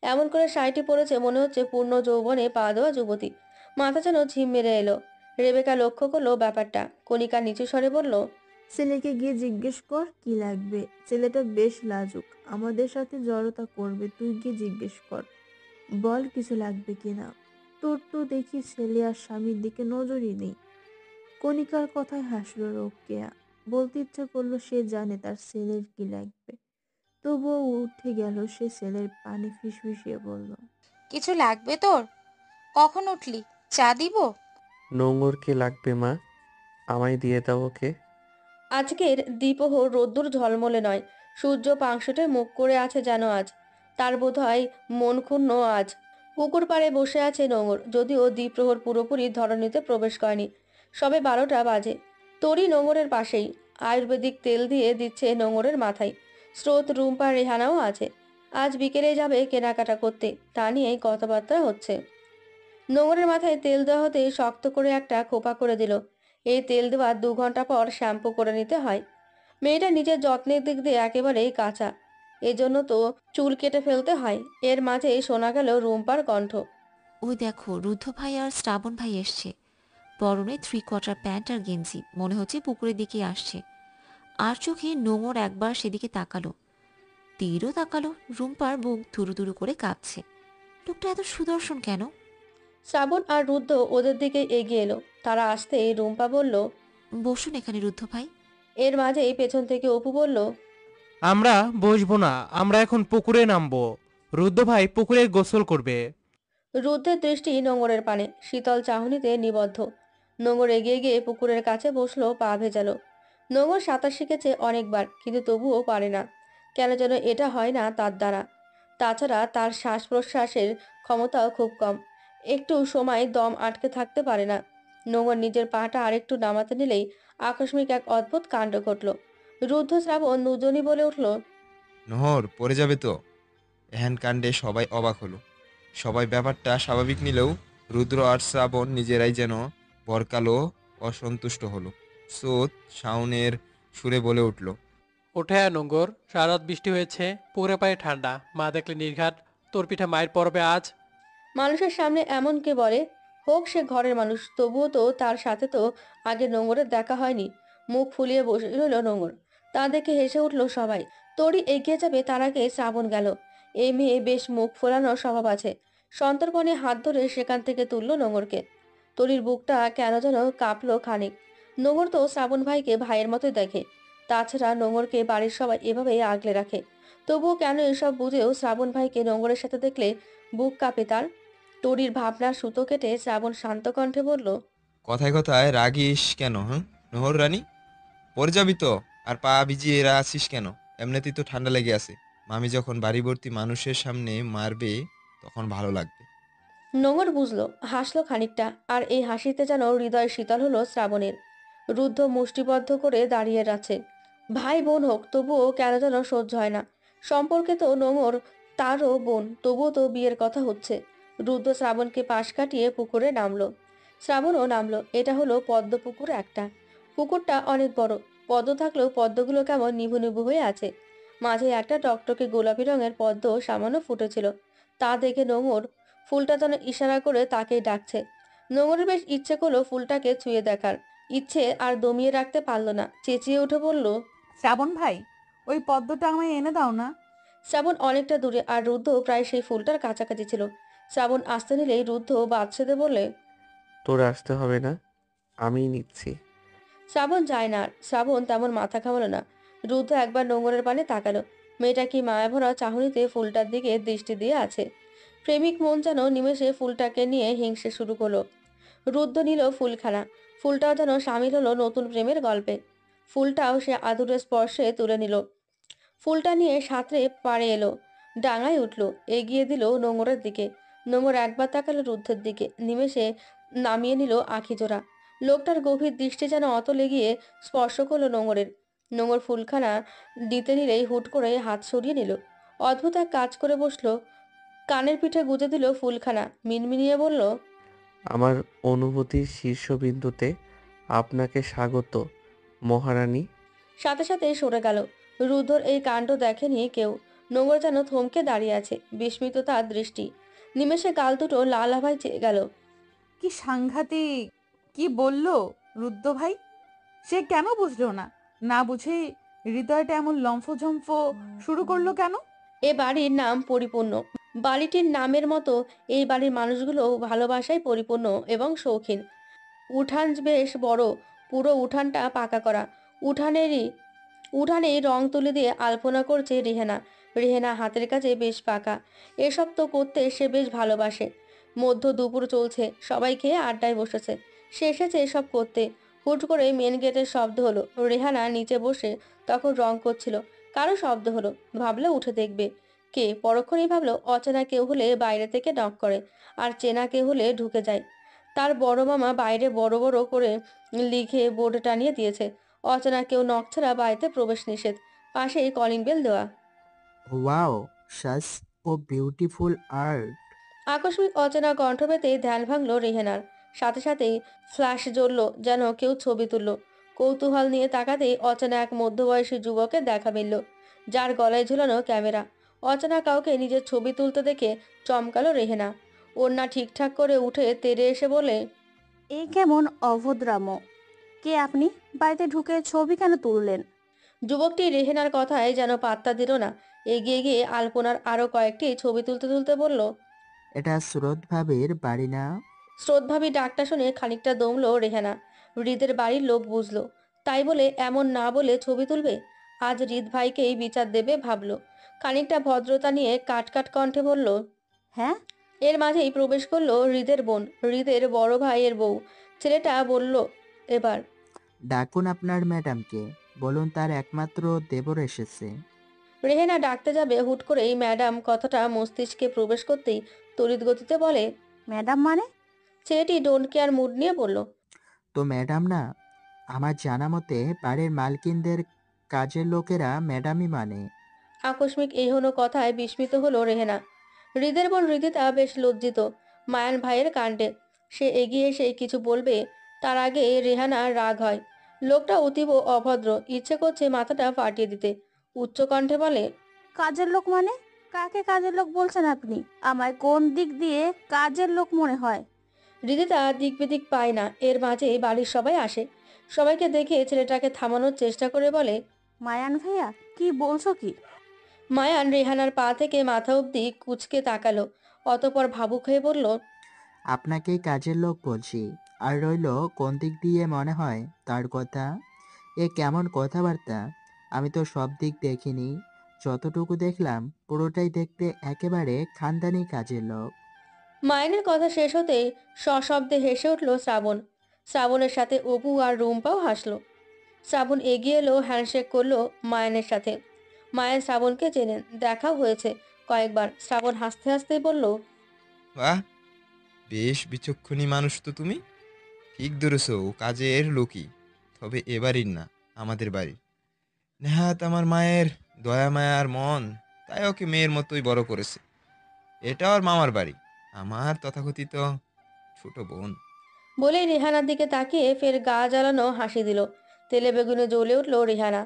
এমন করে শাড়িটি পরেছে মনে হচ্ছে পূর্ণ যৌবনে পা দেওয়া যুবতী। মাথা যেন ঝিম মেরে এলো। রেবেকা লক্ষ্য করলো ব্যাপারটা। কণিকা নিচু স্বরে বলল, ছেলেকে গিয়ে জিজ্ঞেস কর কি লাগবে। ছেলেটা বেশ লাজুক, আমাদের সাথে জড়তা করবে। তুই গিয়ে জিজ্ঞেস কর, বল কিছু লাগবে কিনা। তোর তো দেখি ছেলে আর স্বামীর দিকে নজরই নেই। কণিকার কথায় হাসলো রোকেয়া। বলতে ইচ্ছে করলো সে জানে তার ছেলের কি লাগবে, তবুও উঠে গেল। সে ছেলের পানে ফিসফিসিয়ে বলল, কিছু লাগবে তোর? কখন উঠলি? চা দিব? নোংর কে লাগবে মা? আমায় দিয়ে দাও ওকে। আজকের দ্বিপ্রহর রোদ্দুর ঝলমলে নয়, সূর্য পাংশুটে মুখ করে আছে যেন আজ। তার বোধহয় মন ক্ষুণ্ণ আজ। পুকুর পাড়ে বসে আছে নোঙর, যদিও দ্বিপ্রহর পুরোপুরি ধরণীতে প্রবেশ করেনি, সবে 12টা বাজে। তরি নোঙরের পাশেই আয়ুর্বেদিক তেল দিয়ে দিচ্ছে নোঙরের মাথায়। স্রোত, রুম্পা, রেহানাও আছে। আজ বিকেলে যাবে কেনাকাটা করতে, তা নিয়েই কথাবার্তা হচ্ছে। নোঙরের মাথায় তেল দেওয়া হতে শক্ত করে একটা খোপা করে দিল। এই তেল দেওয়ার 2 ঘন্টা পর শ্যাম্পু করে নিতে হয়। মেয়েটা নিজের যত্নের দিক দিয়ে একেবারেই কাঁচা, এজন্য তো চুল কেটে ফেলতে হয়। এর মাঝে শোনা গেল রুম্পার কণ্ঠ। ওই দেখো, রুদ্ধ ভাই আর শ্রাবণ ভাই এসছে। পরনে 3/4 প্যান্ট আর গেঞ্জি, মনে হচ্ছে পুকুরের দিকে আসছে। আর চোখে নোঙর একবার সেদিকে তাকালো, তীরও তাকালো। রুম্পার বুক ধুরু ধুরু করে কাঁপছে। লোকটা এত সুদর্শন কেন? শ্রাবণ আর রুদ্ধ ওদের দিকে এগিয়ে এলো। তারা আসতেই রুম্পা বলল, বসুন এখানে রুদ্ধ ভাই। এর মাঝেই পেছন থেকে অপু বলল, আমরা বসবো না, আমরা এখন পুকুরে নামবো। রুদ্ধ ভাই পুকুরে গোসল করবে। রুদ্ধের দৃষ্টি নোঙরের পানে, শীতল চাহনিতে নিবদ্ধ। নোঙর এগিয়ে গিয়ে পুকুরের কাছে বসলো, পা ভেজালো। নোঙর সাঁতার শিখেছে অনেকবার, কিন্তু তবুও পারে না। কেন যেন এটা হয় না তার দ্বারা। তাছাড়া তার শ্বাস প্রশ্বাসের ক্ষমতাও খুব কম, একটু সময় দম আটকে থাকতে পারে না। নোঙর নিজের পাটা আরেকটু নামাতে নিলেই আকস্মিক এক অদ্ভুত কাণ্ড ঘটল। রুদ্ধ, শ্রাবণ দুজনই বলে উঠল, নহর পড়ে যাবে তো। এহেন কাণ্ডে সবাই অবাক হলো। সবাই ব্যাপারটা স্বাভাবিক নিলেও রুদ্র আর শ্রাবণ নিজেরাই যেন পরকালো অসন্তুষ্ট হলো। স্রোত শাওনের সুরে বলে উঠল, ওঠে আয় নোঙ্গর, সারা রাত বৃষ্টি হয়েছে, পুকুরে পায়ে ঠান্ডা, মা দেখলে নির্ঘাত, তোর পিঠে মায়ের পরবে আজ। মানুষের সামনে এমন কে বলে? হোক সে ঘরের মানুষ, তবুও তো তার সাথে তো আগে নোঙরের দেখা হয়নি। মুখ ফুলিয়ে বসে রইল নোঙর। তা দেখে হেসে উঠল সবাই। তরি এগিয়ে যাবে, তার আগে শ্রাবণ গেল। এই মেয়ে বেশ মুখ ফোলানোর স্বভাব আছে। সন্তর্পণে হাত ধরে সেখান থেকে তুলল নোঙরকে। তরির বুকটা কেন যেন কাঁপলো খানিক। নোঙর তো শ্রাবণ ভাইকে ভাইয়ের মতোই দেখে। তাছাড়া নোঙরকে বাড়ির সবাই এভাবেই আগলে রাখে। তবুও কেন এসব বুঝেও শ্রাবণ ভাইকে নোঙরের সাথে দেখলে বুক কাঁপে তার। তরির ভাবনার সুতো কেটে শ্রাবণ শান্ত কণ্ঠে বলল, কথায় কথায় রাগিস কেন? হ্যাঁ নহর রানী, পড়ে যাবি তো। আর পা ভিজিয়ে এরা আছিস কেন? এমনিতেই তো ঠান্ডা লেগে আছে। মামি যখন বাড়ি ভর্তি মানুষের সামনে মারবে তখন ভালো লাগবে। নোঙর বুঝলো, হাসলো খানিকটা, আর এই হাসিতে যেন হৃদয় শীতল হলো শ্রাবণের। রুদ্ধ মুষ্টিবদ্ধ করে দাঁড়িয়ে আছে। ভাই বোন হোক, তবুও কেন যেন সহ্য হয় না। সম্পর্কে তো নোঙর তারও বোন, তবুও তো বিয়ের কথা হচ্ছে। রুদ্ধ শ্রাবণকে পাশ কাটিয়ে পুকুরে নামলো। শ্রাবণও নামলো। এটা হলো পদ্ম পুকুর একটা। পুকুরটা অনেক বড়। পদ্ম থাকলেও পদ্মগুলো কেমন নিভু নিভু হয়ে আছে। মাঝে একটা টকটকে গোলাপি রঙের পদ্ম সামান্য ফুটেছিল। তা দেখে নোঙর ফুলটা যেন ইশারা করে তাকেই ডাকছে। নোঙরের বেশ ইচ্ছে করলো ফুলটাকে ছুঁয়ে দেখার। ইচ্ছে আর দমিয়ে রাখতে পারল না, চেঁচিয়ে উঠে বলল, শ্রাবণ ভাই, ওই পদ্মটা আমায় এনে দাও না। শ্রাবণ অনেকটা দূরে, আর রুদ্ধ প্রায় সেই ফুলটার কাছাকাছি ছিল। শ্রাবণ আসতে নিলেই রুদ্ধ বাদশেদে বলে, তোর আসতে হবে না, আমিই নিচ্ছি। শ্রাবণ যায় না আর। শ্রাবণ তেমন মাথা ঘামালো না। রুদ্ধ একবার নোঙরের পানে তাকালো। মেয়েটা কি মায়াভরা চাহনিতে ফুলটার দিকে দৃষ্টি দিয়ে আছে। প্রেমিক মন যেন নিমেষে ফুলটাকে নিয়ে হিংসে শুরু করলো। রুদ্ধ নিল ফুলখানা। ফুলটাও যেন সামিল হলো নতুন প্রেমের গল্পে। ফুলটাও সে আদুরে স্পর্শে তুলে নিল। ফুলটা নিয়ে সাঁতরে পাড়ে এলো, ডাঙায় উঠল, এগিয়ে দিল নোঙরের দিকে। নোঙর একবার তাকালো রুদ্ধের দিকে, নিমেষে নামিয়ে নিল আখিজোড়া। লোকটার গভীর দৃষ্টি যেন অতলে গিয়ে স্পর্শ করলো নোঙরের। নোঙর ফুলখানা দিতে নিলেই হুট করে হাত সরিয়ে নিল। অদ্ভুত এক কাজ করে বসলো। কানের পিঠে গুজে দিল ফুলখানা, মিনমিনিয়ে বলল, আমার অনুভূতির শীর্ষবিন্দুতে আপনাকে স্বাগত, মহারানী। সাথে সাথে সরে গেল। রুদ্ধর এই কাণ্ড দেখেনি কেউ। নোঙর যেন থমকে দাঁড়িয়ে আছে, বিস্মিত তার দৃষ্টি। নিমেষে গাল দুটো লাল আভায় চেয়ে গেল। কি সাংঘাতিক! কি বললো রুদ্র ভাই? সে কেন বুঝলো না? না বুঝে হৃদয়টা এমন লম্ফঝম্ফ শুরু করলো কেন? এ বাড়ির নাম পরিপূর্ণ। বাড়িটির নামের মতো এই বাড়ির মানুষগুলো ভালোবাসায় পরিপূর্ণ এবং শৌখিন। উঠান বেশ বড়, পুরো উঠানটা পাকা করা। উঠানেই রং তুলি দিয়ে আলপনা করছে রিহানা। রেহেনা হাতের কাছে বেশ পাকা, এসব তো করতে সে বেশ ভালোবাসে। মধ্য দুপুর চলছে, সবাই খেয়ে আড্ডায় বসেছে, সে এসেছে এসব করতে। হুট করে মেন গেটের শব্দ হলো। রেহানা নিচে বসে তখন রং করছিল, কারো শব্দ হলো, ভাবলো উঠে দেখবে কে। পরক্ষণেই ভাবলো অচেনা কেউ হলে বাইরে থেকে নক করে, আর চেনা কেউ হলে ঢুকে যায়। তার বড় মামা বাইরে বড় বড় করে লিখে বোর্ড টানিয়ে দিয়েছে, অচেনা কেউ নক ছাড়া বাড়িতে প্রবেশ নিষেধ। পাশেই কলিং বেল দেওয়া। ওয়াও, সাস ও বিউটিফুল আর্ট। আকস্মিক অচেনা কণ্ঠ পেতে ধ্যান ভাঙল রেহেনার। সাথে সাথেই ফ্ল্যাশ জ্বলল, যেন কেউ ছবি তুলল। কৌতূহল নিয়ে তাকাতেই অচেনা এক মধ্যবয়সী যুবকের দেখা মিলল, যার গলায় ঝুলানো ক্যামেরা। অচেনা কাউকে নিজের ছবি তুলতে দেখে চমকালো রেহেনা। ওড়না ঠিকঠাক করে উঠে তেড়ে এসে বলে, এই কেমন অভদ্রাম! কে আপনি? বাড়িতে ঢুকে ছবি কেন তুললেন? যুবকটি রেহেনার কথায় যেন পাত্তা দিল না, এগিয়ে গিয়ে আলপনার আরো কয়েকটি ছবি তুলতে তুলতে বলল, এটা স্রোত ভাবির বাড়ি না? স্রোতভাবী ডাকটা শুনে খানিকটা দমলো রেহেনা। হৃদের বাড়ির লোক বুঝলো, তাই বলে এমন না বলে ছবি তুলবে? আজ হৃদ ভাইকেই বিচার দেবে ভাবলো। খানিকটা ভদ্রতা নিয়ে কাট কণ্ঠে বলল, হ্যাঁ। এর মাঝেই প্রবেশ করলো হৃদের বোন, হৃদের বড় ভাইয়ের বউ। ছেলেটা বলল, এবার ডাকুন আপনার ম্যাডামকে, বলুন তার একমাত্র দেবর এসেছে। রেহেনা ডাকতে যাবে, হুট করেই ম্যাডাম কথাটা মস্তিষ্কে প্রবেশ করতেই তড়িৎ গতিতে বলে, ম্যাডাম মানে? ছেলেটি ডোন্ট কেয়ার মুড নিয়ে বলল, তো ম্যাডাম না? আমার জানা মতে বাড়ির মালকিনদের কাজের লোকেরা ম্যাডামই মানে। আকস্মিক এই হলো কথায় বিস্মিত হলো রেহেনা। হৃদের বোন হৃদিতা বেশ লজ্জিত মায়ান ভাইয়ের কাণ্ডে। সে এগিয়ে এসে কিছু বলবে, তার আগে রেহানা রাগ হয়। লোকটা অতীব অভদ্র, ইচ্ছে করছে মাথাটা ফাটিয়ে দিতে। উচ্চ কণ্ঠে বলে, কাজের লোক মানে? কাকে কাজের লোক বলছেন আপনি? আমায় কোন দিক দিয়ে কাজের লোক মনে হয়? হৃদিতা দিক বিদিক পায় না। এর মাঝে বাড়ির সবাই আসে। সবাইকে দেখে ছেলেটাকে থামানোর চেষ্টা করে বলে, মায়ান ভাইয়া, কি বলছো কি? মায়ান রেহানার পা থেকে মাথা অবধি কুঁচকে তাকালো, অতপর ভাবুক হয়ে বলল, আপনাকেই কাজের লোক বলছি। আর রইলো কোন দিক দিয়ে মনে হয় তার কথা? এ কেমন কথাবার্তা? আমি তো সব দিক দেখিনি, যতটুকু দেখলাম পুরোটাই দেখতে একেবারে খানদানি কাজের লোক। মায়ানের কথা শেষ হতেই সশব্দে হেসে উঠল শ্রাবণ। শ্রাবণের সাথে অপু আর রুম্পাও হাসলো। শ্রাবণ এগিয়ে এলো, হ্যান্ডশেক করলো মায়ানের সাথে। মায়ান শ্রাবণকে চেনেন, দেখাও হয়েছে কয়েকবার। শ্রাবণ হাসতে হাসতেই বলল, বাহ, বেশ বিচক্ষণী মানুষ তো তুমি। ঠিক ধরেছো, ও কাজের লোকই, তবে এ বাড়ির না, আমাদের বাড়ির। নেহাত আমার মায়ের দয়া মায়ার মন, তাই ওকে মেয়ের মতোই বড় করেছে। এটা ওর মামার বাড়ি, আমার তথাকথিত ছোট বোন। বলেই রেহানার দিকে তাকিয়ে ফের গা জ্বালানো হাসি দিল। তেলে বেগুনে জ্বলে উঠল রেহানা।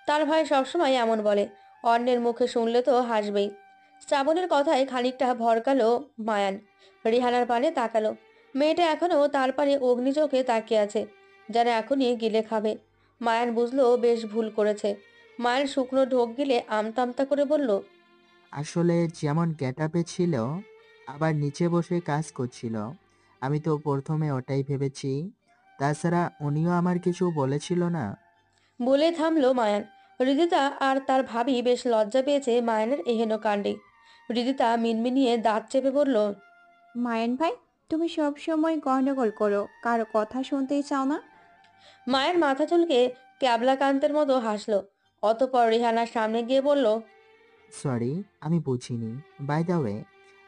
তার ভাই সবসময় এমন বলে, অন্যের মুখে শুনলে তো হাসবেই। শ্রাবণের কথায় খানিকটা ভরকালো মায়ান। রেহানার পানে তাকালো। মেয়েটা এখনো তার পানে অগ্নিচোখে তাকিয়ে আছে, যেন এখনই গিলে খাবে। মায়ান বুঝলো বেশ ভুল করেছে। মায়ান শুকনো ঢোক গিলে আমতা আমতা করে বলল, আসলে যেমন গেটআপে ছিল, আবার নিচে বসে কাজ করছিল, আমি তো প্রথমে ওটাই ভেবেছি। তাছাড়া উনিও আমার কিছু বলেছিল না। বলে থামলো মায়ান। হৃদিতা আর তার ভাবি বেশ লজ্জা পেয়েছে মায়ানের এহেন কাণ্ডে। হৃদিতা মিনমিনিয়ে দাঁত চেপে বলল, মায়ান ভাই, তুমি সব সময় গন্ডগোল করো, কারো কথা শুনতেই চাও না। মায়ের মাথা চুলকে ক্যাবলাকান্তের মতো হাসলো। অতঃপর রেহানার সামনে গিয়ে বলল, সরি, আমি বুঝিনি। বাই দ্য ওয়ে,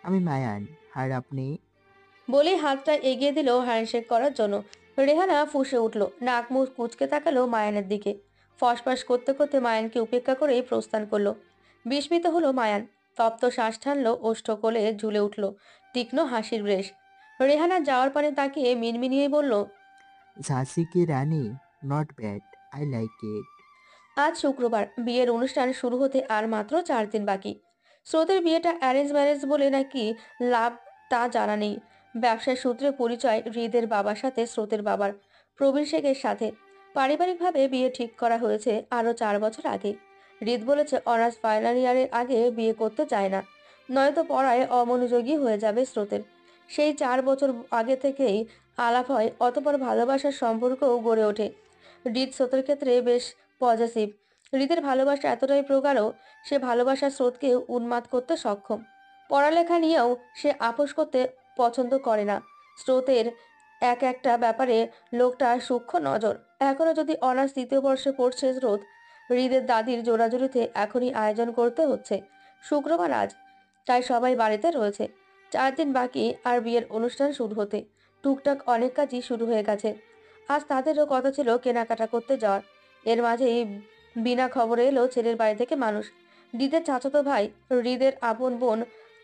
আমি মায়ান। আর আপনি? বলেই হাতটা এগিয়ে দিল হ্যান্ডশেক করার জন্য। রেহানা ফুঁসে উঠল, নাক মুখ কুঁচকে তাকালো মায়ানের দিকে। ফসফস করতে করতে মায়ানকে উপেক্ষা করেই প্রস্থান করলো। বিস্মিত হলো মায়ান, তপ্ত শ্বাস টানলো, ওষ্ঠ কোলে ঝুলে উঠল তীক্ষ্ণ হাসির রেশ। রেহানা যাওয়ার পানে তাকিয়ে মিনমিনিয়ে বলল, ঝাঁসি কি রানী? Not bad, I like it. আজ শুক্রবার, বিয়ের অনুষ্ঠান শুরু হতে আর মাত্র 4 দিন বাকি। স্রোতের বিয়েটা অ্যারেঞ্জ ম্যারেজ বলে নাকি লাভ তা জানা নেই। ব্যবসার সূত্রে পরিচয় হৃদের বাবার সাথে স্রোতের বাবার, প্রবীর শেখের সাথে। পারিবারিকভাবে বিয়ে ঠিক করা হয়েছে আরও 4 বছর আগে। হৃদ বলেছে অনার্স ফাইনাল ইয়ারের আগে বিয়ে করতে চায় না, নয়তো পড়ায় অমনোযোগী হয়ে যাবে স্রোতের। সেই 4 বছর আগে থেকেই আলাপ হয়, অতপর ভালোবাসার সম্পর্কও গড়ে ওঠে। হৃদ স্রোতের ক্ষেত্রে বেশ পজিটিভ। হৃদের ভালোবাসা এতটাই প্রগাঢ়, সে ভালোবাসার স্রোতকে উন্মাদ করতে সক্ষম। পড়ালেখা নিয়েও সে আপোস করতে পছন্দ করে না। স্রোতের এক একটা ব্যাপারে লোকটার সূক্ষ্ম নজর। এখনো যদি অনার্স 3য় বর্ষে পড়ছে স্রোত, হৃদের দাদির জোরাজুরিতে এখনই আয়োজন করতে হচ্ছে। শুক্রবার আজ, তাই সবাই বাড়িতে রয়েছে। 4 দিন বাকি আর বিয়ের অনুষ্ঠান শুরু হতে। টুকটাক অনেক কাজই শুরু হয়ে গেছে। আজ তাদেরও কথা ছিল কেনাকাটা করতে যাওয়ার। এর মাঝেই বিনা খবরে এলো ছেলের বাড়ি থেকে মানুষ। হৃদের চাচাতো ভাই, হৃদের আপন বোন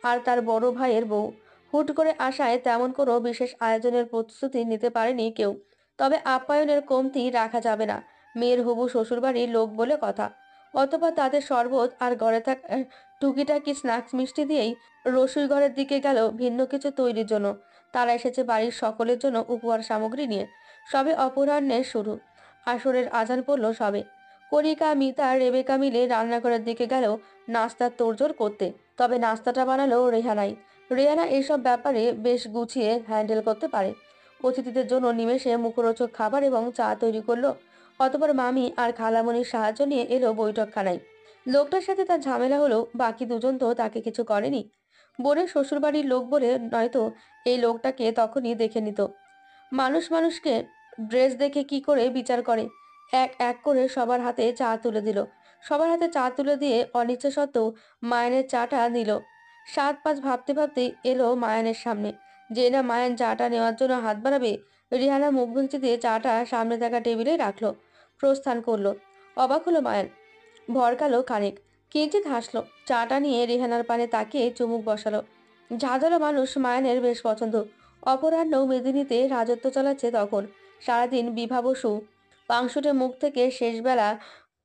আর তার বড় ভাইয়ের বউ। হুট করে আসায় তেমন কোনো বিশেষ আয়োজনের প্রস্তুতি নিতে পারেনি কেউ। তবে আপ্যায়নের কমতি রাখা যাবে না। মেয়ের হবু শ্বশুরবাড়ির লোক বলে কথা। অতঃপর তাদের শরবত আর ঘরে থাকা টুকিটাকি স্ন্যাক্স মিষ্টি দিয়েই রসুই ঘরের দিকে গেল ভিন্ন কিছু তৈরির জন্য। তারা এসেছে বাড়ির সকলের জন্য উপহার সামগ্রী নিয়ে। সবে অপরাহ্নের শুরু। আসরের আজান পড়ল সবে। কণিকা, মিতা, রেবেকা মিলে রান্নাঘরের দিকে গেল নাস্তার তোড়জোড় করতে। তবে নাস্তাটা বানালো রেহানাই। রেহানা এসব ব্যাপারে বেশ গুছিয়ে হ্যান্ডেল করতে পারে। অতিথিদের জন্য নিমেষে মুখরোচক খাবার এবং চা তৈরি করলো। অতঃপর মামি আর খালামণির সাহায্য নিয়ে এলো বৈঠকখানায়। লোকটার সাথে তার ঝামেলা হলো, বাকি দুজন তো তাকে কিছু করেনি। বোনের শ্বশুরবাড়ির লোক বলে নয়তো এই লোকটাকে তখনই দেখে নিত। মানুষ মানুষকে ড্রেস দেখে কি করে বিচার করে। এক এক করে সবার হাতে চা তুলে দিল। সবার হাতে চা তুলে দিয়ে অনিচ্ছা সত্ত্বেও মায়ানের চাটা নিল। 7-5 ভাবতে ভাবতেই এলো মায়ানের সামনে। যে না মায়ান চাটা নেওয়ার জন্য হাত বাড়াবে, রিহানা মুখ ভেঙচি দিয়ে চাটা সামনে থাকা টেবিলে রাখলো। প্রস্থান করলো। অবাক হলো মায়ান, ভরকালো খানিক, কিঞ্চিত হাসলো। চাটা নিয়ে রেহানার পানে তাকিয়ে চুমুক বসালো। ঝাঁঝালো মানুষ মায়ানের বেশ পছন্দ। অপরাহ্ন মেদিনীতে রাজত্ব চালাচ্ছে তখন। সারাদিন বিভা বসু পাংশুটে মুখ থেকে শেষবেলা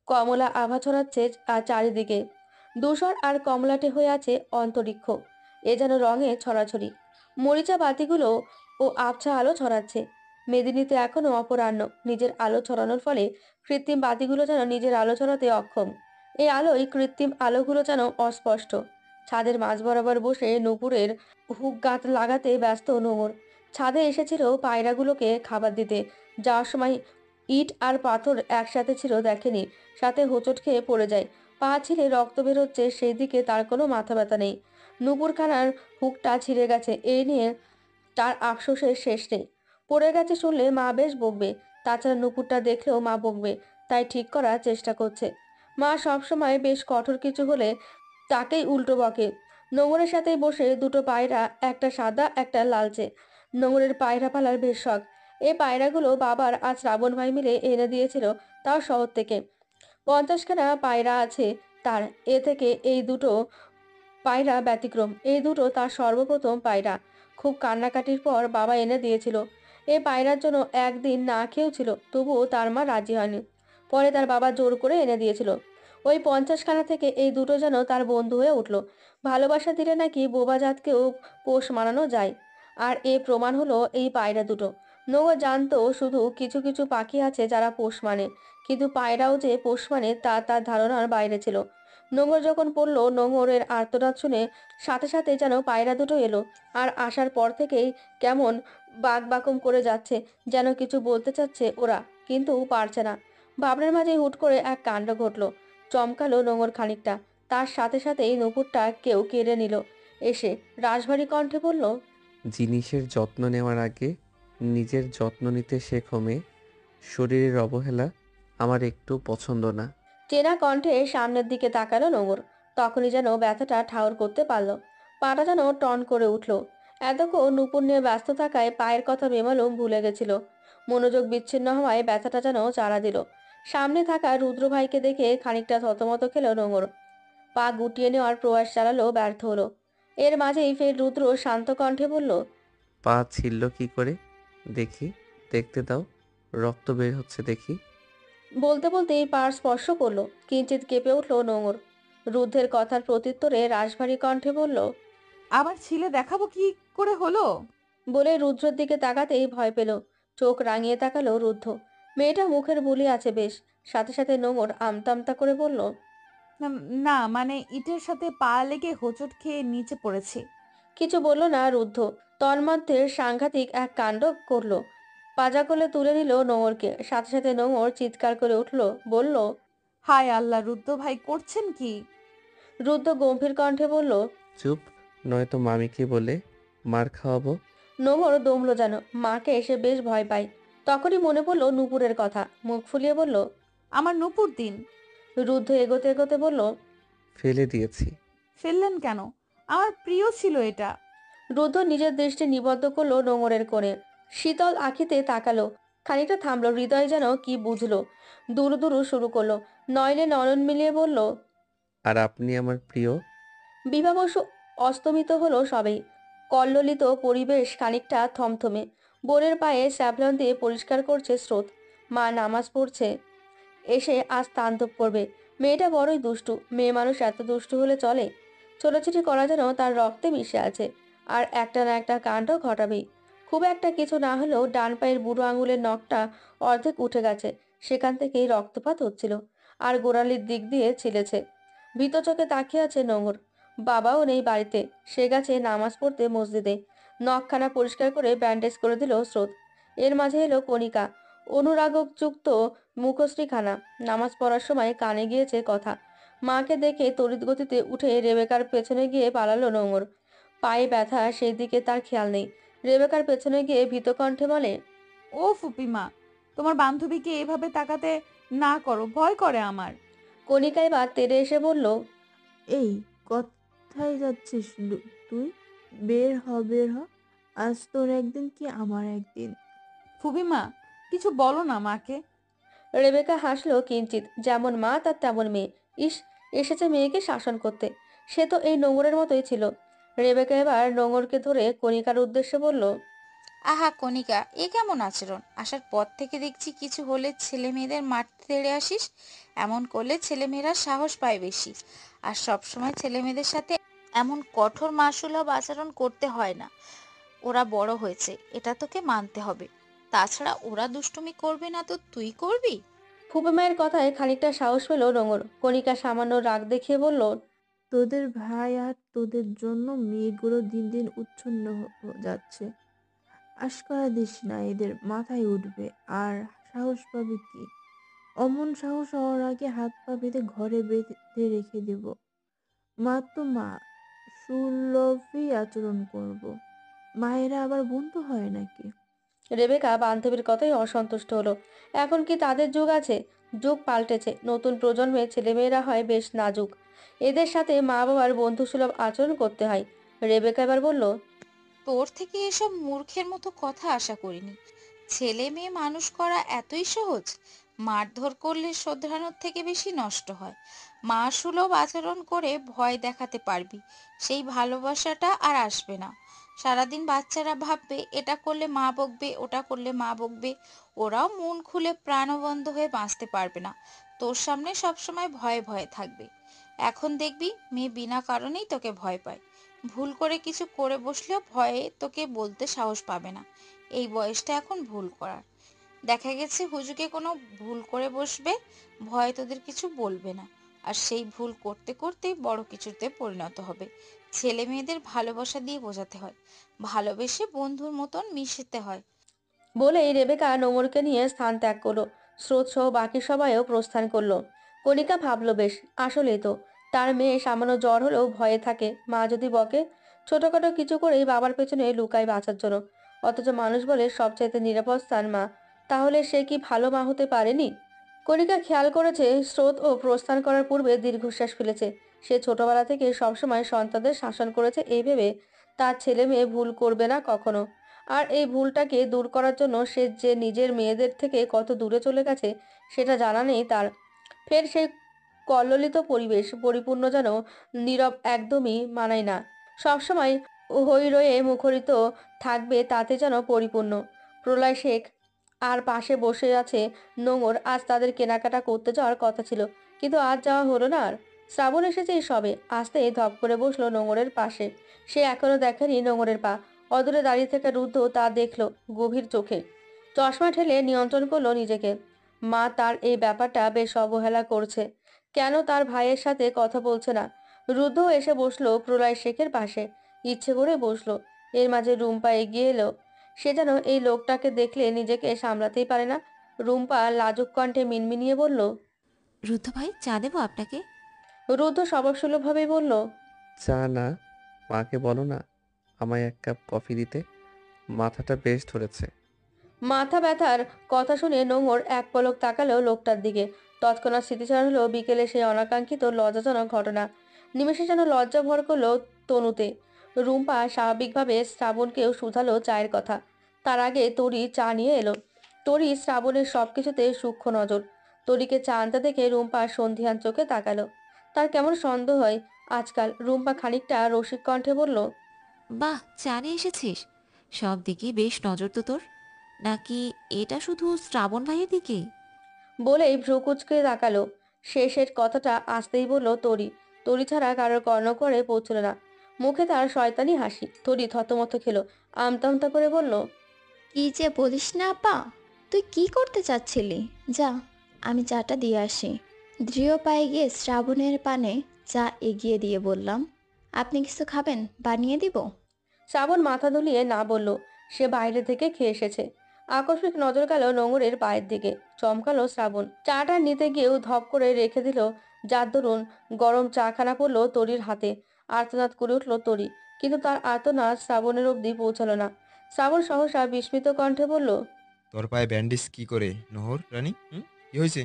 কমলা আভা ছড়াচ্ছে আর চারিদিকে। ধূসর আর কমলাটে হয়ে আছে অন্তরিক্ষ। এ যেন রঙে ছড়াছড়ি। মরিচা বাতিগুলো ও আবছা আলো ছড়াচ্ছে। মেদিনীতে এখনো অপরাহ্ন। নিজের আলো ছড়ানোর ফলে কৃত্রিম বাতিগুলো যেন নিজের আলো ছড়াতে অক্ষম। এই আলোয় কৃত্রিম আলোগুলো যেন অস্পষ্ট। ছাদের মাঝ বরাবর বসে নুপুরের হুক গাঁত লাগাতে ব্যস্ত নোঙর। ছাদে এসেছিল পায়রাগুলোকে খাবার দিতে। যাওয়ার সময় ইট আর পাথর একসাথে ছিল দেখেনি, সাথে হোঁচট খেয়ে পড়ে যায়। পা ছিঁড়ে রক্ত বেরোচ্ছে, সেই দিকে তার কোনো মাথা ব্যথা নেই। নুপুরখানার হুকটা ছিঁড়ে গেছে, এই নিয়ে তার আফসোসের শেষ নেই। পড়ে গেছে শুনলে মা বেশ বকবে, তাছাড়া নুপুরটা দেখলেও মা বকবে, তাই ঠিক করার চেষ্টা করছে। মা সবসময় বেশ কঠোর কিছু হলে তাকেই উল্টো বকে। নোঙরের সাথে বসে দুটো পায়রা, একটা সাদা একটা লালচে। নোঙরের পায়রা পালার বেশ শখ। এই পায়রাগুলো বাবার আজ শ্রাবণ ভাই মিলে এনে দিয়েছিল, তাও শহর থেকে। 50খানা পায়রা আছে তার। এ থেকে এই দুটো পায়রা ব্যতিক্রম। এই দুটো তার সর্বপ্রথম পায়রা। খুব কান্নাকাটির পর বাবা এনে দিয়েছিল। এই পায়রার জন্য একদিন না খেয়েও ছিল, তবুও তার মা রাজি হয়নি। পরে তার বাবা জোর করে এনে দিয়েছিল। ওই 50খানা থেকে এই দুটো যেন তার বন্ধু হয়ে উঠল। ভালোবাসা দিলে নাকি বোবা জাতকেও পোষ মানানো যায়। আর এ প্রমাণ হলো এই পায়রা দুটো। নোংর জানতো শুধু কিছু কিছু পাখি আছে যারা পোষ মানে, কিন্তু পায়রাও যে পোষ মানে তা তার ধারণার বাইরে ছিল। নোঙর যখন পড়লো, নোঙরের আর্তনাদ শুনে সাথে সাথে যেন পায়রা দুটো এলো। আর আসার পর থেকেই কেমন বাকবাকম করে যাচ্ছে, যেন কিছু বলতে চাচ্ছে ওরা, কিন্তু পারছে না। ভাবনার মাঝে হুট করে এক কাণ্ড ঘটলো। চমকালো নোঙর খানিকটা। তার সাথে সাথেই নুপুরটা কেউ কেড়ে নিল। এসে রাশভারী কণ্ঠে বলল, জিনিসের যত্ন নেওয়ার আগে নিজের যত্ন নিতে শেখো মেয়ে। শরীরের অবহেলা আমার একটু পছন্দ না। চেনা কণ্ঠে সামনের দিকে তাকালো নোঙর। তখনই যেন ব্যথাটা ঠাউর করতে পারল। পাটা যেন টন করে উঠল। এতক্ষণ নুপুর নিয়ে ব্যস্ত থাকায় পায়ের কথা বেমালুম ভুলে গেছিল। মনোযোগ বিচ্ছিন্ন হওয়ায় ব্যথাটা যেন চাড়া দিল। সামনে থাকা রুদ্র ভাইকে দেখে খানিকটা থতমত খেল নোঙর। পা গুটিয়ে নেওয়ার প্রয়াস চালালো, ব্যর্থ হলো। এর মাঝেই ফের রুদ্র শান্ত কণ্ঠে বলল, পা ছিলল কি করে দেখি, দেখতে দাও, রক্ত বের হচ্ছে দেখি। বলতে বলতেই পার স্পর্শ করলো। কিঞ্চিত কেঁপে উঠল নোঙর। রুদ্ধের কথার প্রত্যুত্তরে রাশভারী কণ্ঠে বলল, আবার ছিলে দেখাবো কি করে হলো। বলে রুদ্রের দিকে তাকাতেই ভয় পেল। চোখ রাঙিয়ে তাকালো রুদ্ধ। মেয়েটা মুখের বুলি আছে বেশ। সাথে সাথে নোঙর আমতা আমতা করে বলল, না মানে ইটের সাথে পা লেগে হোঁচট খেয়ে নিচে পড়েছি। কিছু বলল না রুদ্ধ। তন্মধ্যে সাংঘাতিক এক কাণ্ড করলো। পাজা কোলে তুলে নিল নোঙরকে। সাথে সাথে নোঙর চিৎকার করে উঠল, বলল, হায় আল্লাহ, রুদ্র ভাই করছেন কি? রুদ্র গম্ভীর কণ্ঠে বলল। চুপ, নয়তো মামিকে বলে মার খাওয়াবো। নোংর দমলো যেন। মাকে এসে বেশ ভয় পায়। তখনই মনে পড়লো নূপুরের কথা, মুখ ফুলিয়ে বলল। আমার নূপুর দিন। রুদ্র এগোতে এগোতে বলল। ফেলে দিয়েছি। ফেললেন কেন? আমার প্রিয় ছিল এটা। রুদ্র নিজের দৃষ্টি নিবদ্ধ করলো নোঙরের কোণে, শীতল আখিতে তাকালো, খানিকটা থামলো, হৃদয় যেন কি বুঝলো, দুরু দুরু শুরু করলো, নয়নে নয়ন মিলিয়ে বলল। আর আপনি আমার প্রিয়। বিভাবসু অস্তমিত হলো সবেই। কল্লোলিত পরিবেশ খানিকটা থমথমে। বোনের পায়ে স্যাভলন দিয়ে পরিষ্কার করছে স্রোত। মা নামাজ পড়ছে। এসে আজ তাণ্ডব করবে। মেয়েটা বড়ই দুষ্টু। মেয়ে মানুষ এত দুষ্টু হলে চলে? ছোটাছুটি করা যেন তার রক্তে মিশে আছে। আর একটা না একটা কাণ্ড ঘটাবেই। খুব একটা কিছু না হলেও ডান পায়ের বুড়ো আঙুলের নখটা অর্ধেক উঠে গেছে, সেখান থেকেই রক্তপাত হচ্ছিল। আর গোড়ালির দিক দিয়ে ছিলেছে। ভীত চোখে তাকিয়ে আছে নোঙর। বাবাও নেই বাড়িতে, সে গেছে নামাজ পড়তে মসজিদে। নখখানা পরিষ্কার করে ব্যান্ডেজ করে দিল স্রোত। এর মাঝে এলো কণিকা, অনুরাগযুক্ত মুখশ্রীখানা। নামাজ পড়ার সময় কানে গিয়েছে কথা। মাকে দেখে তড়িৎ গতিতে উঠে রেবেকার পেছনে গিয়ে পালালো নোঙর। পায়ে ব্যথা, সেই দিকে তার খেয়াল নেই। রেবেকার পেছনে গিয়ে ভীত কণ্ঠে বলে। ও ফুপিমা, তোমার বান্ধবীকে এভাবে তাকাতে না করো, ভয় করে আমার। কণিকা এবার তেড়ে এসে বলল। এই কোথায় যাচ্ছিস তুই? বের হ, বের হ। আজ তোর একদিন কি আমার একদিন। ফুপিমা, কিছু বলো না মাকে। রেবেকা হাসলো কিঞ্চিত, যেমন মা তার তেমন মেয়ে। ইস, এসেছে মেয়েকে শাসন করতে। সে তো এই নোঙরের মতোই ছিল। রেবেকা এবার নোঙরকে ধরে কণিকার উদ্দেশ্যে বলল। আহা কণিকা, এ কেমন আচরণ? আসার পর থেকে দেখছি কিছু হলে ছেলে মেয়েদের মারতে তেড়ে আসিস। এমন করলে ছেলেমেয়েরা সাহস পায় বেশি। আর সবসময় ছেলে মেয়েদের সাথে এমন কঠোর মাসুলভ আচরণ করতে হয় না। ওরা বড় হয়েছে, এটা তোকে মানতে হবে। তাছাড়া ওরা দুষ্টুমি করবে না তো তুই করবি? ফুপে মায়ের কথায় খানিকটা সাহস পেল নোঙর। কণিকা সামান্য রাগ দেখিয়ে বলল। তোদের ভাই আর তোদের জন্য মেয়েগুলো দিন দিন উচ্ছন্ন যাচ্ছে। আশকারা দিস না, এদের মাথায় উঠবে। আর সাহস পাবে কি? অমন সাহস হওয়ার আগে হাত পা বেঁধে ঘরে বেঁধে রেখে দেব। মা তো মা, সুলভই আচরণ করব। মায়েরা আবার বন্ধু হয় নাকি? রেবেকা বান্ধবীর কথাই অসন্তুষ্ট হলো। এখন কি তাদের যুগ আছে? যুগ পাল্টেছে। নতুন প্রজন্মের ছেলেমেয়েরা হয় বেশ নাজুক। এদের সাথে মা বাবার বন্ধুসুলভ আচরণ করতে হয়। রেবেকা এবার বলল। তোর থেকে এসব মূর্খের মতো কথা আশা করিনি। ছেলে মেয়ে মানুষ করা এতই সহজ? মারধর করলে শোধরানোর থেকে বেশি নষ্ট হয়। মা সুলভ আচরণ করে ভয় দেখাতে পারবি, সেই ভালোবাসাটা আর আসবে না। সারাদিন বাচ্চারা ভাববে এটা করলে মা বকবে, ওটা করলে মা বকবে। ওরাও মন খুলে প্রাণবন্ধ হয়ে বাঁচতে পারবে না। তোর সামনে সবসময় ভয়ে ভয়ে থাকবে। এখন দেখবি মেয়ে বিনা কারণেই তোকে ভয় পায়। ভুল করে কিছু করে বসলেও ভয়ে তোকে বলতে সাহস পাবে না। এই বয়সটা এখন ভুল করার। দেখা গেছে হুজুকে কোনো ভুল করে বসবে, ভয়ে তোদের কিছু বলবে না। আর সেই ভুল করতে করতেই বড় কিছুতে পরিণত হবে। ছেলে মেয়েদের ভালোবাসা দিয়ে বোঝাতে হয়, ভালোবেসে বন্ধুর মতন মিশতে হয়। বলেই রেবেকা নোঙরকে নিয়ে স্থান ত্যাগ করলো। স্রোত সহ বাকি সবাইও প্রস্থান করলো। কণিকা ভাবলো, বেশ, আসলেই তো তার মেয়ে সামান্য জ্বর হলেও ভয়ে থাকে মা যদি বকে। ছোটখাটো কিছু করেই বাবার পেছনে লুকায় বাঁচার জন্য। অথচ মানুষ বলে সবচাইতে নিরাপদ স্থান মা। তাহলে সে কি ভালো মা হতে পারেনি? কণিকা খেয়াল করেছে স্রোত ও প্রস্থান করার পূর্বে দীর্ঘশ্বাস ফেলেছে। সে ছোটবেলা থেকে সবসময় সন্তানদের শাসন করেছে এই ভেবে তার ছেলে মেয়ে ভুল করবে না কখনো। আর এই ভুলটাকে দূর করার জন্য সে যে নিজের মেয়েদের থেকে কত দূরে চলে গেছে সেটা জানা নেই তার। ফের সেই কল্লোলিত পরিবেশ পরিপূর্ণ যেন নীরব, একদমই মানায় না। সবসময় হৈরয়ে মুখরিত থাকবে তাতে যেন পরিপূর্ণ। প্রলয় শেখ আর পাশে বসে আছে নোঙর। আজ তাদের কেনাকাটা করতে যাওয়ার কথা ছিল, কিন্তু আজ যাওয়া হলো না। আর শ্রাবণ এসেছে সবে। আসতে ধপ করে বসলো নোঙরের পাশে। সে এখনো দেখেনি নোঙরের পা। অদূরে দাঁড়িয়ে থেকে রুদ্ধ তা দেখলো গভীর চোখে। চশমা ঠেলে নিয়ন্ত্রণ করলো নিজেকে। মা তার এই ব্যাপারটা বেশ অবহেলা করছে। কেন তার ভাইয়ের সাথে কথা বলছে না? রুদ্ধ এসে বসলো প্রলয় শেখের পাশে। ইচ্ছে করে বসলো। এর মাঝে রুম্পা এগিয়ে এলো। সে যেন এই লোকটাকে দেখলে নিজেকে সামলাতেই পারে না। রুম্পা লাজুক কণ্ঠে মিনমিনিয়ে বলল। রুদ্ধ ভাই চা দেবো আপনাকে? রুদ্র স্বভাবসুলভভাবেই বলল, চা না, মাকে বলো না আমায় এক কাপ কফি দিতে, মাথাটা বেশ ধরেছে। মাথা ব্যথার কথা শুনে নোংর এক পলক তাকালো লোকটার দিকে। তৎক্ষণাৎ স্মৃতিচারণ হলো বিকেলে সেই অনাকাঙ্ক্ষিত লজ্জাজনক ঘটনা। নিমেষে যেন লজ্জা ভর করলো তনুতে। রুম্পা স্বাভাবিকভাবে শ্রাবণকেও শুধালো চায়ের কথা। তার আগে তরি চা নিয়ে এলো। তরি শ্রাবণের সবকিছুতে সূক্ষ্ম নজর। তরিকে চা আনতে দেখে রুম্পা সন্ধিহান চোখে তাকালো। তার কেমন সন্দেহ হয় আজকাল। রুম্পা খানিকটা রসিক কণ্ঠে বলল, বাহ, চা নিয়ে এসেছিস। সব দিকে বেশ নজর তো তোর। নাকি এটা শুধু শ্রাবণ ভাইয়ের দিকে? বলেই ভ্রু কুঁচকে তাকালো। শেষের কথাটা আসতেই বলল তরি। তরি ছাড়া কারোর কর্ণকরে পৌঁছল না। মুখে তার শয়তানি হাসি। তরি থতমত খেলো। আমতা আমতা করে বলল, কি যে বলিস না আপা, তুই কি করতে চাচ্ছিলি? যা, আমি চাটা দিয়ে আসি। দৃঢ় পায়ে গিয়ে শ্রাবণের পানে চা এগিয়ে দিয়ে বললাম, আপনি কিছু খাবেন? বানিয়ে দিব? শ্রাবণ মাথা দুলিয়ে না বলল। সে বাইরে থেকে খেয়ে এসেছে। আকস্মিক নজর গেল নোঙরের পায়ের দিকে। চমকালো শ্রাবণ। চাটা নিতে গিয়েও ধপ করে রেখে দিল। যার দরুন গরম চাখানা পড়লো তরির হাতে। আর্তনাদ করে উঠল তরি, কিন্তু তার আর্তনাদ শ্রাবণের অবধি পৌঁছালো না। শ্রাবণ সহসা বিস্মিত কণ্ঠে বলল, তোর পায়ে ব্যান্ডেজ কি করে নোহর রানী? কি হয়েছে?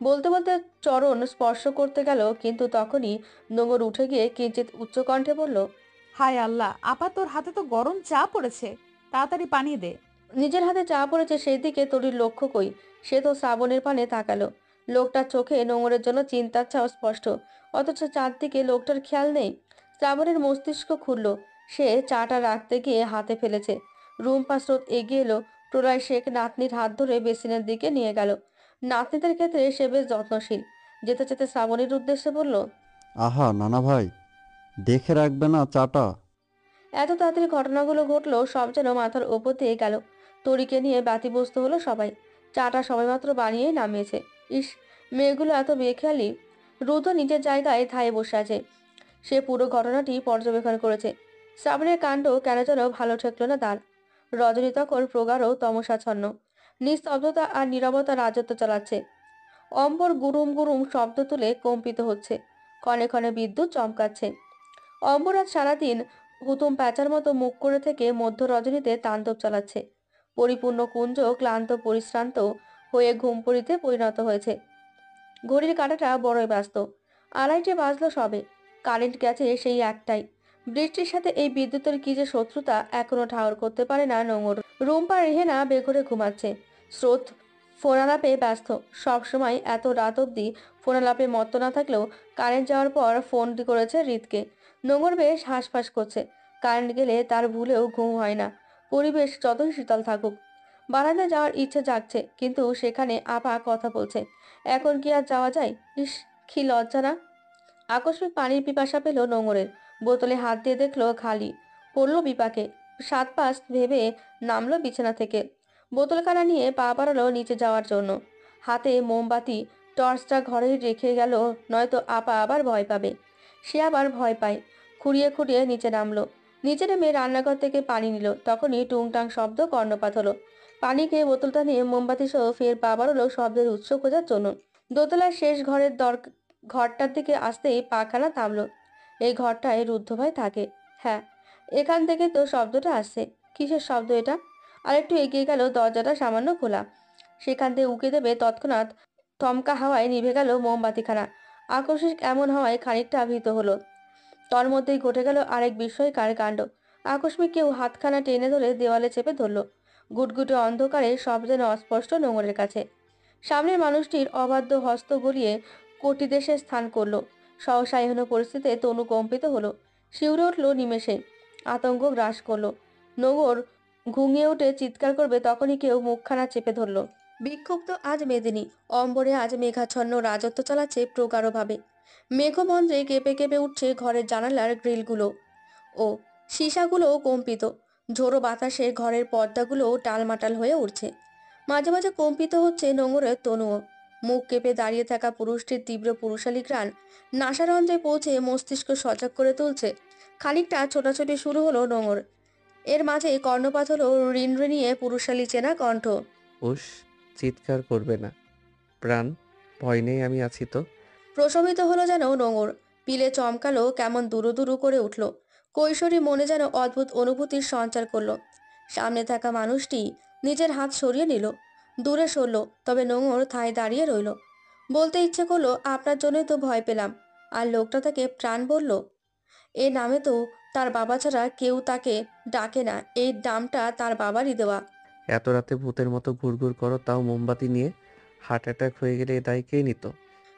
বলতে বলতে চরণ স্পর্শ করতে গেল, কিন্তু তখনই নোঙর উঠে গিয়ে কিঞ্চিত উচ্চ কণ্ঠে বলল, হায় আল্লাহ, আপা তোর হাতে তো গরম চা পড়েছে, তাড়াতাড়ি পানি দে। নিজের হাতে চা পড়েছে সেই দিকে তরির লক্ষ্য কই। সে তো শ্রাবণের পানে তাকালো। লোকটার চোখে নোঙরের জন্য চিন্তার ছাও স্পষ্ট, অথচ চারদিকে লোকটার খেয়াল নেই। শ্রাবণের মস্তিষ্ক খুলল। সে চাটা রাখতে গিয়ে হাতে ফেলেছে। রুম্পা স্রোত এগিয়ে এলো। প্রলয় শেখ নাতনির হাত ধরে বেসিনের দিকে নিয়ে গেল। নাতনিদের ক্ষেত্রে সে বেশ যত্নশীল। যেতে যেতে শ্রাবণীর উদ্দেশ্যে বলল, আহা নানা ভাই, দেখে রাখবে না চাটা? এত তাড়াতাড়ি ঘটনাগুলো ঘটলো, সব যেন মাথার ওপর দিয়ে গেল। তরিকে নিয়ে ব্যতিব্যস্ত হলো সবাই। চাটা সবেমাত্র বানিয়ে নামিয়েছে। ইস, মেয়েগুলো এত বেখেয়ালি। রুদ্র নিজের জায়গায় ধায়ে বসে আছে। সে পুরো ঘটনাটি পর্যবেক্ষণ করেছে। শ্রাবণের কাণ্ড কেন যেন ভালো ঠেকলো না তার। রজনী তখন প্রগাঢ় তমসাচ্ছন্ন। নিস্তব্ধতা আর নীরবতা রাজত্ব চালাচ্ছে। অম্বর গুরুম গুরুম শব্দ তুলে কম্পিত হচ্ছে। ক্ষণে ক্ষণে বিদ্যুৎ চমকাচ্ছে। অম্বরাজ সারাদিন হুতুম প্যাঁচার মতো মুখ করে থেকে মধ্য রজনীতে তাণ্ডব চালাচ্ছে। পরিপূর্ণ কুঞ্জ ক্লান্ত পরিশ্রান্ত হয়ে ঘুমপড়িতে পরিণত হয়েছে। ঘড়ির কাঁটাটা বড়ই ব্যস্ত। আড়াইটে বাজলো সবে। কারেন্ট গেছে সেই একটাই। বৃষ্টির সাথে এই বিদ্যুতের কি যে শত্রুতা এখনো ঠাহর করতে পারে না নোঙর। রুম্পা রেহেনা বেঘরে ঘুমাচ্ছে। স্রোত ফোনালাপে ব্যস্ত। সবসময় এত রাত অব্দি ফোনালাপে মত্ত না থাকলেও কারেন্ট যাওয়ার পর ফোন করেছে হৃদকে। নোঙর বেশ হাঁসফাঁস করছে। কারেন্ট গেলে তার ভুলেও ঘুম হয় না, পরিবেশ যতই শীতল থাকুক। বারান্দায় যাওয়ার ইচ্ছে জাগছে, কিন্তু সেখানে আপা কথা বলছে। এখন কি আর যাওয়া যায়? ইস, কি লজ্জা না। আকস্মিক পানির পিপাসা পেল নোঙরের। বোতলে হাত দিয়ে দেখলো খালি। পড়লো বিপাকে। 7-5 ভেবে নামলো বিছানা থেকে। বোতলখানা নিয়ে পা বাড়ালো নিচে যাওয়ার জন্য। হাতে মোমবাতি, টর্চটা ঘরেই রেখে গেল, নয়তো আপা আবার ভয় পাবে। সে আবার ভয় পায়। খুঁড়িয়ে খুঁড়িয়ে নিচে নামলো। নিচে নেমে রান্নাঘর থেকে পানি নিল। তখনই টুংটাং শব্দ কর্ণপাত হলো। পানি খেয়ে বোতলটা নিয়ে মোমবাতি সহ ফের পা বাড়ালো শব্দের উৎস খোঁজার জন্য। দোতলার শেষ ঘরটার দিকে আসতেই পাখানা থামলো। এই ঘরটায় রুদ্ধভাই থাকে। হ্যাঁ, এখান থেকে তো শব্দটা আসছে। কিসের শব্দ এটা? আরেকটু এগিয়ে গেল, দরজাটা সামান্য খোলা। সেখান থেকে উঁকি দেবে তৎক্ষণাৎ থমকা হাওয়ায় নিভে গেল মোমবাতিখানা। আকস্মিক এমন হওয়ায় খানিকটা ভীত হলো। তার মধ্যেই ঘটে গেল আরেক বিস্ময়কার কাণ্ড। আকস্মিক কেউ হাতখানা টেনে ধরে দেওয়ালে চেপে ধরল। গুটগুটে অন্ধকারে সব যেন অস্পষ্ট নোঙরের কাছে। সামনের মানুষটির অবাধ্য হস্ত গলিয়ে কটিদেশে স্থান করলো। সহসা এহেন পরিস্থিতিতে তনু কম্পিত হলো। শিউরে উঠল নিমেষে। আতঙ্ক গ্রাস করলো। নোঙর ঘুমিয়ে উঠে চিৎকার করবে, তখনই কেউ মুখখানা চেপে ধরল। বিক্ষুব্ধ আজ মেদিনী। অম্বরে আজ মেঘাচ্ছন্ন রাজত্ব চালাচ্ছে প্রগাঢ়ভাবে। মেঘমন্দ্রে কেঁপে কেঁপে উঠছে ঘরের জানালার গ্রিলগুলো ও সীসাগুলোও কম্পিত। ঝোড়ো বাতাসে ঘরের পর্দাগুলোও টালমাটাল হয়ে উঠছে। মাঝে মাঝে কম্পিত হচ্ছে নোঙরের তনুও। মুখ কেঁপে দাঁড়িয়ে থাকা পুরুষটির তীব্র পুরুষালী ঘ্রাণ নাসারঞ্জে পৌঁছে মস্তিষ্ক সজাগ করে তুলছে। খানিকটা ছোটাছুটি শুরু হলো নোঙর। এর মাঝে কর্ণপাত হলো ঋণঋণিয়ে পুরুষালী চেনা কণ্ঠ। উস, চিৎকার করবে না, প্রাণ ভয় নেই, আমি আছি তো। প্রশমিত হলো যেন নোঙর। পিলে চমকালো, কেমন দুরু দুরু করে উঠল। কৈশোরী মনে যেন অদ্ভুত অনুভূতির সঞ্চার করলো। সামনে থাকা মানুষটি নিজের হাত সরিয়ে নিল, দূরে সরল। তবে নোঙর ঠায় দাঁড়িয়ে রইল। বলতে ইচ্ছে করলো, আপনার জন্যই তো ভয় পেলাম। আর লোকটা তাকে প্রাণ বলল। এ নামে তো তার বাবা ছাড়া কেউ তাকে ডাকে না, এই নামটা তার বাবারই দেওয়া। এত রাতে ভূতের মতো ঘুরঘুর করো, তাও মোমবাতি নিয়ে। হার্ট অ্যাটাক হয়ে গেলে এ দায় কে নিত?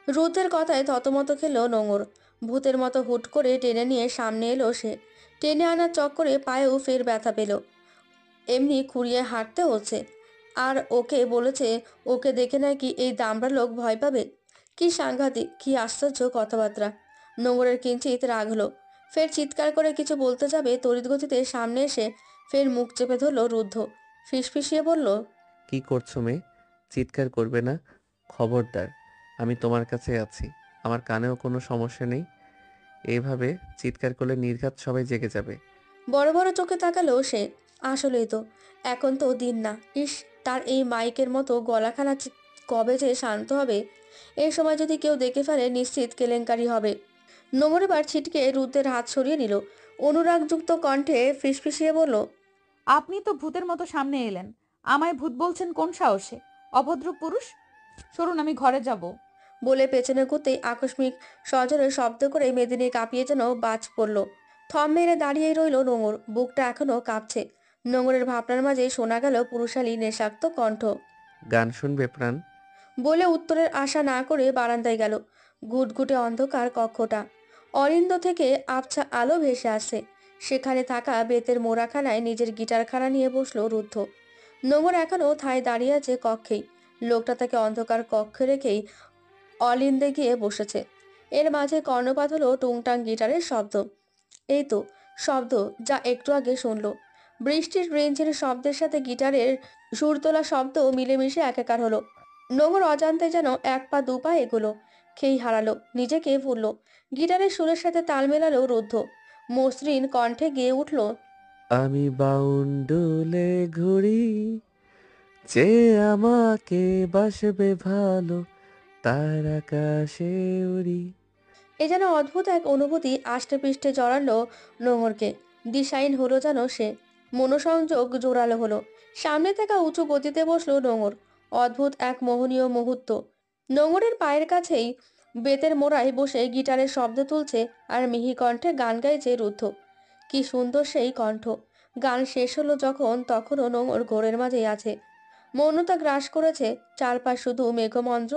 রুদ্রের কথায় থতমত খেল নোঙর। ভূতের মতো হুট করে টেনে নিয়ে সামনে এলো সে। টেনে আনার চক্করে পায়েও ফের ব্যথা পেল। এমনি খুঁড়িয়ে হাঁটতে হচ্ছে। আর ওকে বলেছে ওকে দেখে নাকি এই দামড়া লোক ভয় পাবে। কি সাংঘাতিক, কি আশ্চর্য কথাবার্তা। নোঙরের কিঞ্চিত রাগ হলো। ফের চিৎকার করে কিছু বলতে যাবে, তড়িৎ গতিতে সামনে এসে ফের মুখ চেপে ধরল রুদ্ধ। ফিসফিসিয়ে বলল, কি করছো মেয়ে? চিৎকার করবে না, খবরদার। আমি তোমার কাছে আছি, আমার কানেও কোনো সমস্যা নেই। এইভাবে চিৎকার করলে নির্ঘাত সবাই জেগে যাবে। বড় বড় চোখে তাকালো সে। আসলেই তো, এখন তো দিন না। ইস, তার এই মাইকের মতো গলাখানা কবে যে শান্ত হবে। এই সময় যদি কেউ দেখে ফেলে, নিশ্চিত কেলেঙ্কারি হবে। নোংর এবার ছিটকে রুদ্রের হাত সরিয়ে নিল। অনুরাগযুক্ত কণ্ঠে ফিসফিসিয়ে বলল, আপনি তো ভূতের মতো সামনে এলেন, আমায় ভূত বলছেন কোন সাহসে? অভদ্র পুরুষ, সরুন, আমি ঘরে যাব। বলে পেছনে ঘুরতেই আকস্মিক সজোরে শব্দ করে মেদিনী কাঁপিয়ে যেন বাজ পড়ল। থম মেরে দাঁড়িয়েই রইল নোঙর, বুকটা এখনো কাঁপছে। নোঙরের ভাবনার মাঝে শোনা গেল পুরুষালী নেশাক্ত কণ্ঠ। গান শুনবে প্রাণ? বলে উত্তরের আশা না করে বারান্দায় গেল। ঘুটঘুটে অন্ধকার কক্ষটা। অরিন্দ থেকে আবছা আলো ভেসে আসছে। সেখানে থাকা বেতের মোড়াখানায় নিজের গিটারখানা নিয়ে বসলো রুদ্ধ। নোঙর এখনো ঠায় দাঁড়িয়ে আছে কক্ষেই। লোকটা তাকে অন্ধকার কক্ষে রেখেই অলিন্দে গিয়ে বসেছে। এর মাঝে কর্ণপাত হলো টুংটাং গিটারের শব্দ। এই তো শব্দ যা একটু আগে শুনলো। বৃষ্টির রেঞ্জের শব্দের সাথে গিটারের সুর তোলা শব্দ মিলেমিশে একাকার হলো। নোংর অজান্তে যেন এক পা দু পা এগোলো, খেই হারালো, নিজেকে ভুললো। গিটারের সুরের সাথে তাল মেলালো রুদ্ধ। মসৃণ কণ্ঠে গেয়ে উঠল, আমি বাউন্ডুলে ঘুরি, যে আমাকে বাসবে ভালো, তার আকাশে উড়ি। এ যেন অদ্ভুত এক অনুভূতি আষ্টে পৃষ্ঠে জড়ালো নোঙরকে। দিশাইন হলো যেন সে। মনোসংযোগ জোরালো হলো। সামনে থাকা উঁচু গতিতে বসলো নোঙর। অদ্ভুত এক মোহনীয় মুহূর্ত। নোঙরের পায়ের কাছেই বেতের মোড়ায় বসে গিটারের শব্দ তুলছে আর মিহি কণ্ঠে গান গাইছে রুদ্ধ। কি সুন্দর সেই কণ্ঠ। গান শেষ হলো যখন, তখনও নোঙর ঘোরের মাঝেই আছে। মৌনতা গ্রাস করেছে, চারপাশ শুধু মেঘমন্দ্র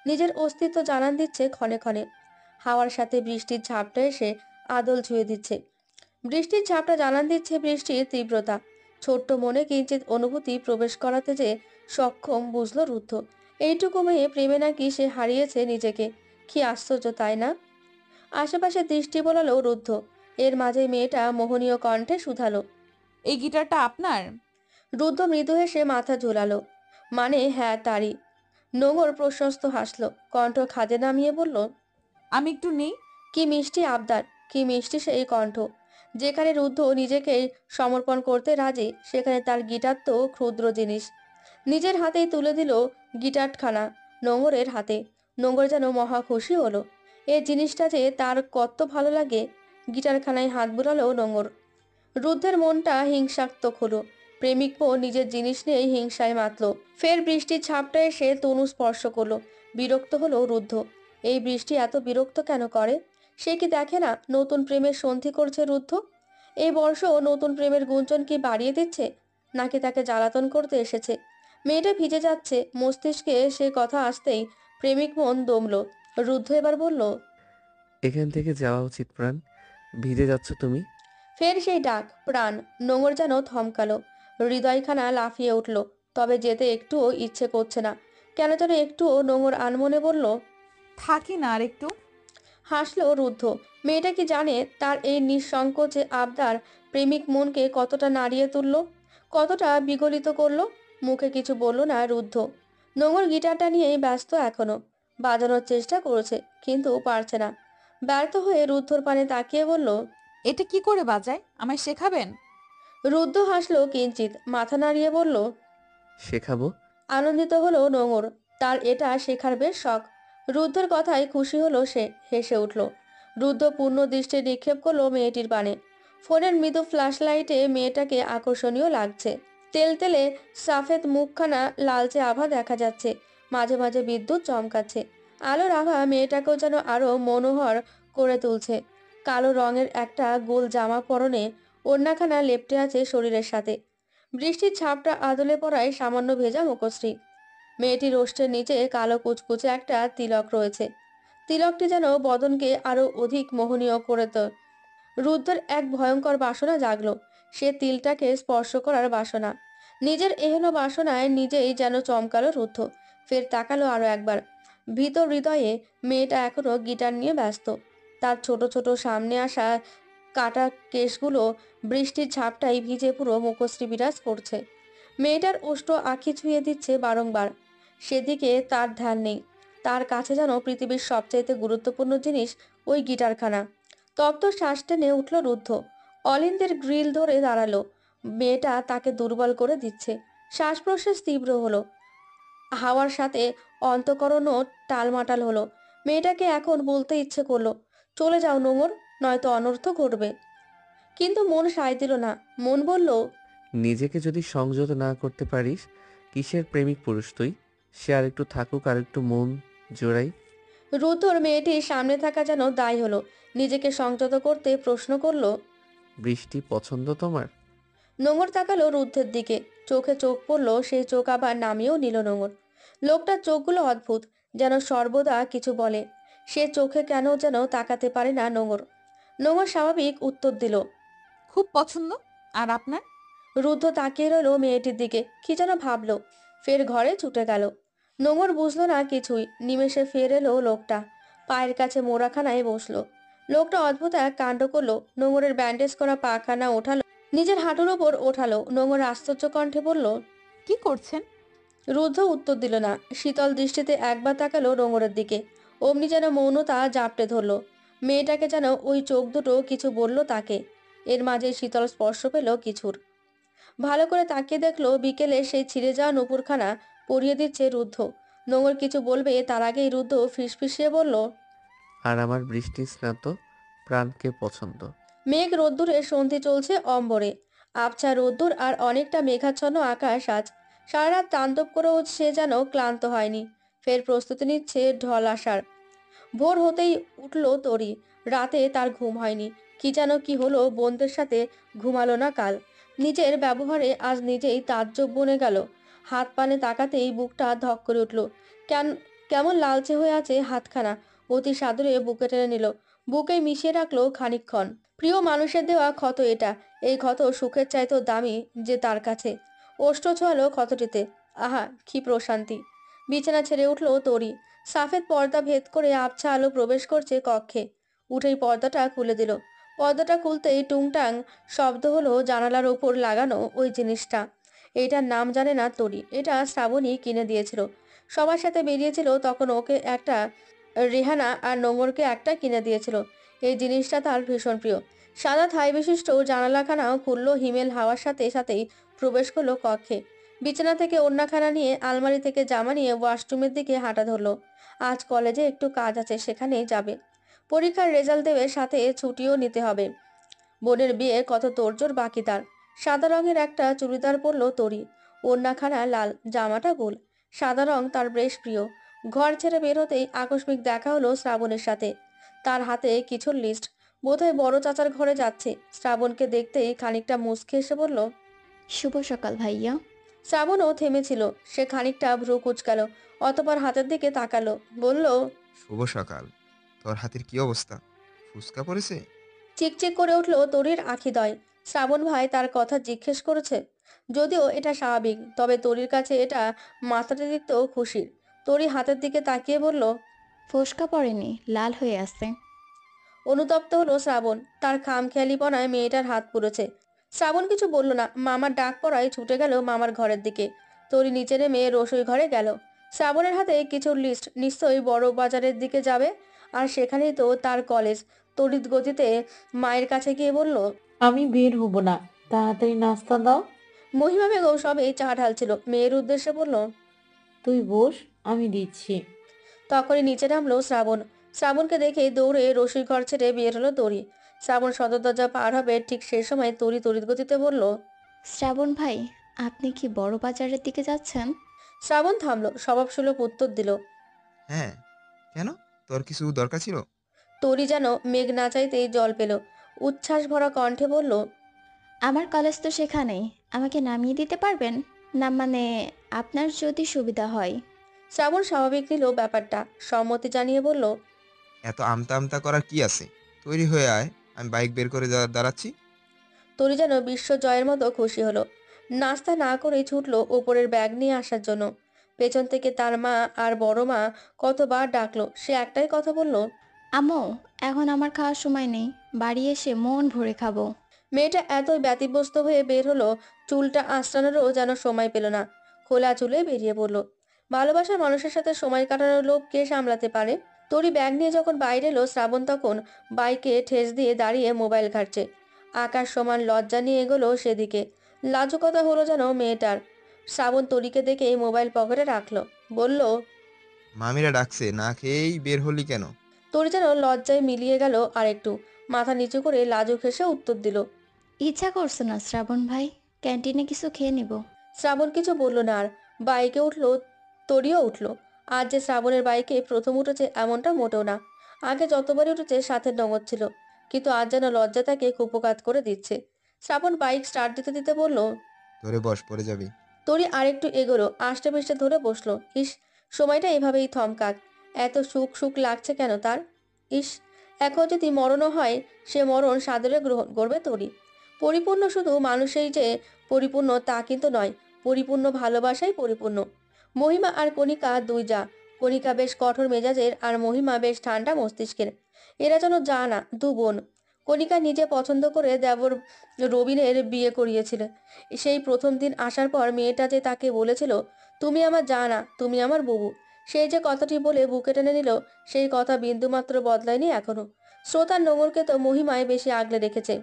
নিজের অস্তিত্ব জানান দিচ্ছে ক্ষণে ক্ষণে। হাওয়ার সাথে বৃষ্টির ঝাপটা এসে আদল ছুঁয়ে দিচ্ছে। বৃষ্টির ঝাপটা জানান দিচ্ছে বৃষ্টির তীব্রতা। ছোট্ট মনে কিঞ্চিত অনুভূতি প্রবেশ করাতে যে সক্ষম বুঝল রুদ্ধ। এইটুকু মেয়ে প্রেমে নাকি সে হারিয়েছে নিজেকে। কি আশ্চর্য, তাই না? আশেপাশে দৃষ্টি বোলালো রুদ্ধ। এর মাঝে মেয়েটা মোহনীয় কণ্ঠে শুধালো, এই গিটারটা আপনার? রুদ্ধ মৃদু হেসে মাথা ঝুলালো। মানে হ্যাঁ, তারই। নোঙর প্রশস্ত হাসলো, কণ্ঠ খাদে নামিয়ে বলল, আমি একটু নেই। কি মিষ্টি আবদার, কি মিষ্টি সেই কণ্ঠ। যেখানে রুদ্ধ নিজেকে সমর্পণ করতে রাজি, সেখানে তার গিটার তো ক্ষুদ্র জিনিস। নিজের হাতেই তুলে দিল গিটারখানা নোঙরের হাতে। নোঙর যেন মহা খুশি হলো। এই জিনিসটা যে তার কত ভালো লাগে। গিটারখানায় হাত বুলালো নোঙর। রুদ্ধের মনটা হিংসাত্মক হলো। প্রেমিক মন নিজের জিনিস নিয়েই হিংসায় মাতল। ফের বৃষ্টির ছাপটা এসে তনু স্পর্শ করলো। বিরক্ত হলো রুদ্ধ। এই বৃষ্টি এত বিরক্ত কেন করে? সে কি দেখে না নতুন প্রেমের সন্ধি করছে রুদ্ধ? এই বর্ষও নতুন প্রেমের গুঞ্জন কি বাড়িয়ে দিচ্ছে, নাকি তাকে জ্বালাতন করতে এসেছে? মেয়েটা ভিজে যাচ্ছে, মস্তিষ্কে সে কথা আসতেই প্রেমিক মন দমল। রুদ্ধ এবার বলল, এখান থেকে যাওয়া উচিত প্রাণ, ভিজে যাচ্ছ তুমি। ফের সেই ডাক, প্রাণ। নোঙর যেন থমকালো, হৃদয়খানা লাফিয়ে উঠল। তবে যেতে একটুও ইচ্ছে করছে না। কেন যেন একটুও নোঙর আনমনে বলল, থাকি না আর একটু। হাসলো রুদ্ধ। মেয়েটা কি জানে তার এই নিঃসংকোচে আবদার প্রেমিক মনকে কতটা নাড়িয়ে তুলল, কতটা বিগলিত করলো। মুখে কিছু বলল না রুদ্ধ। নোঙর গিটারটা নিয়েই ব্যস্ত এখনো। বাজানোর চেষ্টা করেছে, কিন্তু পারছে না। ব্যর্থ হয়ে রুদ্ধর পানে তাকিয়ে বলল, এটা কি করে বাজায়, আমায় শেখাবেন? রুদ্ধ হাসলো কিঞ্চিত, মাথা নাড়িয়ে বলল, শেখাবো। আনন্দিত হলো নোঙর। তার এটা শেখার বেশ শখ। রুদ্ধর কথায় খুশি হলো সে, হেসে উঠল। রুদ্ধ পূর্ণ দৃষ্টি নিক্ষেপ করলো মেয়েটির পানে। ফোনের মৃদু ফ্ল্যাশ লাইটে মেয়েটাকে আকর্ষণীয় লাগছে। তেলতেলে সাফেদ মুখখানা, লালচে আভা দেখা যাচ্ছে, মাঝে মাঝে বিদ্যুৎ চমকাচ্ছে। আলোর আভা মেয়েটাকেও যেন আরো মনোহর করে তুলছে। কালো রঙের একটা গোল জামা পরনে, ওড়নাখানা লেপ্টে আছে শরীরের সাথে। বৃষ্টির ছাপটা আদলে পড়ায় সামান্য ভেজা মুখশ্রী। মেয়েটির ওষ্ঠের নিচে কালো কুচকুচে একটা তিলক রয়েছে। তিলকটি যেন বদনকে আরো অধিক মোহনীয় করে রুদ্ধের এক ভয়ঙ্কর বাসনা জাগলো। সে তিলটাকে স্পর্শ করার বাসনা। নিজের এহেন বাসনায় নিজেই যেন চমকালো রুদ্ধ। ফের তাকালো আরো একবার। ভিতর হৃদয়ে মেয়েটা এখনো গিটার নিয়ে ব্যস্ত। তার ছোট ছোট সামনে আসা কাটা কেশগুলো বৃষ্টির ঝাপটাই ভিজে পুরো মুখশ্রী বিরাজ করছে। মেয়েটার ওষ্ঠ আঁখি ছুঁয়ে দিচ্ছে বারংবার। সেদিকে তার ধ্যান নেই। তার কাছে যেন পৃথিবীর সবচাইতে গুরুত্বপূর্ণ জিনিস ওই গিটারখানা। তপ্ত শ্বাস টেনে উঠল রুদ্ধ। অলিন্দের গ্রিল ধরে দাঁড়ালো। মেয়েটা তাকে দুর্বল করে দিচ্ছে। শ্বাস প্রশ্বাস তীব্র হলো। হাওয়ার সাথে অন্তঃকরণও টালমাটাল হলো। মেয়েটাকে এখন বলতে ইচ্ছে করলো, চলে যাও নোংর, নয়তো অনর্থ ঘটবে। কিন্তু মন সায় দিল না। মন বলল, নিজেকে যদি সংযত না করতে পারিস, কিসের প্রেমিক পুরুষ তুই? সে আর একটু থাকুক, আর একটু মন জোড়াই। রুদ্ধর মেয়েটির সামনে থাকা যেন দায় হলো। নিজেকে সংযত করতে প্রশ্ন করলো, বৃষ্টি পছন্দ তোমার? নোঙর তাকালো রুদ্ধের দিকে। চোখে চোখ পড়লো, সেই চোখ আবার নামিয়েও নিল নোঙর। লোকটার চোখগুলো অদ্ভুত, যেন সর্বদা কিছু বলে। সে চোখে কেন যেন তাকাতে পারে না নোঙর। নোঙর স্বাভাবিক উত্তর দিল, খুব পছন্দ। আর আপনার? রুদ্ধ তাকিয়ে রইল মেয়েটির দিকে, কি যেন ভাবলো। ফের ঘরে ছুটে গেল। নোঙর বুঝলো না কিছুই। নিমেষে ফের এলো লোকটা। পায়ের কাছে মোড়াখানায় বসলো। লোকটা অদ্ভুত এক কাণ্ড করলো। নোঙরের ব্যান্ডেজ করা পাখানা ওঠালো, নিজের হাঁটুর ওপর ওঠালো। নোঙর আশ্চর্য কণ্ঠে বলল, কি করছেন? রুদ্ধ উত্তর দিল না। শীতল দৃষ্টিতে একবার তাকালো নোঙরের দিকে। অমনি যেন মৌনতা জাপটে ধরলো। মেয়েটাকে যেন ওই চোখ দুটো কিছু বলল তাকে। এর মাঝে শীতল স্পর্শ পেল কিছুর। ভালো করে তাকিয়ে দেখলো বিকেলে সেই ছিঁড়ে যাওয়া নুপুরখানা পরিয়ে দিচ্ছে রুদ্ধ। নোঙর কিছু বলবে তার আগেই রুদ্ধ ফিসফিসিয়ে বলল, আর আমার বৃষ্টি স্নাত প্রাণকে পছন্দ। মেঘ রোদ্দুরে সন্ধি চলছে অম্বরে। আবছা রোদ্দুর আর অনেকটা মেঘাচ্ছন্ন আকাশ আজ। সারা রাত তাণ্ডব করেও সে যেন ক্লান্ত হয়নি। ফের প্রস্তুতি নিচ্ছে ঢল আসার। ভোর হতেই উঠল তরি। রাতে তার ঘুম হয়নি। কি যেন কি হলো, বোনদের সাথে ঘুমালো না কাল। নিজের ব্যবহারে আজ নিজেই তাজ্জব বনে গেল। হাত পানে তাকাতেই বুকটা ধক করে উঠল। কেমন লালচে হয়ে আছে হাতখানা। অতি সাদরে বুকে টেনে নিল। বুকে মিশিয়ে রাখলো খানিকক্ষণ। প্রিয় মানুষের দেওয়া ক্ষত এটা। এই ক্ষত সুখের চাইতেও দামি যে তার কাছে। ওষ্ঠ ছোঁয়ালো ক্ষতটিতে। আহা, কি প্রশান্তি। বিছানা ছেড়ে উঠল তরি। সাফেদ পর্দা ভেদ করে আবছা আলো প্রবেশ করছে কক্ষে। উঠেই পর্দাটা খুলে দিল। পর্দাটা খুলতেই টুংটাং শব্দ হলো জানালার ওপর লাগানো ওই জিনিসটা। এটার নাম জানে না তরি। এটা শ্রাবণী কিনে দিয়েছিল। সবার সাথে বেরিয়েছিল তখন ওকে একটা, রেহানা আর নোঙরকে একটা কিনে দিয়েছিল। এই জিনিসটা তার ভীষণ প্রিয়। সাদা থাই বিশিষ্ট জানালাখানাও খুললো হিমেল হাওয়ার সাথে সাথেই প্রবেশ করলো কক্ষে। বিছানা থেকে ওড়নাখানা নিয়ে, আলমারি থেকে জামা নিয়ে ওয়াশরুমের দিকে হাঁটা ধরলো। আজ কলেজে একটু কাজ আছে, সেখানেই যাবে। পরীক্ষার রেজাল্ট দেবে, সাথে ছুটিও নিতে হবে। বোনের বিয়ে, কত তোড়জোড় বাকি তার। সাদা রঙের একটা চুড়িদার পরলো তরি। ওড়নাখানা লাল, জামাটা গোল। সাদা রং তার বেশ প্রিয়। ঘর ছেড়ে বের হতেই আকস্মিক দেখা হলো শ্রাবণের সাথে। তার হাতে কিছুর লিস্ট। বোধহয় বড় চাচার ঘরে যাচ্ছে। শ্রাবণকে দেখতেই খানিকটা মুচকে এসে বলল, শুভ সকাল ভাইয়া। শ্রাবণও থেমেছিল। সে খানিকটা ভ্রু কুচকাল, অতপর হাতের দিকে তাকালো, বলল, শুভ সকাল। তোর হাতের কি অবস্থা? ফুসকা পড়েছে? চিকচিক করে উঠল তরির আখিদ্বয়। শ্রাবণ ভাই তার কথা জিজ্ঞেস করেছে। যদিও এটা স্বাভাবিক, তবে তরির কাছে এটা মাত্রাতিরিক্ত খুশির। তরি হাতের দিকে তাকিয়ে বলল, ফোসকা পড়েনি, লাল হয়ে আছে। অনুতপ্ত হলো শ্রাবণ। তার খামখেয়ালিপনায় মেয়েটার হাত পুড়েছে। শ্রাবণ কিছু বলল না। মামার ডাক পড়ায় ছুটে গেল মামার ঘরের দিকে। তরি নিচে নেমে রসোই ঘরে গেল। শ্রাবণের হাতে কিছু লিস্ট। নিশ্চয়ই বড় বাজারের দিকে যাবে, আর সেখানেই তো তার কলেজ। তড়িৎ গতিতে মায়ের কাছে গিয়ে বলল, আমি বের হব না, তাড়াতাড়ি নাস্তা দাও। মহিমা বেগম সবে চা ঢালছিল। মেয়ের উদ্দেশ্যে বলল, তুই বস, আমি দিচ্ছি। তখনই নিচে নামলো শ্রাবণ। শ্রাবণকে দেখে দৌড়ে রসুই ঘর ছেড়ে বের হলো তরি। শ্রাবণ সদর দরজা পার হবে ঠিক সেই সময় তরি তড়িৎ গতিতে বলল, শ্রাবণ ভাই, আপনি কি বড় বাজারের দিকে যাচ্ছেন? শ্রাবণ থামলো, স্বভাবসুলভ উত্তর দিল। হ্যাঁ, কেন? তোর কিছু দরকার ছিল? তরি যেন মেঘ না চাইতেই জল পেল, উচ্ছ্বাস ভরা কণ্ঠে বলল, আমার কলেজ তো সেখানেই, আমাকে নামিয়ে দিতে পারবেন? না মানে, আপনার যদি সুবিধা হয়। শ্রাবণ স্বাভাবিক নিল ব্যাপারটা, সম্মতি জানিয়ে বলল, এত আমতা আমতা করার কি আছে? তৈরি হয়ে আয়, আমি বাইক বের করে দাঁড়াচ্ছি। তরি যেন বিশ্ব জয়ের মতো খুশি হলো। নাস্তা না করেই ছুটলো ওপরের ব্যাগ নিয়ে আসার জন্য। পেছন থেকে তার মা আর বড় মা কতবার ডাকলো, সে একটাই কথা বলল, আম্মু, এখন আমার খাওয়ার সময় নেই, বাড়ি এসে মন ভরে খাবো। মেয়েটা এতই ব্যতিব্যস্ত হয়ে বের হলো, চুলটা আঁচড়ানোরও যেন সময় পেল না, খোলা চুলে বেরিয়ে পড়লো। ভালোবাসার মানুষের সাথে সময় কাটানোর লোভ কে সামলাতে পারে? তরি ব্যাগ নিয়ে যখন বাইরে এলো, শ্রাবণ তখন বাইকে ঠেস দিয়ে দাঁড়িয়ে মোবাইল ঘাটছে। আকাশ সমান লজ্জা নিয়ে এগোলো সেদিকে। লাজুকতা হলো যেন মেয়েটার। শ্রাবণ তরিকে দেখে মোবাইল পকেটে রাখলো, বলল, মামিরা ডাকছে, না খেয়েই বের হলি কেন? তরি যেন লজ্জায় মিলিয়ে গেল আরেকটু, মাথা নিচু করে লাজুক হেসে উত্তর দিল, ইচ্ছা করছে না শ্রাবণ ভাই, ক্যান্টিনে কিছু খেয়ে নিব। শ্রাবণ কিছু বলল না আর। বাইকে উঠলো, তরিও উঠলো। আজ যে শ্রাবণের বাইকে প্রথম উঠেছে এমনটা মোটেও না। আগে যতবারই উঠেছে সাথে নগদ ছিল, কিন্তু আজ যেন লজ্জা তাকে কুপকাত করে দিচ্ছে। শ্রাবণ বাইক স্টার্ট দিতে দিতে বলল, ধরে বস, পড়ে যাবি। তরি আরেকটু এগোলো, আষ্টে পৃষ্ঠে ধরে বসলো। ইস, সময়টা এভাবেই থমকাক। এত সুখ সুখ লাগছে কেন তার? ইস, এখন যদি মরণও হয়, সে মরণ সাদরে গ্রহণ করবে তরি। পরিপূর্ণ শুধু মানুষেই যে পরিপূর্ণ তা কিন্তু নয়, পরিপূর্ণ ভালোবাসাই পরিপূর্ণ। মহিমা আর কণিকা দুই যা। কণিকা বেশ কঠোর মেজাজের আর মহিমা বেশ ঠান্ডা মস্তিষ্কের। এরা যেন যা না, দু বোন। কণিকা নিজে পছন্দ করে দেবর রবিনের বিয়ে করিয়েছিল। সেই প্রথম দিন আসার পর মেয়েটা যে তাকে বলেছিল, তুমি আমার জানা, তুমি আমার বুবু, সেই যে কথাটি বলে বুকে টেনে নিল, সেই কথা বিন্দুমাত্র বদলায়নি এখনো। শ্রোতার নোঙরকে তো মহিমায় বেশি আগলে রেখেছে,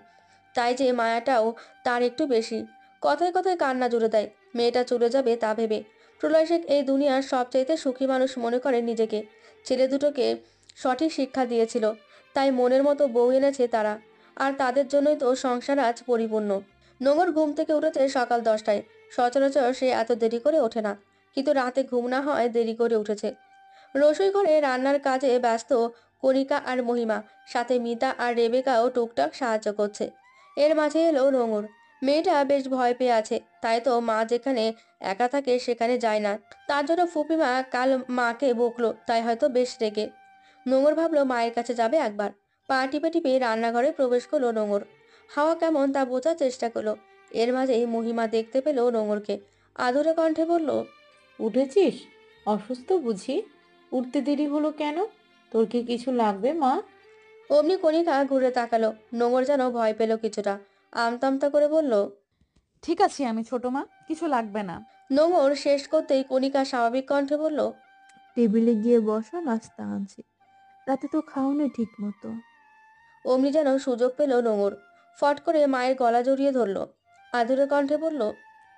তাই যে মায়াটাও তার একটু বেশি। কথায় কথায় কান্না জুড়ে দেয় মেয়েটা চলে যাবে তা ভেবে। প্রলয় শেখ এই দুনিয়ার সবচাইতে সুখী মানুষ মনে করেন নিজেকে। ছেলে দুটোকে সঠিক শিক্ষা দিয়েছিল, তাই মনের মতো বউ এনেছে তারা, আর তাদের জন্যই তো সংসার আজ পরিপূর্ণ। নোঙর ঘুম থেকে উঠেছে সকাল 10টায়। সচরাচর সে এত দেরি করে ওঠে না, কিন্তু রাতে ঘুম না হয় দেরি করে উঠেছে। রসোই ঘরে রান্নার কাজে ব্যস্ত কণিকা আর মহিমা, সাথে মিতা আর রেবেকাও টুকটাক সাহায্য করছে। এর মাঝে এলো নোঙর। মেয়েটা বেশ ভয় পেয়ে আছে, তাই তো মা যেখানে একা থাকে সেখানে যায় না। তার জন্য ফুপিমা কাল মাকে বকলো, তাই হয়তো বেশ রেগে। নোঙর ভাবলো মায়ের কাছে যাবে একবার। পা টিপে টিপে রান্নাঘরে প্রবেশ করলো নোঙর। হাওয়া কেমন তা বোঝার চেষ্টা করলো। এর মাঝেই মহিমা দেখতে পেল নোঙরকে, আদুরে কণ্ঠে বলল, উঠেছিস? অসুস্থ বুঝি? উঠতে দেরি হলো কেন? তোর কি কিছু লাগবে মা? অমনি কণিকা ঘুরে তাকালো। নোঙর যেন ভয় পেল কিছুটা, আমতা করে বলল, ঠিক আছে আমি ছোট মা, কিছু লাগবে না। নোঙর শেষ করতেই কণিকা স্বাভাবিক কণ্ঠে বলল, টেবিলে গিয়ে বসো, নাস্তা আনছি। রাতে তো খাওনি ঠিক মতো। অমনি যেন সুযোগ পেল নোঙর, ফট করে মায়ের গলা জড়িয়ে ধরলো, আদুরে কণ্ঠে বলল,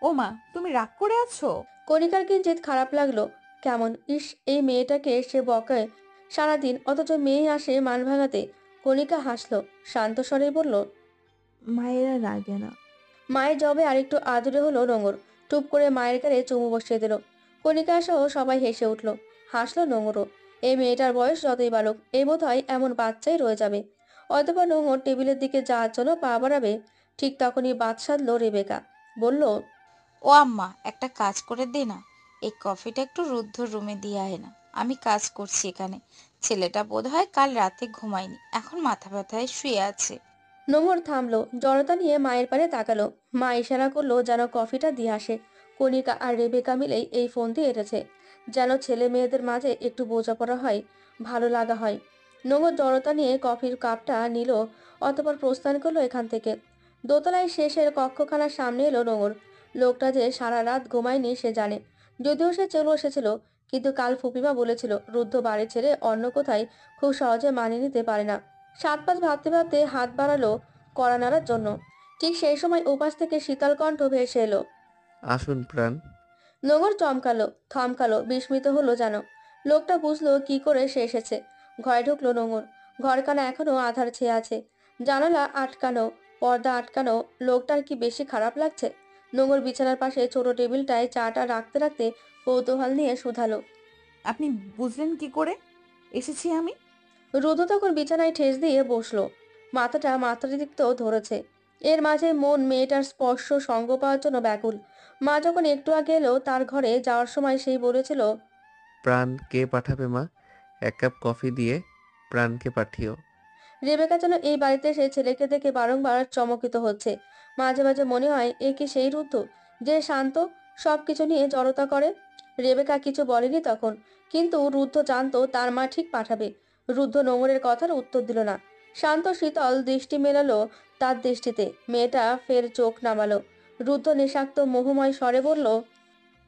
ও মা, তুমি রাগ করে আছো? কণিকার কিঞ্চিত খারাপ লাগলো। কেমন, ইস, এই মেয়েটাকে সে বকায় সারাদিন, অথচ মেয়ে আসে মান ভাঙাতে। কণিকা হাসলো, শান্ত স্বরে বলল, মায়েরা রাগে না। মায়ের জবে আরেকটু আদুরে হলো নোঙর। টুপ করে মায়ের গালে চুমু বসিয়ে দিল। কণিকা সহ সবাই হেসে উঠল, হাসলো নোঙরও। এই মেয়েটার বয়স যতই বালক, এই বোধ হয় এমন বাচ্চাই রয়ে যাবে। অতঃপর নোঙর টেবিলের দিকে যাওয়ার জন্য পা বাড়াবে, ঠিক তখনই বাদ সাধলো রেবেকা। বলল, ও আম্মা, একটা কাজ করে দে না, এই কফিটা একটু রুদ্ধর রুমে দিয়ে আয় না। আমি কাজ করছি এখানে। ছেলেটা বোধহয় কাল রাতে ঘুমায়নি, এখন মাথা ব্যথায় শুয়ে আছে। নোঙর থামলো, জড়তা নিয়ে মায়ের পানে তাকালো। মা ইশারা করলো যেন কফিটা দিয়ে আসে। কণিকা আর রেবেকা মিলেই এই ফোন দিয়ে এসেছে, যেন ছেলে মেয়েদের মাঝে একটু বোঝাপড়া হয়, ভালো লাগা হয়। নোঙর জড়তা নিয়ে কফির কাপটা নিল, অতঃপর প্রস্থান করলো এখান থেকে। দোতলায় শেষের কক্ষখানার সামনে এলো নোঙর। লোকটা যে সারা রাত ঘুমায়নি সে জানে, যদিও সে চলে এসেছিল, কিন্তু কাল ফুপিমা বলেছিল রুদ্ধ বাড়ি ছেড়ে অন্য কোথায় খুব সহজে মানিয়ে নিতে পারে না। 7-5 ভাবতে ভাবতে হাত বাড়ালো কড়া নাড়ার জন্য। ঠিক সেই সময় উপাস থেকে শীতল কণ্ঠ ভেসে এলো, আসুন প্রাণ। নোঙর চমকালো, থমকালো, বিস্মিত হলো যেন। লোকটা বুঝলো কি করে সে এসেছে। ঘরে ঢুকলো নোঙর। ঘরখানা এখনো আধার ছেয়ে আছে, জানালা আটকানো, পর্দা আটকানো। লোকটার কি বেশি খারাপ লাগছে? নোঙর বিছানার পাশে ছোট টেবিলটায় চাটা রাখতে রাখতে কৌতূহল নিয়ে শুধালো। আপনি বুঝলেন কি করে এসেছি আমি? রুদ্র তখন বিছানায় ঠেস দিয়ে বসলো, মাথাটা মাত্রাতিরিক্ত ধরেছে। এর মাঝে মন মেয়েটার স্পর্শ সঙ্গ পাওয়ার জন্য ব্যাকুল। মা যখন একটু আগে এলো তার ঘরে যাওয়ার সময় সেই বলেছিল, প্রাণ কে পাঠাবে মা? এক কাপ কফি দিয়ে প্রাণকে পাঠিও। রেবেকা যেন এই বাড়িতে সে ছেলেকে দেখে বারংবার চমকিত হচ্ছে। মাঝে মাঝে মনে হয় এ কি সেই রুদ্ধ যে শান্ত, সবকিছু নিয়ে জড়তা করে। রেবেকা কিছু বলেনি তখন, কিন্তু রুদ্ধ জানতো তার মা ঠিক পাঠাবে। রুদ্ধ নোংরের কথার উত্তর দিল না, শান্ত শীতল দৃষ্টি মেলালো তার দৃষ্টিতে। মেয়েটা ফের চোখ নামালো। রুদ্ধ নেশাক্ত মোহময় স্বরে বলল,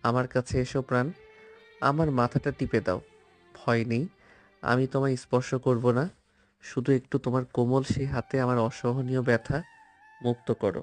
আমার কাছে এসো প্রাণ, আমার মাথাটা টিপে দাও। ভয় নেই, আমি তোমায় স্পর্শ করব না, শুধু একটু তোমার কোমল সেই হাতে আমার অসহনীয় ব্যথা মুক্ত করো।